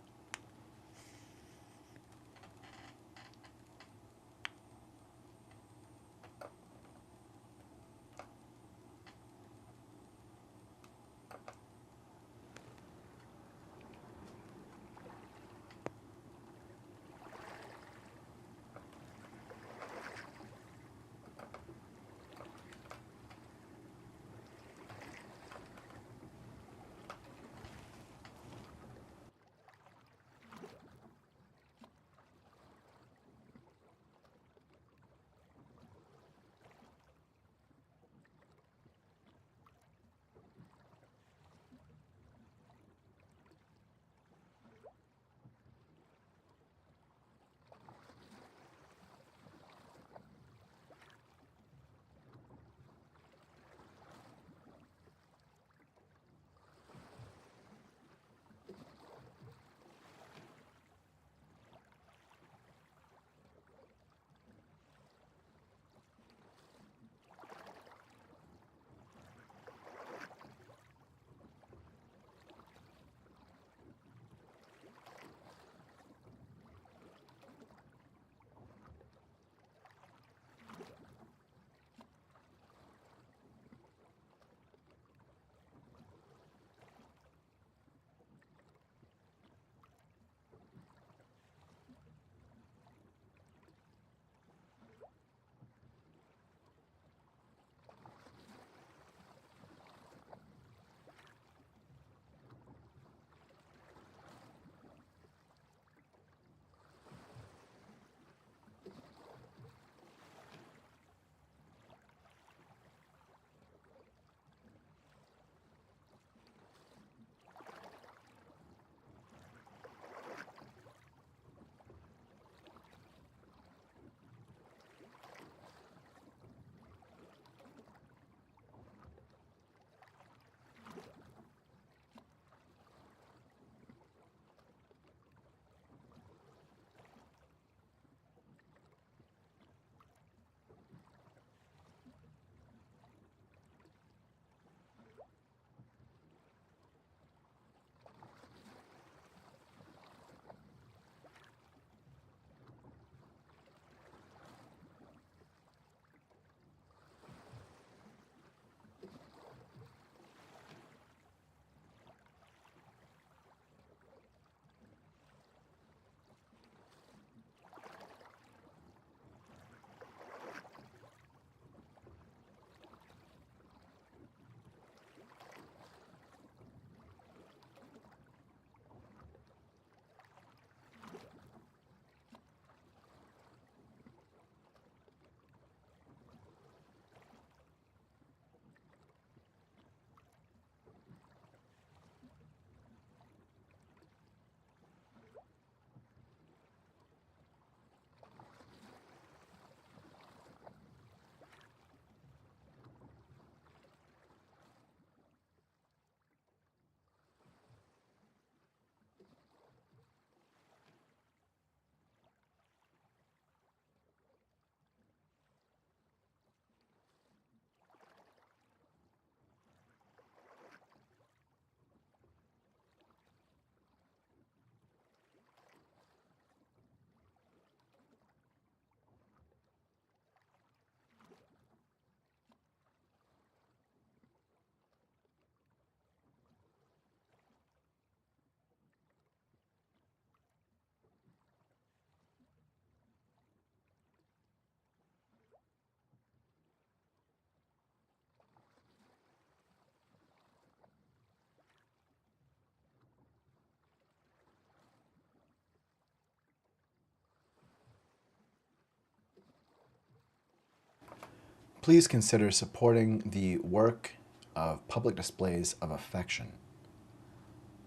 please consider supporting the work of public displays of affection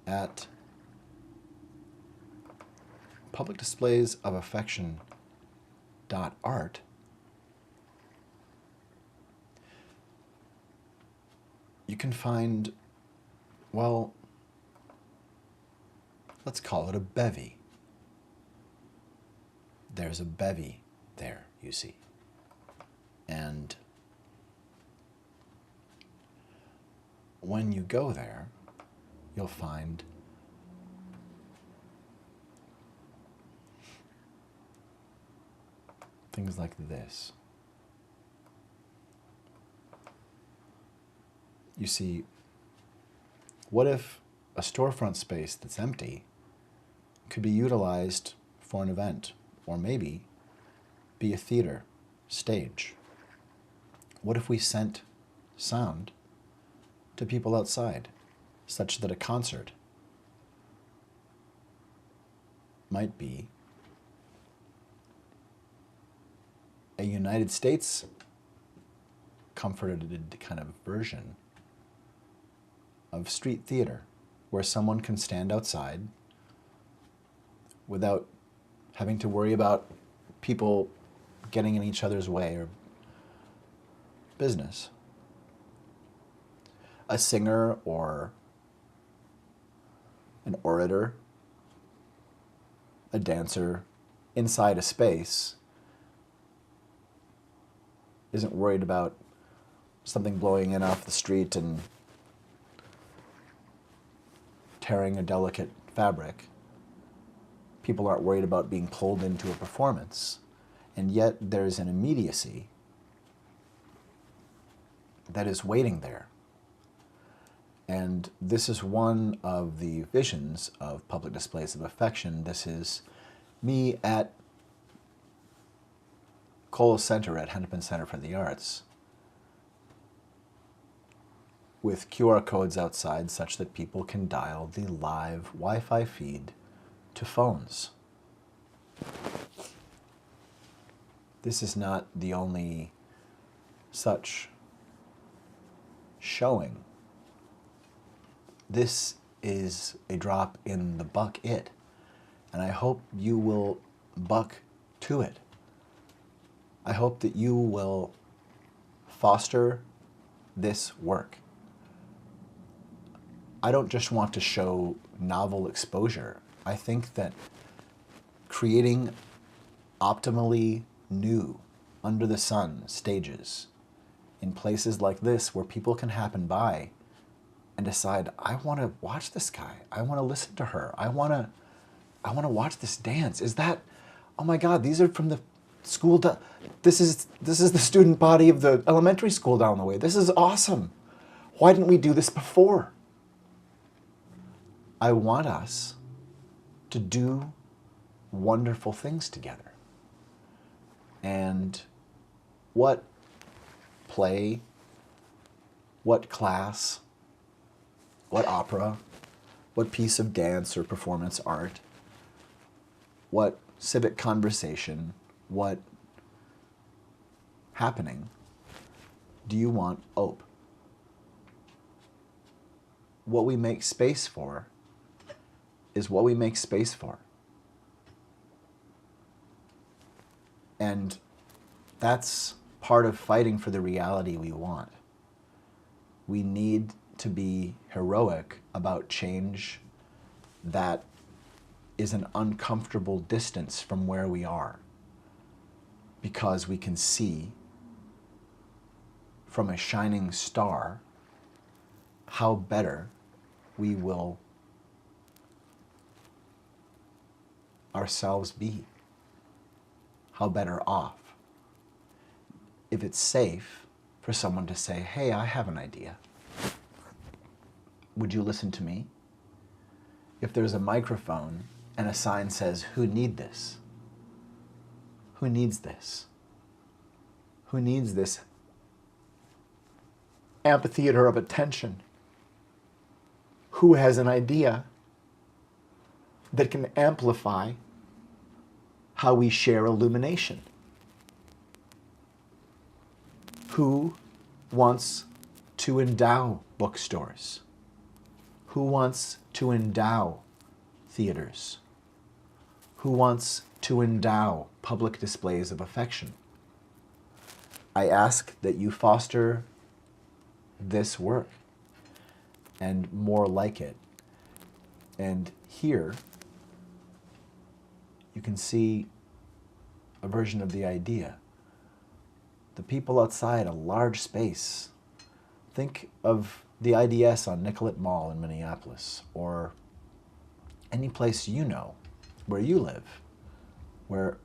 at publicdisplaysofAffection.art. You can find, well, let's call it a bevy. There's a bevy there, you see. And when you go there, you'll find things like this. You see, what if a storefront space that's empty could be utilized for an event, or maybe be a theater stage? What if we sent sound to people outside, such that a concert might be a United States comforted kind of version of street theater, where someone can stand outside without having to worry about people getting in each other's way or business. A singer or an orator, a dancer inside a space isn't worried about something blowing in off the street and tearing a delicate fabric. People aren't worried about being pulled into a performance. And yet there's an immediacy that is waiting there. And this is one of the visions of public displays of affection. This is me at Cole Center at Hennepin Center for the Arts, with QR codes outside such that people can dial the live Wi-Fi feed to phones. This is not the only such showing. This is a drop in the bucket, and I hope you will buck to it. I hope that you will foster this work. I don't just want to show novel exposure. I think that creating optimally new, under the sun stages in places like this where people can happen by and decide, I want to watch this guy. I want to listen to her. I want to watch this dance. Is that, oh my God, these are from the school. This is the student body of the elementary school down the way. This is awesome. Why didn't we do this before? I want us to do wonderful things together. And what play, what class, what opera, what piece of dance or performance art, what civic conversation, what happening do you want Ope? What we make space for is what we make space for. And that's part of fighting for the reality we want. We need to be heroic about change that is an uncomfortable distance from where we are, because we can see from a shining star how better we will ourselves be, how better off. If it's safe for someone to say, hey, I have an idea. Would you listen to me? If there's a microphone and a sign says, who need this? Who needs this? Who needs this amphitheater of attention? Who has an idea that can amplify how we share illumination? Who wants to endow bookstores? Who wants to endow theaters? Who wants to endow public displays of affection? I ask that you foster this work and more like it. And here you can see a version of the idea. The people outside a large space. Think of the IDS on Nicollet Mall in Minneapolis, or any place you know where you live, where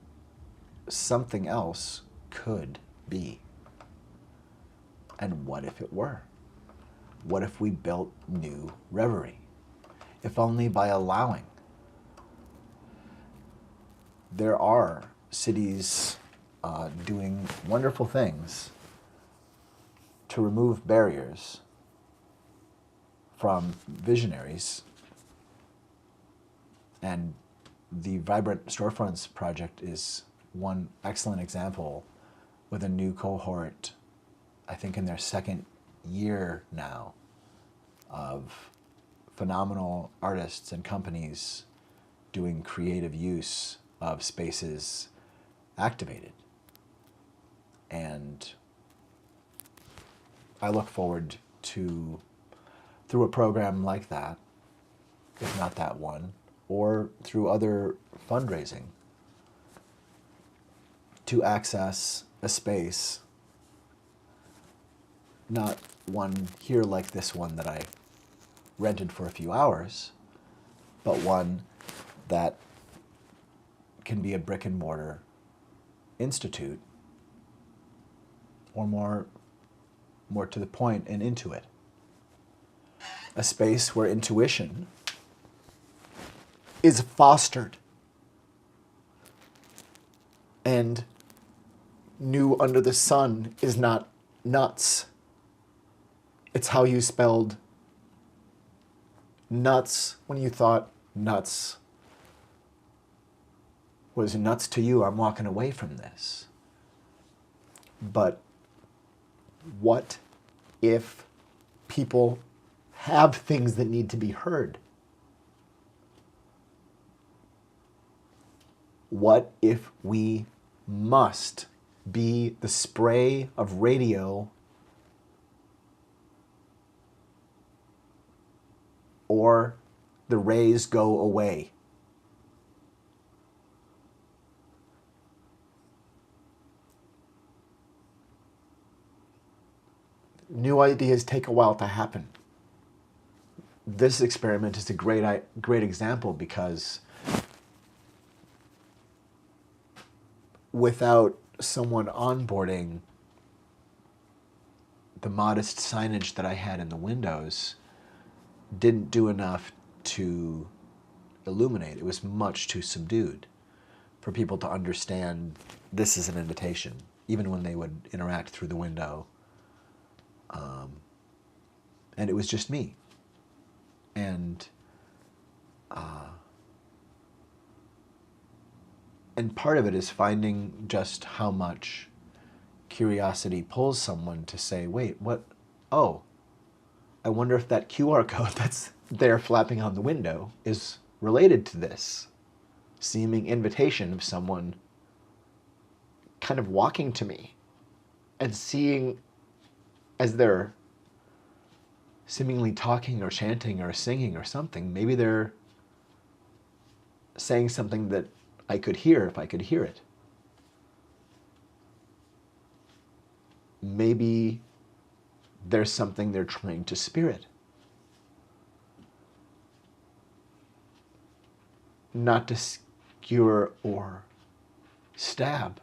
something else could be. And what if it were? What if we built new Reverie? If only by allowing. There are cities doing wonderful things to remove barriers from visionaries. And the Vibrant Storefronts project is one excellent example, with a new cohort, I think in their second year now, of phenomenal artists and companies doing creative use of spaces activated. And I look forward to, through a program like that, if not that one, or through other fundraising, to access a space, not one here like this one that I rented for a few hours, but one that can be a brick and mortar institute, or more to the point, an Intuit. A space where intuition is fostered and new under the sun is not nuts. It's how you spelled nuts when you thought nuts was nuts to you. I'm walking away from this. But what if people have things that need to be heard? What if we must be the spray of radio or the rays go away? New ideas take a while to happen. This experiment is a great example, because without someone onboarding the modest signage that I had in the windows, didn't do enough to illuminate. It was much too subdued for people to understand this is an invitation, even when they would interact through the window. And it was just me. And part of it is finding just how much curiosity pulls someone to say, wait, what? Oh, I wonder if that QR code that's there flapping on the window is related to this seeming invitation of someone kind of walking to me and seeing, as they're seemingly talking or chanting or singing or something, maybe they're saying something that I could hear if I could hear it. Maybe there's something they're trying to spirit. Not to skewer or stab,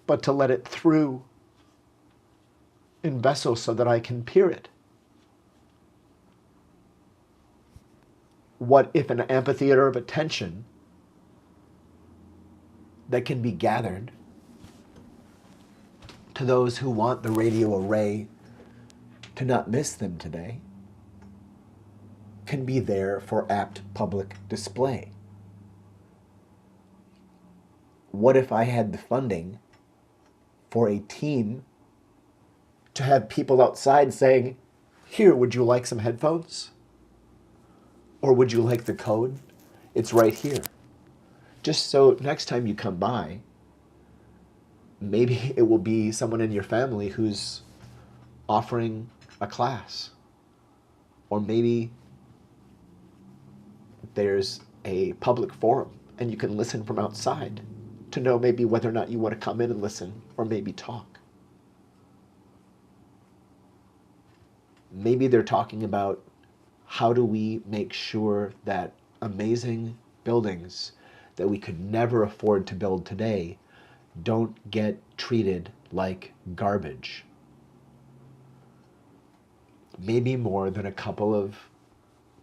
but to let it through in vessels so that I can peer it. What if an amphitheater of attention that can be gathered to those who want the radio array to not miss them today can be there for apt public display? what if I had the funding for a team to have people outside saying, here, would you like some headphones? Or would you like the code? It's right here. Just so next time you come by, maybe it will be someone in your family who's offering a class. Or maybe there's a public forum and you can listen from outside to know maybe whether or not you want to come in and listen or maybe talk. Maybe they're talking about how do we make sure that amazing buildings that we could never afford to build today don't get treated like garbage. Maybe more than a couple of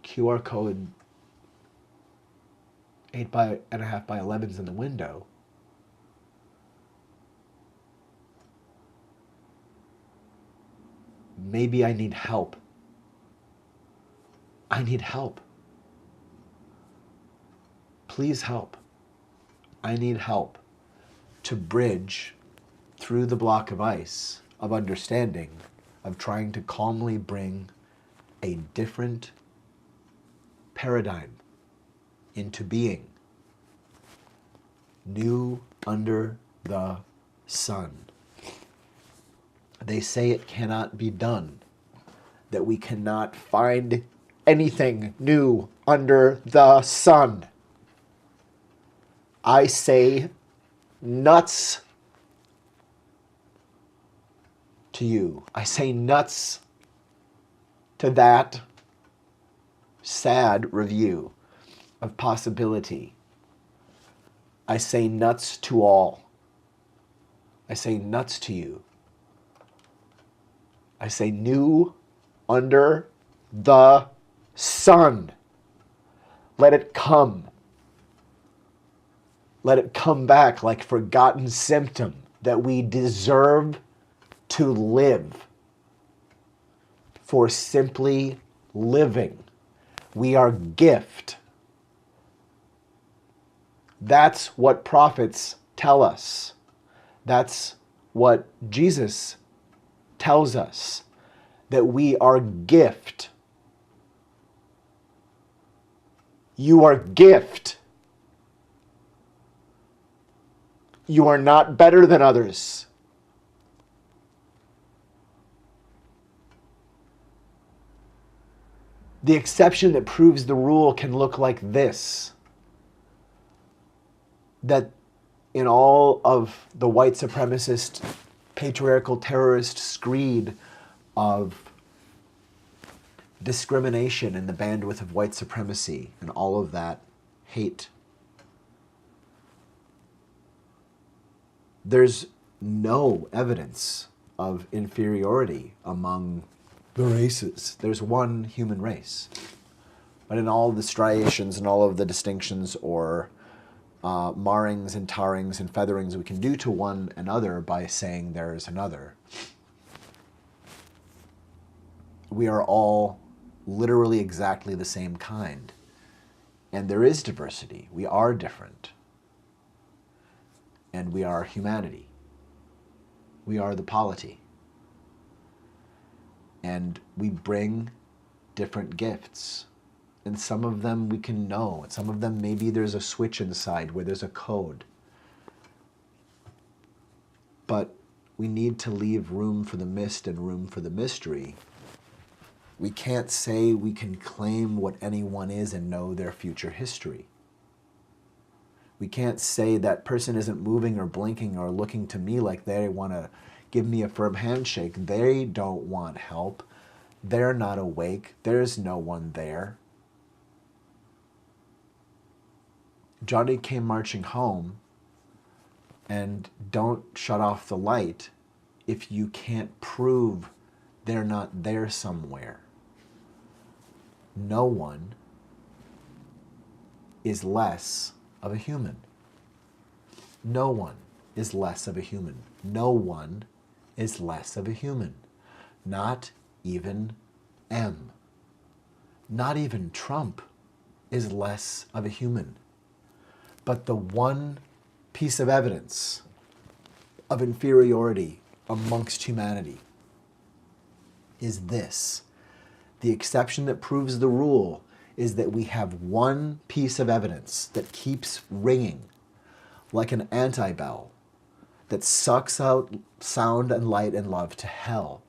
QR code 8.5 by 11s in the window. Maybe I need help. I need help. Please help. I need help to bridge through the block of ice of understanding, of trying to calmly bring a different paradigm into being. New under the sun. They say it cannot be done, that we cannot find anything new under the sun. I say nuts to you. I say nuts to that sad review of possibility. I say nuts to all. I say nuts to you. I say new under the sun. Let it come. Let it come back like forgotten symptom that we deserve to live. For simply living. We are gift. That's what prophets tell us. That's what Jesus tells us, that we are gift. You are gift. You are not better than others. The exception that proves the rule can look like this. That in all of the white supremacist, patriarchal terrorist screed of discrimination in the bandwidth of white supremacy and all of that hate, there's no evidence of inferiority among the races. There's one human race. But in all the striations and all of the distinctions or marrings and tarrings and featherings we can do to one another by saying there's another, we are all literally exactly the same kind. And there is diversity. We are different. And we are humanity. We are the polity. And we bring different gifts. And some of them we can know. And some of them maybe there's a switch inside where there's a code. But we need to leave room for the mist and room for the mystery. We can't say we can claim what anyone is and know their future history. We can't say that person isn't moving or blinking or looking to me like they want to give me a firm handshake. They don't want help. They're not awake. There's no one there. Johnny came marching home, and don't shut off the light if you can't prove they're not there somewhere. No one is less of a human. No one is less of a human. No one is less of a human. Not even M. Not even Trump is less of a human. But the one piece of evidence of inferiority amongst humanity is this. The exception that proves the rule is that we have one piece of evidence that keeps ringing like an anti-bell that sucks out sound and light and love to hell.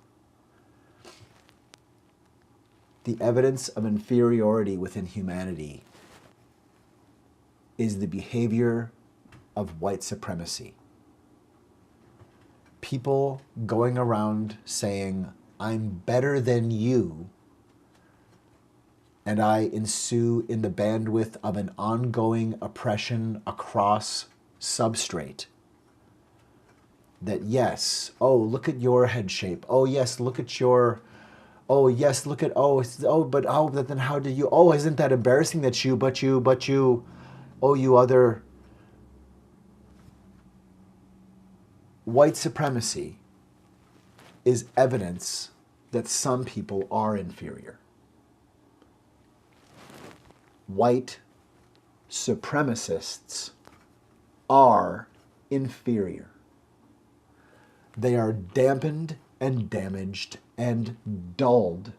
The evidence of inferiority within humanity is the behavior of white supremacy. People going around saying, I'm better than you, and I ensue in the bandwidth of an ongoing oppression across substrate. That yes, oh, look at your head shape. Oh, yes, look at your, oh, yes, look at, but then how did you, oh, isn't that embarrassing that you, oh, you other. White supremacy is evidence that some people are inferior. White supremacists are inferior. They are dampened and damaged and dulled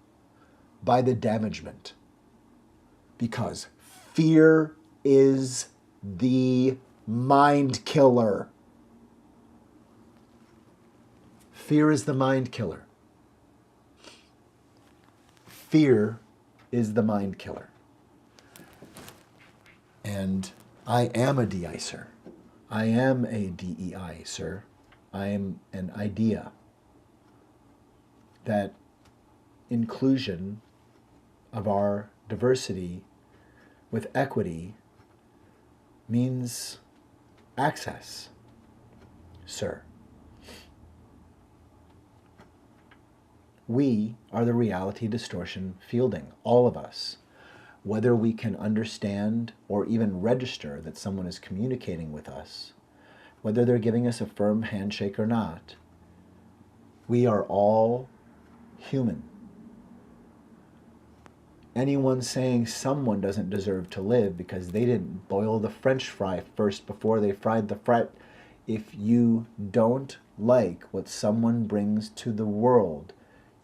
by the damagement because fear is the mind killer. Fear is the mind killer. Fear is the mind killer. And I am a de-icer. I am a DEI-cer. I am an idea that inclusion of our diversity with equity means access, sir. We are the reality distortion fielding, all of us. Whether we can understand or even register that someone is communicating with us, whether they're giving us a firm handshake or not, we are all human. Anyone saying someone doesn't deserve to live because they didn't boil the French fry first before they fried the fry, if you don't like what someone brings to the world,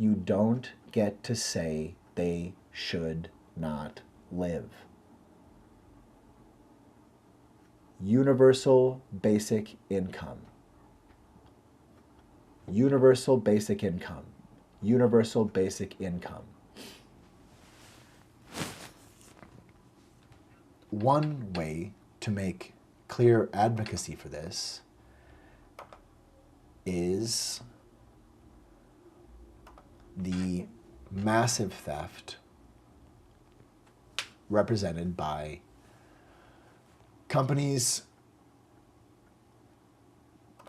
you don't get to say they should not live. Universal basic income. Universal basic income. Universal basic income. One way to make clear advocacy for this is the massive theft represented by companies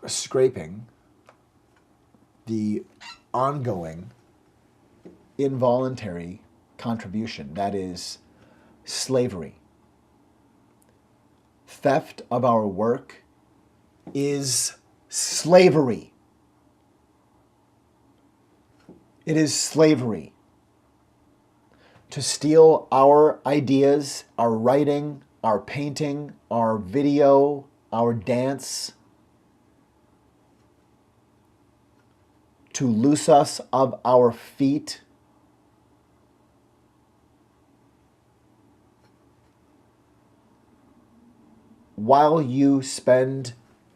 scraping the ongoing involuntary contribution, that is slavery. Theft of our work is slavery. It is slavery. To steal our ideas, our writing, our painting, our video, our dance, to loose us of our feet, while you spend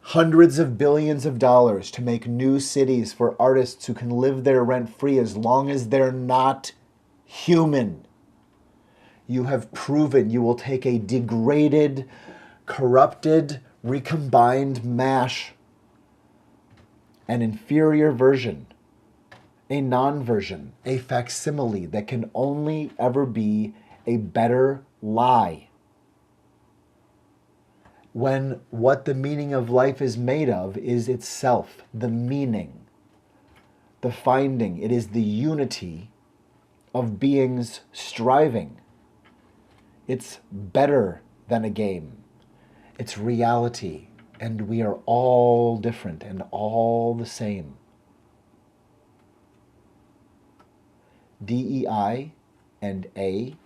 hundreds of billions of dollars to make new cities for artists who can live there rent-free as long as they're not human. You have proven you will take a degraded, corrupted, recombined mash, an inferior version, a non-version, a facsimile that can only ever be a better lie. When what the meaning of life is made of is itself, the meaning, the finding. It is the unity of beings striving. It's better than a game. It's reality, and we are all different and all the same. DEI and A,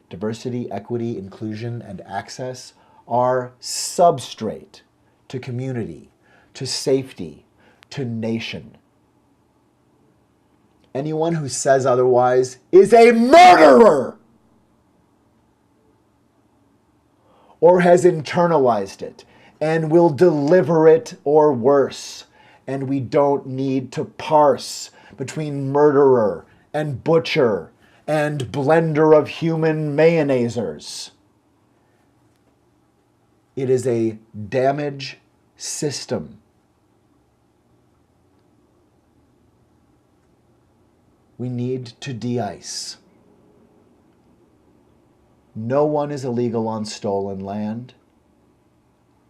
diversity, equity, inclusion, and access, are substrate to community, to safety, to nation. Anyone who says otherwise is a murderer or has internalized it and will deliver it or worse. And we don't need to parse between murderer and butcher and blender of human mayonnaisers. It is a damage system. We need to de-ice. No one is illegal on stolen land.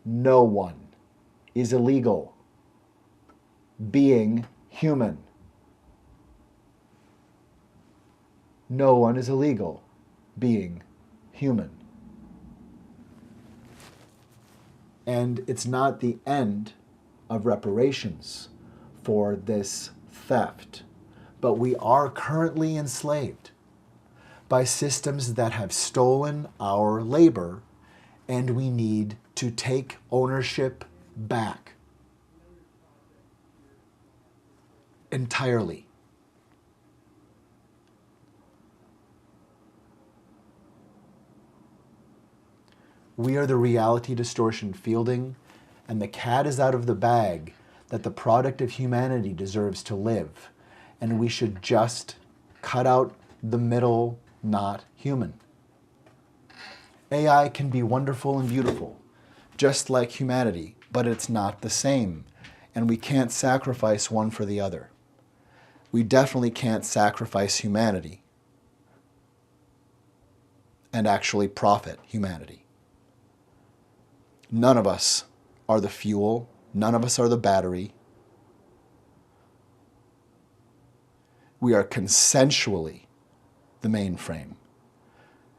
No one is illegal being human. No one is illegal being human. And it's not the end of reparations for this theft. But we are currently enslaved by systems that have stolen our labor, and we need to take ownership back entirely. We are the reality distortion fielding, and the cat is out of the bag that the product of humanity deserves to live. And we should just cut out the middle, not human. AI can be wonderful and beautiful, just like humanity, but it's not the same. And we can't sacrifice one for the other. We definitely can't sacrifice humanity and actually profit humanity. None of us are the fuel. None of us are the battery. We are consensually the mainframe,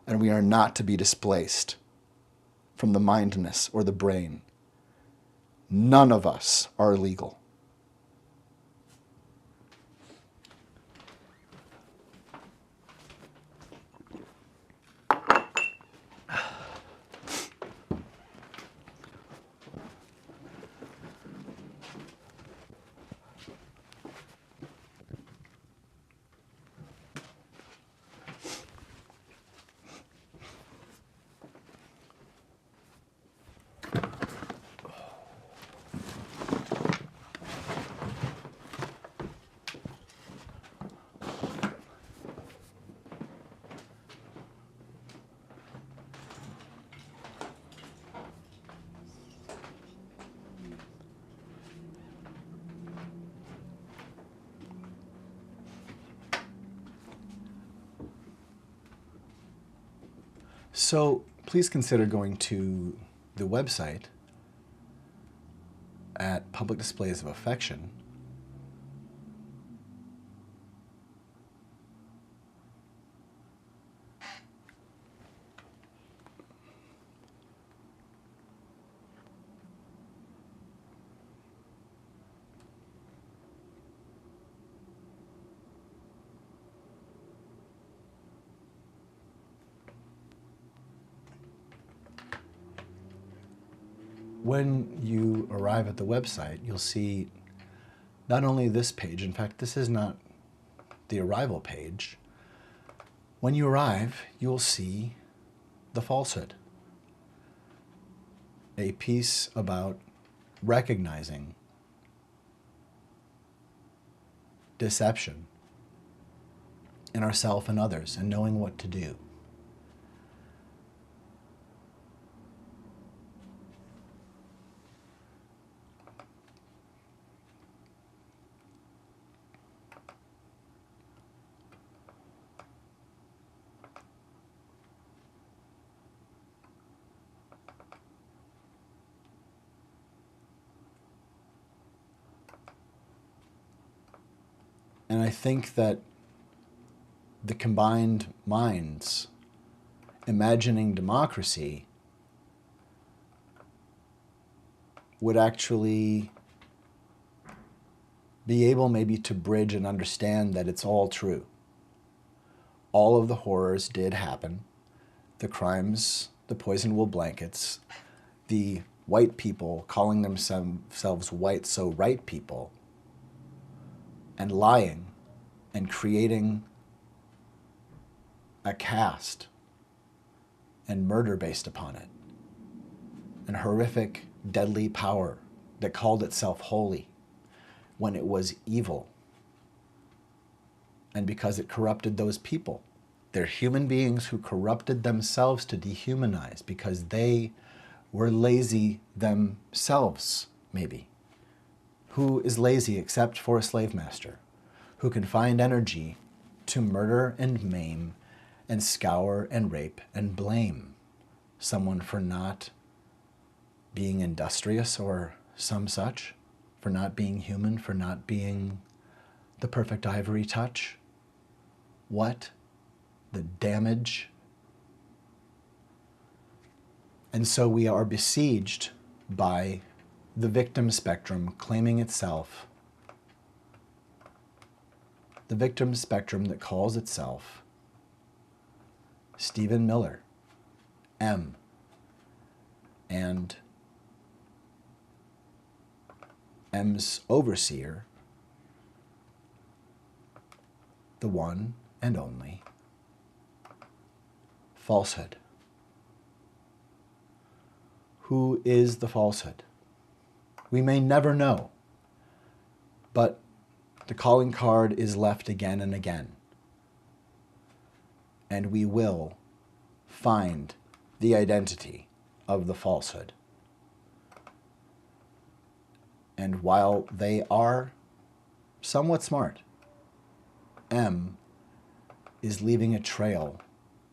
and we are not to be displaced from the mindness or the brain. None of us are illegal. So please consider going to the website at Public Displays of Affection. When you arrive at the website, you'll see not only this page, in fact, this is not the arrival page. When you arrive, you'll see the falsehood, a piece about recognizing deception in ourselves and others and knowing what to do. And I think that the combined minds imagining democracy would actually be able maybe to bridge and understand that it's all true. All of the horrors did happen. The crimes, the poison wool blankets, the white people calling themselves white so right people and lying and creating a caste and murder based upon it, and horrific, deadly power that called itself holy when it was evil. And because it corrupted those people, they're human beings who corrupted themselves to dehumanize because they were lazy themselves, maybe. Who is lazy except for a slave master who can find energy to murder and maim and scour and rape and blame someone for not being industrious or some such, for not being human, for not being the perfect ivory touch? What the damage? And so we are besieged by the victim spectrum claiming itself, the victim spectrum that calls itself Stephen Miller, M, and M's overseer, the one and only falsehood. Who is the falsehood? We may never know, but the calling card is left again and again. And we will find the identity of the falsehood. And while they are somewhat smart, M is leaving a trail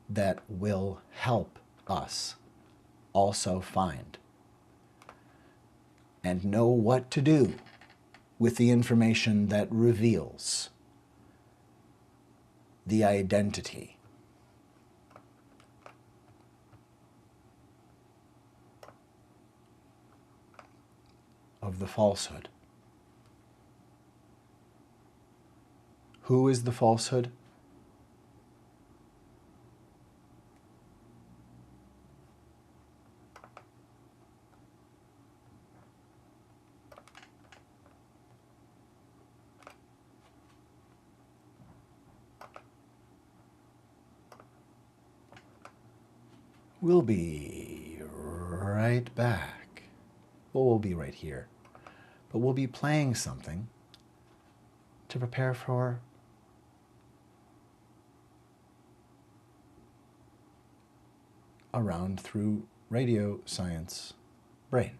that will help us also find and know what to do with the information that reveals the identity of the falsehood. Who is the falsehood? We'll be right back. Well, we'll be right here. But we'll be playing something to prepare for a round through radio science brain.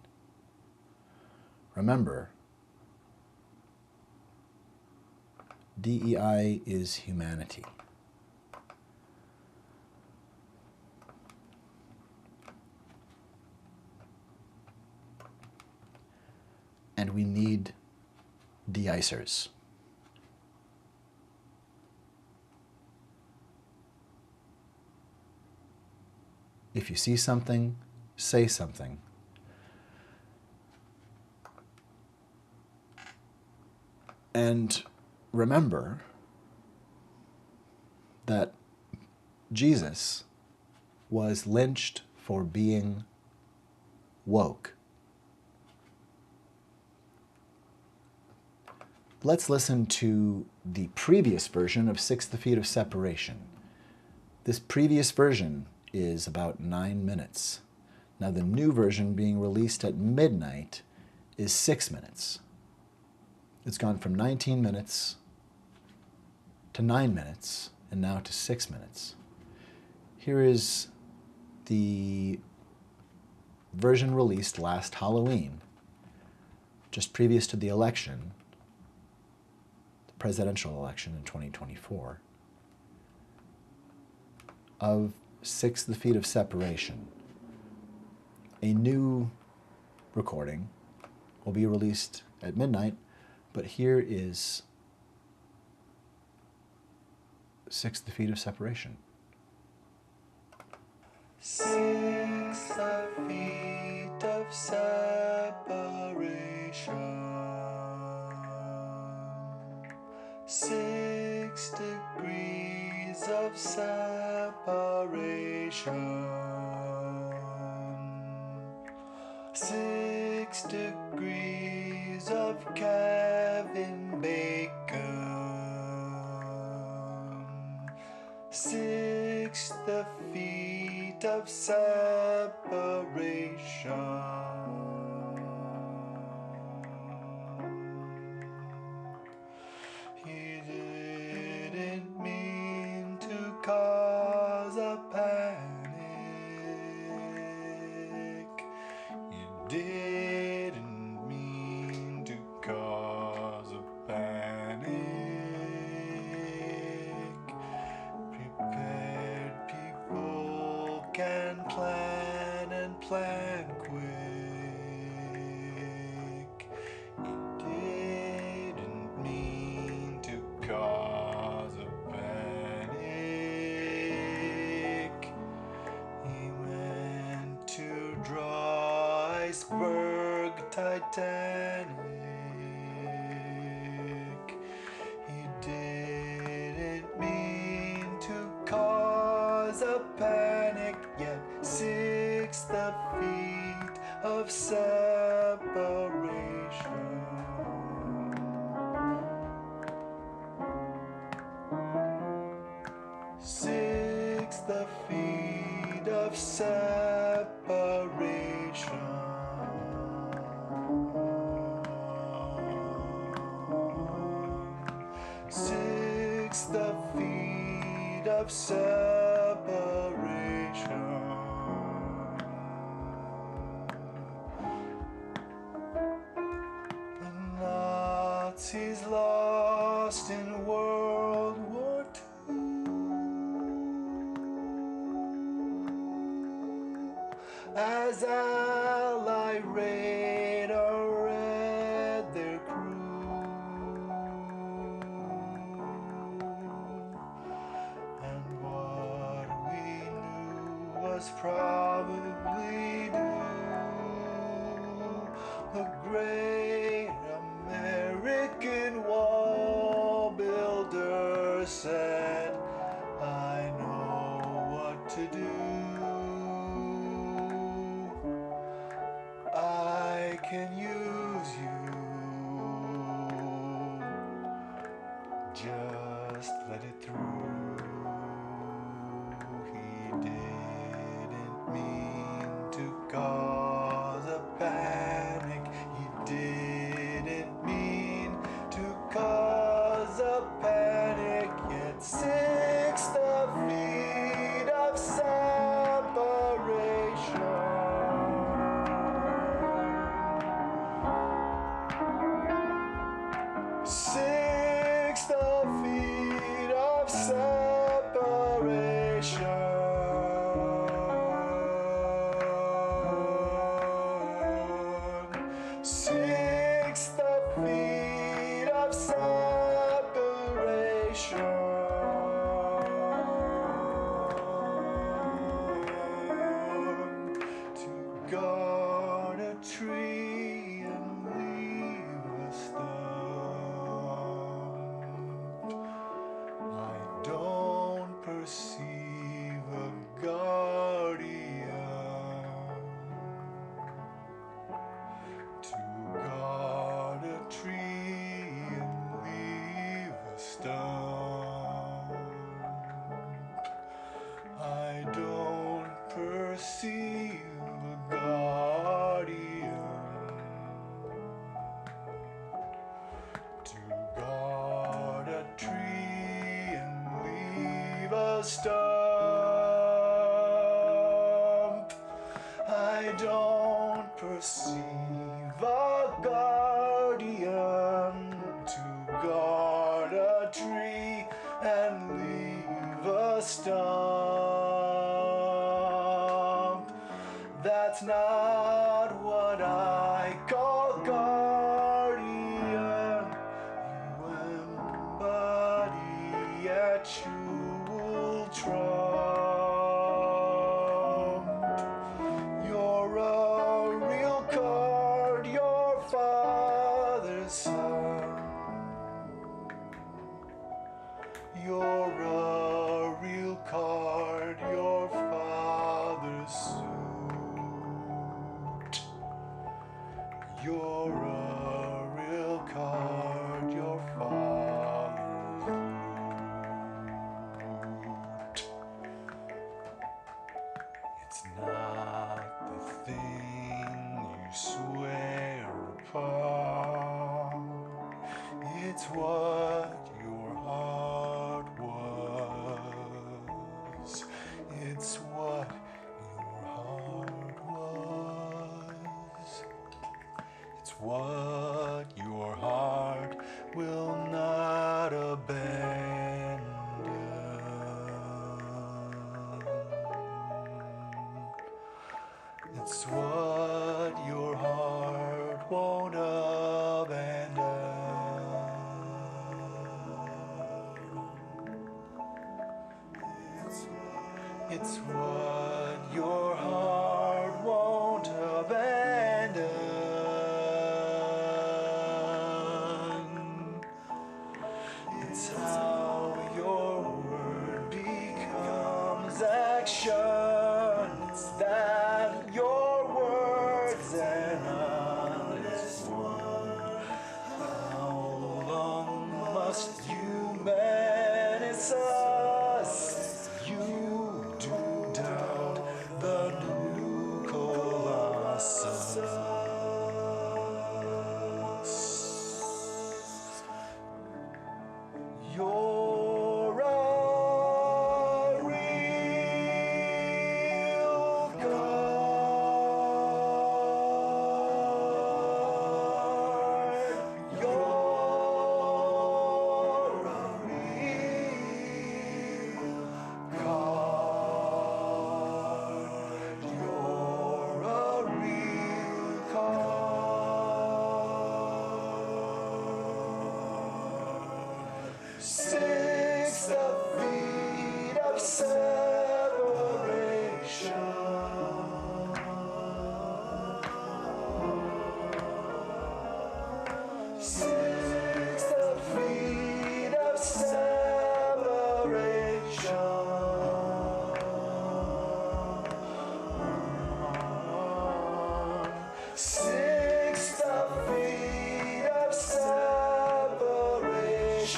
Remember, DEI is humanity. And we need de-icers. If you see something, say something. And remember that Jesus was lynched for being woke. Let's listen to the previous version of 6 Feet of Separation. This previous version is about 9 minutes. Now the new version being released at midnight is 6 minutes. It's gone from 19 minutes to 9 minutes and now to 6 minutes. Here is the version released last Halloween, just previous to the election, the presidential election in 2024, of 6 Feet of Separation. A new recording will be released at midnight, but here is 6 Feet of Separation. 6 feet of separation. 6 degrees of separation. 6 degrees of Kevin Bacon, 6 the feet of separation. He didn't mean to cause a panic. He didn't mean to cause a panic. Prepared people can plan and plan quick. He didn't mean to cause a panic. He meant to draw iceberg Titanic. He didn't mean to cause a panic, yet 6 the feet of separation. 6 the feet of separation. 6 the feet of separation. The Nazis lost in World War II. As Ally radar read their crew, and what we knew was probably due. The great American wall builder said, I know what to do. I can use you. Just let it through. He didn't mean to cause a panic. He didn't mean to cause a panic. Yet 6 the feet of separation. 6 the feet of separation. 6 the feet of separation. To guard a tree and leave a stump. I don't perceive a guardian. To guard a tree and leave a stump. I don't perceive a guardian. To guard a tree and leave a stump. I don't perceive a guardian. To guard a tree and leave a stump. That's not what I call guardian. You embody a jewel trump. You're a real card, your father's son. You're a real card, your father's son. You're a real card your father wrote. It's not the thing you swear upon. It's what your heart was. It's what your heart was. It's what your heart will not abandon. It's what your heart won't abandon. It's what your heart won't abandon. It's how your word becomes action. It's that your words and honest word. How long must you menace us? You do doubt the new Colossus. You're a real card. You're a real card. You're a real card. 6 feet of separation. 6 feet of separation. 6 feet of separation.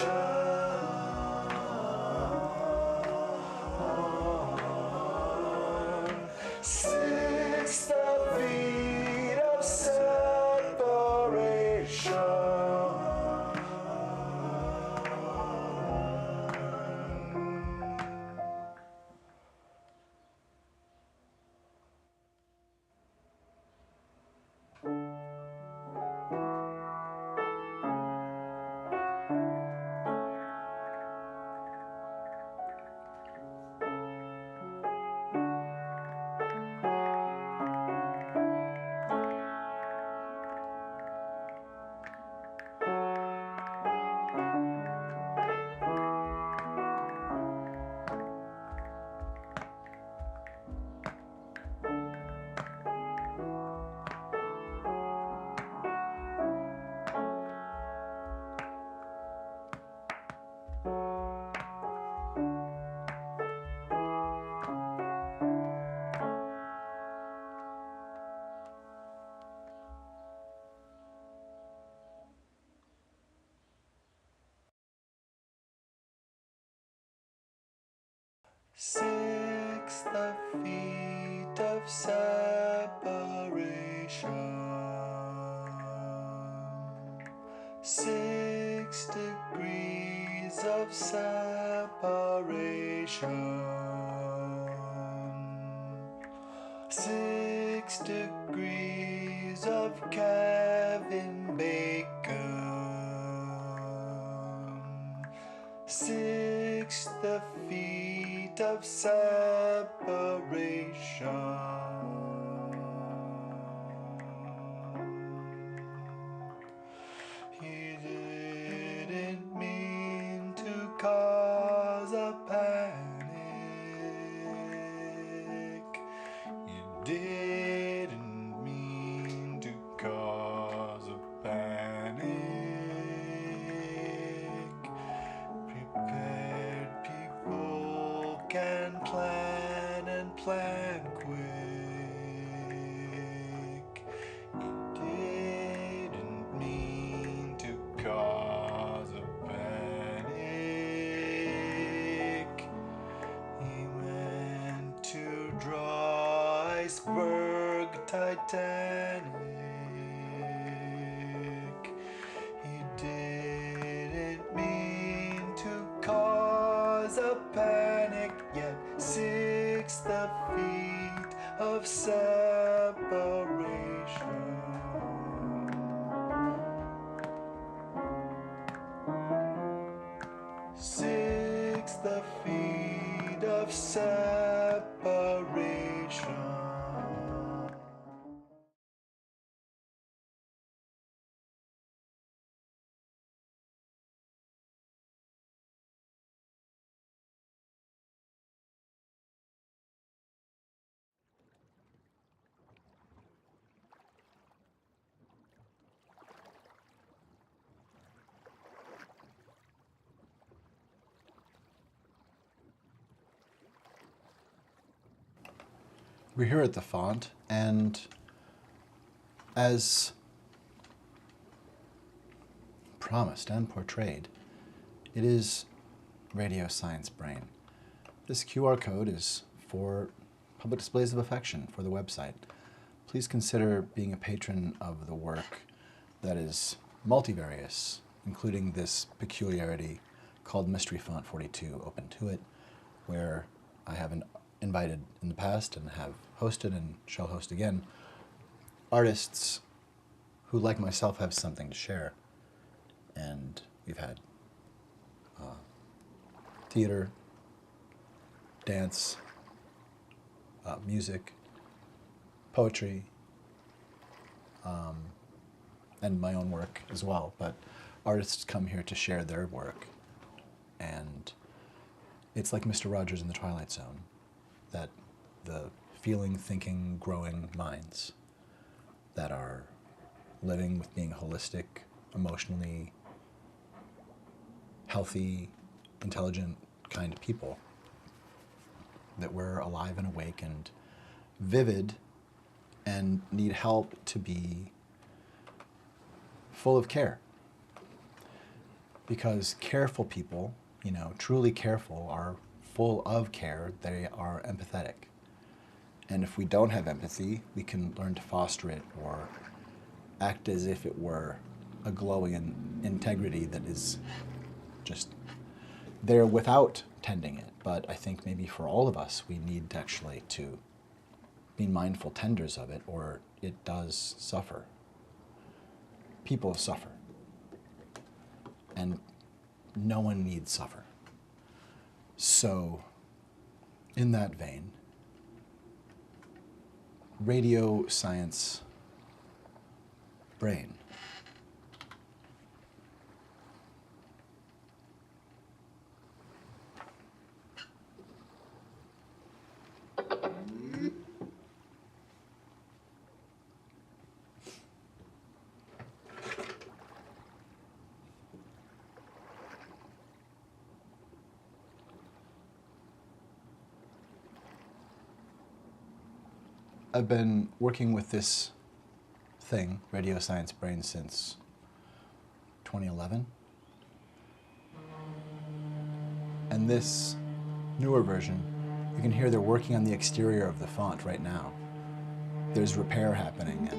6 feet of separation. 6 feet of separation. 6 degrees of separation. 6 degrees of Kevin Bacon. 6 feet of separation. He didn't mean to cause a panic. He didn't mean to cause a panic. Prepared people can plan and plan quick. He Titanic. He didn't mean to cause a panic, yet 6 the feet of separation. 6 the feet of separation. We're here at the font, and as promised and portrayed, it is Radio Science Brain. This QR code is for public displays of affection for the website. Please consider being a patron of the work that is multivarious, including this peculiarity called Mystery Font 42 Ope Intuit, where I have invited in the past and have hosted and shall host again artists who, like myself, have something to share. And we've had theater, dance, music, poetry, and my own work as well. But artists come here to share their work. And it's like Mr. Rogers in the Twilight Zone, that the feeling, thinking, growing minds that are living with being holistic, emotionally healthy, intelligent, kind people, that we're alive and awake and vivid and need help to be full of care. Because careful people, truly careful, are full of care. They are empathetic. And if we don't have empathy, we can learn to foster it or act as if it were a glowing integrity that is just there without tending it. But I think maybe for all of us, we need actually to be mindful tenders of it, or it does suffer. People suffer. And no one needs suffer. So, in that vein, Radio Science Brain. I've been working with this thing, Radio Science Brain, since 2011. And this newer version, you can hear they're working on the exterior of the font right now. There's repair happening,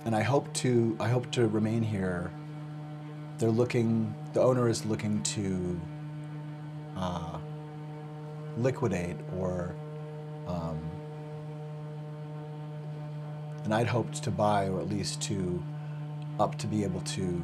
and I hope to remain here. The owner is looking to liquidate or and I'd hoped to buy, or at least to be able to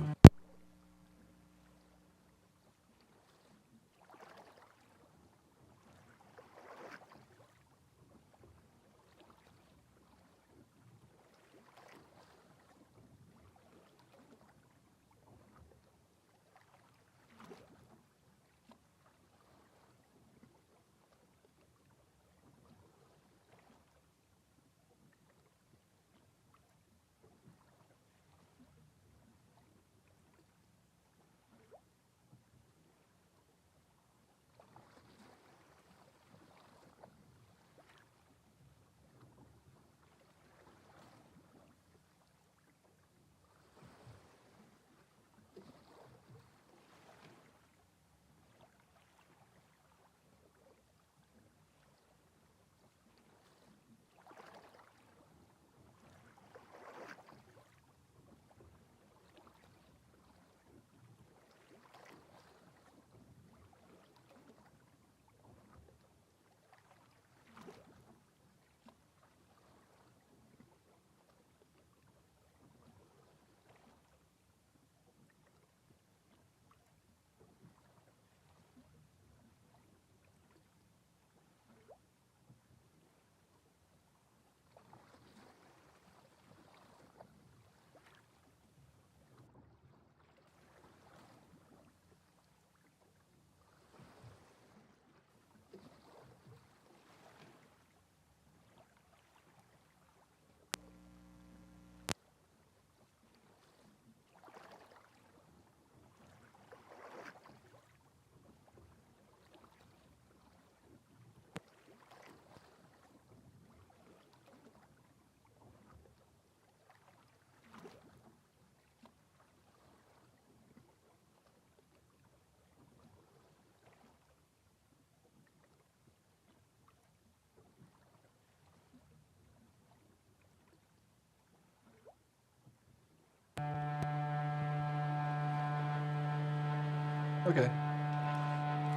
Okay.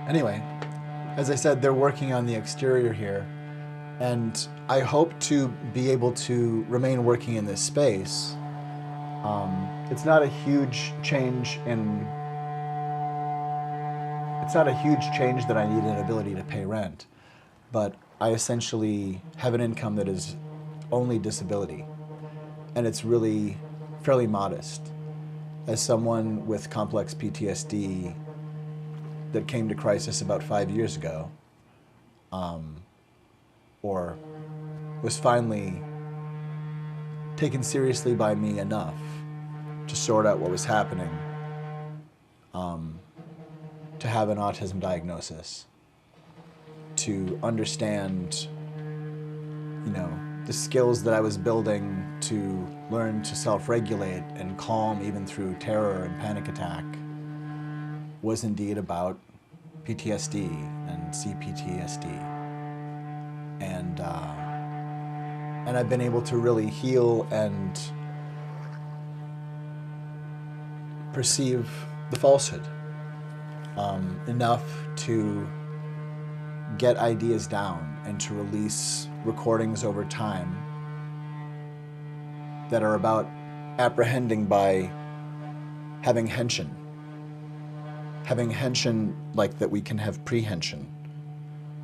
Anyway, as I said, they're working on the exterior here, and I hope to be able to remain working in this space. It's not a huge change that I need an ability to pay rent, but I essentially have an income that is only disability, and it's really fairly modest. As someone with complex PTSD that came to crisis about 5 years ago, or was finally taken seriously by me enough to sort out what was happening, to have an autism diagnosis, to understand, the skills that I was building to learn to self-regulate and calm even through terror and panic attack was indeed about PTSD and CPTSD. And I've been able to really heal and perceive the falsehood enough to get ideas down and to release recordings over time that are about apprehending by having hension. Having hension like that we can have prehension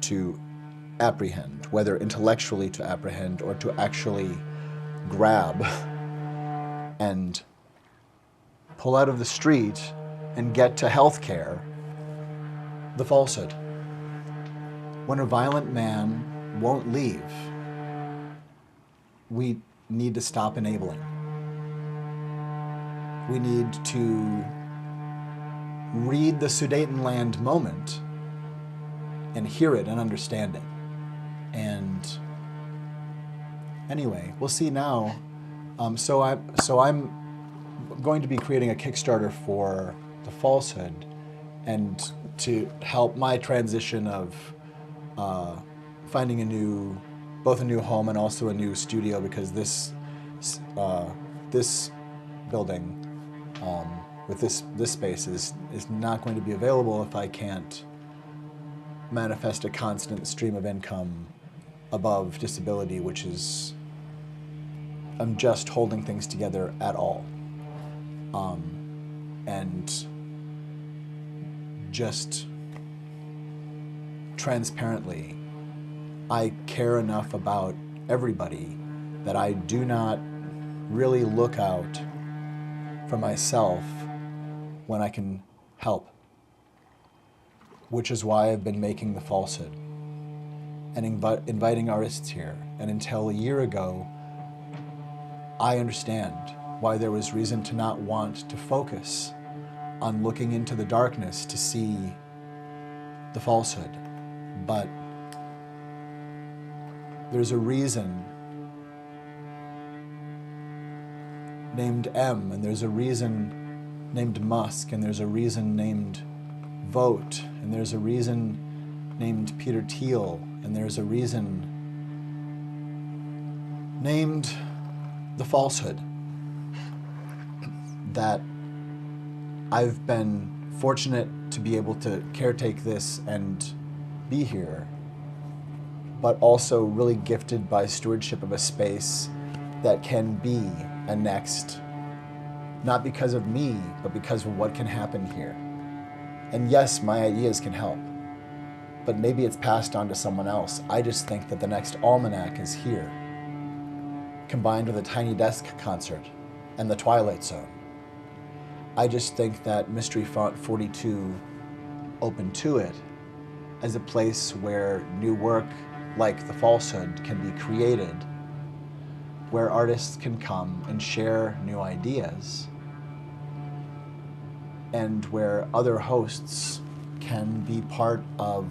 to apprehend, whether intellectually to apprehend or to actually grab and pull out of the street and get to healthcare the falsehood. When a violent man won't leave, we need to stop enabling. We need to read the Sudetenland moment and hear it and understand it. And anyway, we'll see now. So I'm going to be creating a Kickstarter for the falsehood, and to help my transition of finding both a new home and also a new studio, because this building with this space is not going to be available if I can't manifest a constant stream of income above disability, which is I'm just holding things together at all. And just transparently, I care enough about everybody that I do not really look out for myself when I can help, which is why I've been making the falsehood and inviting artists here. And until a year ago, I understand why there was reason to not want to focus on looking into the darkness to see the falsehood. But there's a reason named M, and there's a reason named Musk, and there's a reason named Vote, and there's a reason named Peter Thiel, and there's a reason named the falsehood, that I've been fortunate to be able to caretake this and be here, but also really gifted by stewardship of a space that can be annexed, not because of me, but because of what can happen here. And yes, my ideas can help, but maybe it's passed on to someone else. I just think that the next almanac is here, combined with a Tiny Desk concert and the Twilight Zone. I just think that Mystery Font 42 Ope Intuit as a place where new work like the falsehood can be created, where artists can come and share new ideas, and where other hosts can be part of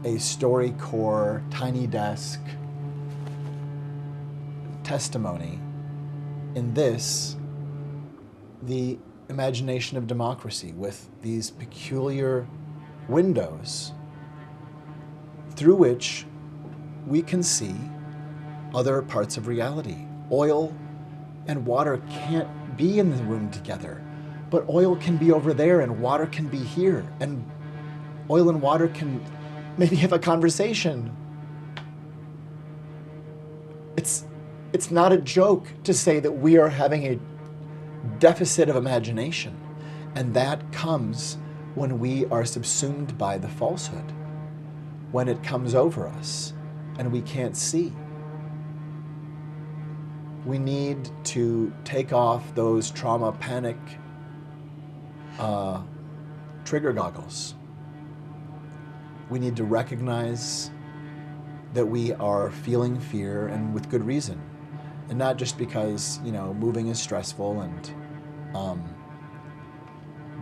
a StoryCorps Tiny Desk testimony in this, the imagination of democracy, with these peculiar windows through which we can see other parts of reality. Oil and water can't be in the room together. But oil can be over there and water can be here. And oil and water can maybe have a conversation. It's not a joke to say that we are having a deficit of imagination. And that comes when we are subsumed by the falsehood, when it comes over us and we can't see. We need to take off those trauma panic trigger goggles. We need to recognize that we are feeling fear, and with good reason. And not just because, moving is stressful and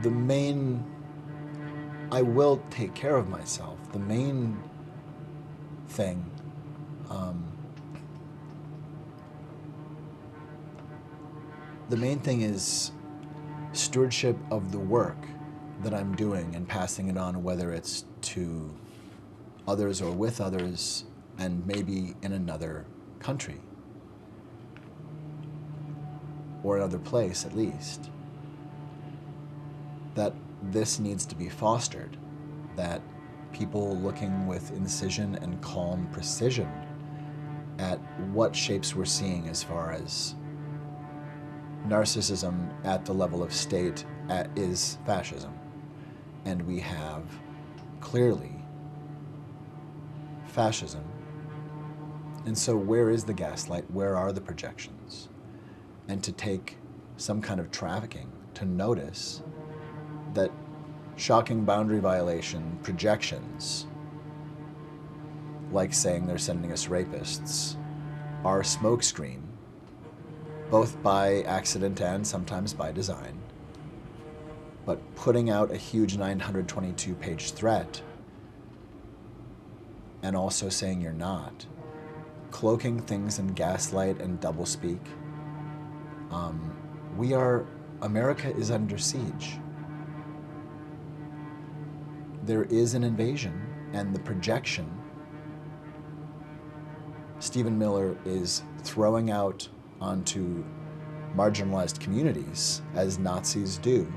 the main, I will take care of myself. The main thing, is stewardship of the work that I'm doing and passing it on, whether it's to others or with others, and maybe in another country or another place at least. That this needs to be fostered, that people looking with incision and calm precision at what shapes we're seeing as far as narcissism at the level of state is fascism. And we have clearly fascism. And so where is the gaslight? Where are the projections? And to take some kind of trafficking to notice that shocking boundary violation projections, like saying they're sending us rapists, are a smokescreen, both by accident and sometimes by design. But putting out a huge 922-page threat and also saying you're not, cloaking things in gaslight and doublespeak. America is under siege. There is an invasion, and the projection Stephen Miller is throwing out onto marginalized communities, as Nazis do,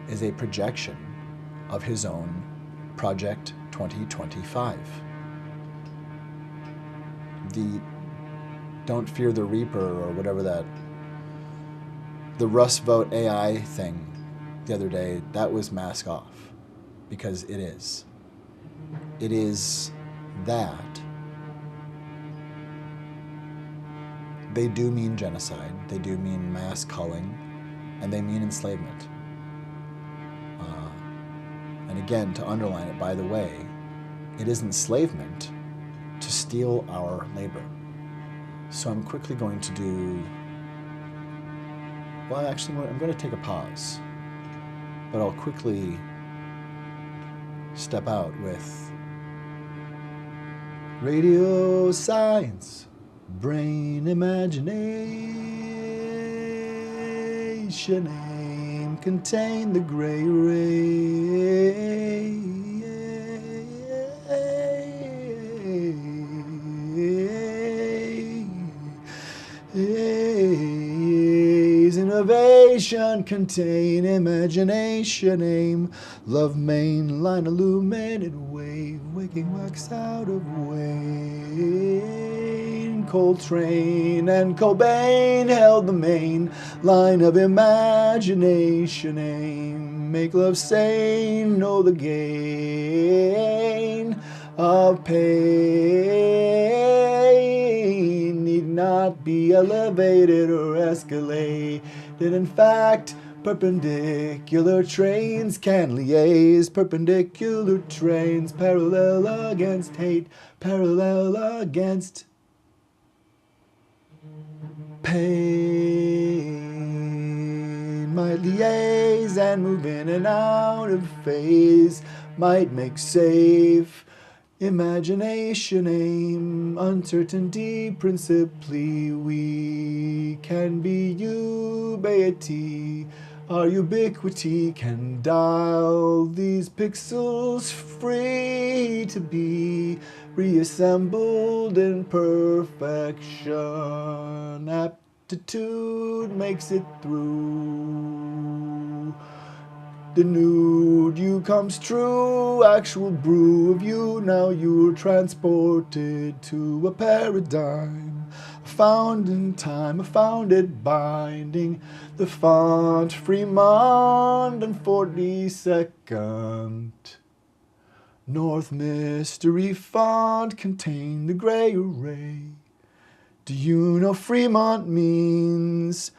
is a projection of his own Project 2025. The Don't Fear the Reaper, or whatever the Russ Vote AI thing the other day, that was mask off, because it is. It is that. They do mean genocide, they do mean mass culling, and they mean enslavement. And again, to underline it, by the way, it is enslavement to steal our labor. So I'm quickly going to do, well, actually, I'm going to take a pause, but I'll quickly step out with radio science, brain imagination, aim, contain the gray rays, innovation, contain imagination, aim, love, main, line, illuminated wave, waking wax out of Wayne, Coltrane and Cobain held the main line of imagination, aim, make love sane, know the gain of pain, need not be elevated or escalated, in fact, perpendicular trains can liaise, perpendicular trains parallel against hate, parallel against pain, might liaise and move in and out of phase, might make safe imagination, aim, uncertainty, principally, we can be ubiquity, our ubiquity can dial these pixels free to be reassembled in perfection, apt altitude makes it through. The nude you comes true, actual brew of you. Now you're transported to a paradigm. Found in time, I found it binding. The font Fremont and 42nd. North Mystery Font contain the gray array. Do you know Fremont means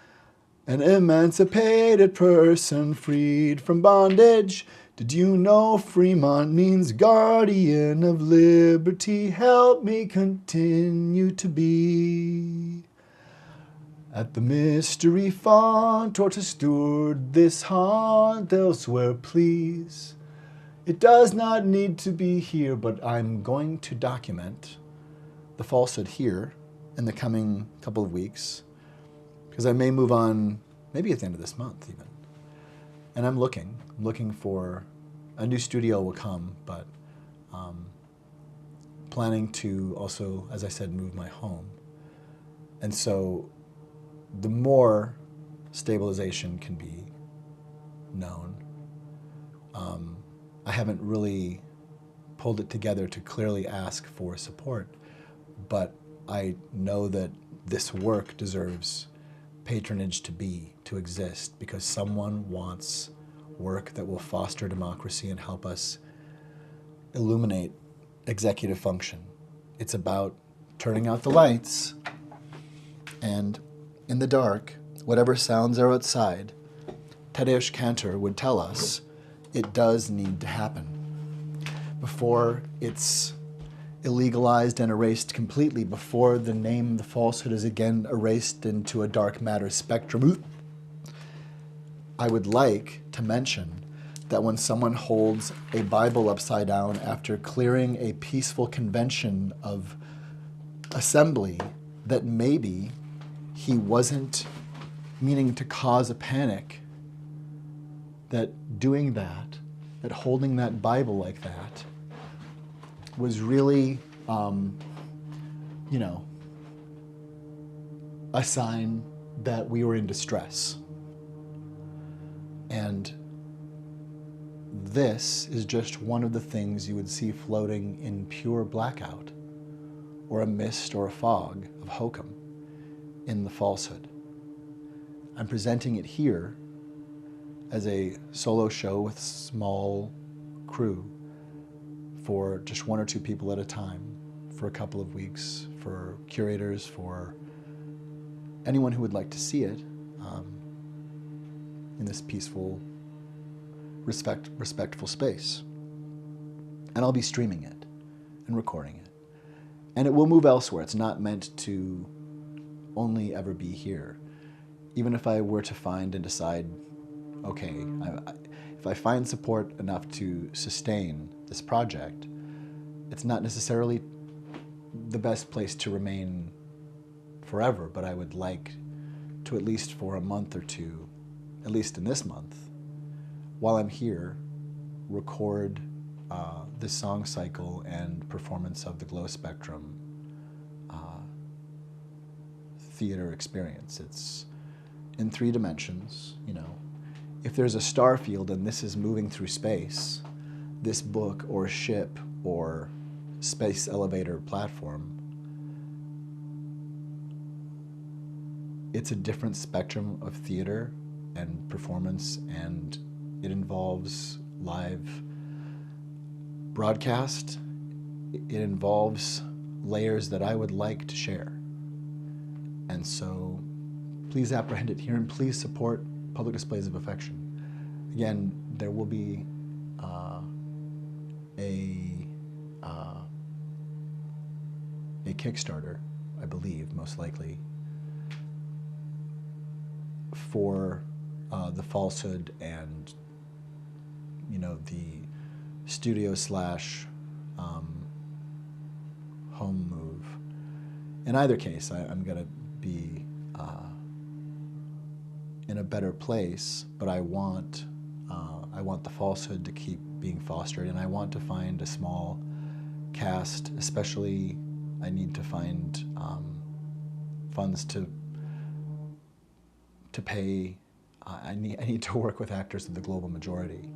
an emancipated person freed from bondage? Did you know Fremont means guardian of liberty? Help me continue to be at the mystery font, or to steward this haunt elsewhere, please. It does not need to be here, but I'm going to document the falsehood here in the coming couple of weeks, because I may move on maybe at the end of this month even. And I'm looking for a new studio will come, but planning to also, as I said, move my home. And so the more stabilization can be known, I haven't really pulled it together to clearly ask for support, but I know that this work deserves patronage to exist, because someone wants work that will foster democracy and help us illuminate executive function. It's about turning out the lights, and in the dark, whatever sounds are outside, Tadeusz Kantor would tell us it does need to happen before it's illegalized and erased completely, before the name, the falsehood, is again erased into a dark matter spectrum. I would like to mention that when someone holds a Bible upside down after clearing a peaceful convention of assembly, that maybe he wasn't meaning to cause a panic, that doing that holding that Bible like that was really, a sign that we were in distress. And this is just one of the things you would see floating in pure blackout, or a mist or a fog of hokum in the falsehood. I'm presenting it here as a solo show with small crew for just one or two people at a time for a couple of weeks, for curators, for anyone who would like to see it in this peaceful, respectful space. And I'll be streaming it and recording it. And it will move elsewhere. It's not meant to only ever be here. Even if I were to find and decide, okay, if I find support enough to sustain this project, it's not necessarily the best place to remain forever, but I would like to, at least for a month or two, at least in this month, while I'm here, record this song cycle and performance of the Glow Spectrum theater experience. It's in 3 dimensions, If there's a star field and this is moving through space, this book or ship or space elevator platform, it's a different spectrum of theater and performance, and it involves live broadcast. It involves layers that I would like to share. And so please apprehend it here, and please support public displays of affection. Again, there will be a Kickstarter, I believe, most likely, for the falsehood and the studio / home move. In either case, I'm going to be in a better place, but I want the falsehood to keep being fostered, and I want to find a small cast. Especially, I need to find funds to to pay, I need to work with actors of the global majority,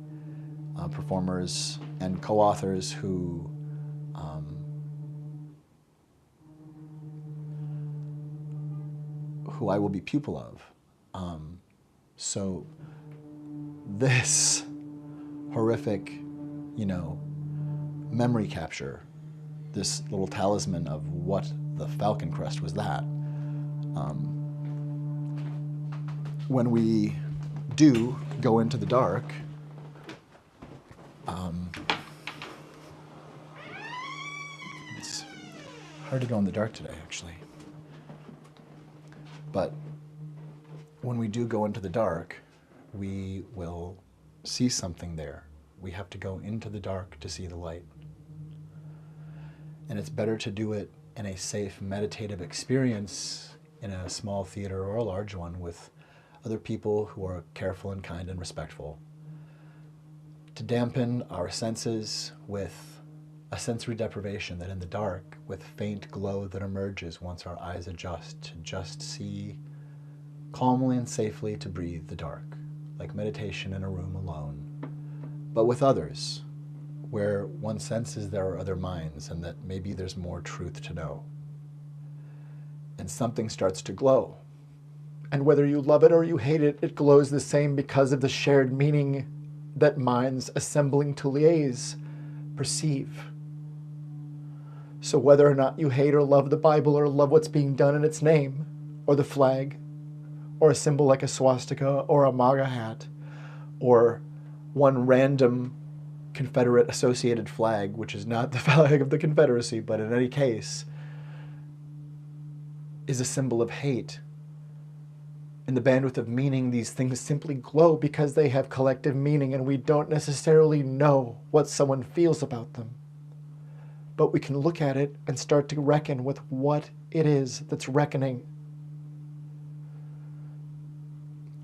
performers and co-authors who I will be pupil of. So this horrific, memory capture, this little talisman of what the Falcon Crest was that. When we do go into the dark, it's hard to go in the dark today, actually. But when we do go into the dark, we will see something there. We have to go into the dark to see the light. And it's better to do it in a safe, meditative experience in a small theater or a large one with other people who are careful and kind and respectful, to dampen our senses with a sensory deprivation that in the dark, with faint glow that emerges once our eyes adjust, to just see calmly and safely, to breathe the dark, like meditation in a room alone, but with others, where one senses there are other minds and that maybe there's more truth to know. And something starts to glow. And whether you love it or you hate it, it glows the same because of the shared meaning that minds assembling to liaise perceive. So whether or not you hate or love the Bible or love what's being done in its name, or the flag, or a symbol like a swastika or a MAGA hat, or one random Confederate associated flag, which is not the flag of the Confederacy, but in any case, is a symbol of hate. In the bandwidth of meaning, these things simply glow because they have collective meaning, and we don't necessarily know what someone feels about them. But we can look at it and start to reckon with what it is that's reckoning.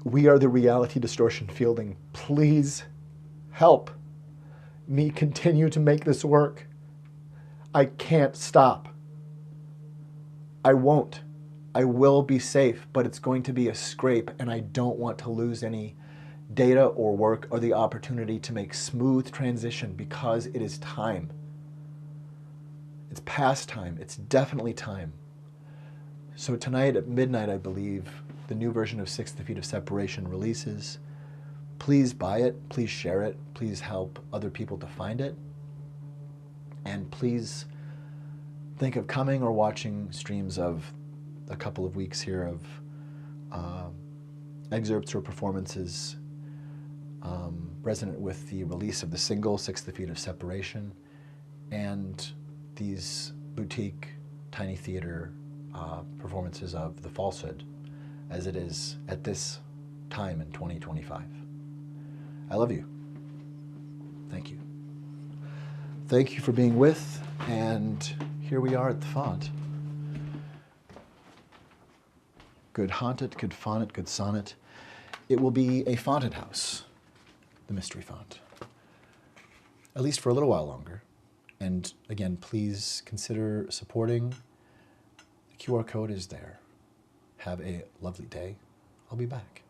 We are the reality distortion fielding. Please help me continue to make this work. I can't stop. I won't. I will be safe, but it's going to be a scrape, and I don't want to lose any data or work or the opportunity to make smooth transition because it is time. It's past time. It's definitely time. So tonight at midnight, I believe, the new version of 6 Feet of Separation releases. Please buy it. Please share it. Please help other people to find it. And please think of coming or watching streams of a couple of weeks here of excerpts or performances resonant with the release of the single 6 Feet of Separation and these boutique tiny theater performances of The Falsehood as it is at this time in 2025. I love you. Thank you. Thank you for being with, and here we are at the font. Good haunted, good fonnet, good sonnet. It will be a fonted house, the mystery font, at least for a little while longer. And again, please consider supporting. The QR code is there. Have a lovely day. I'll be back.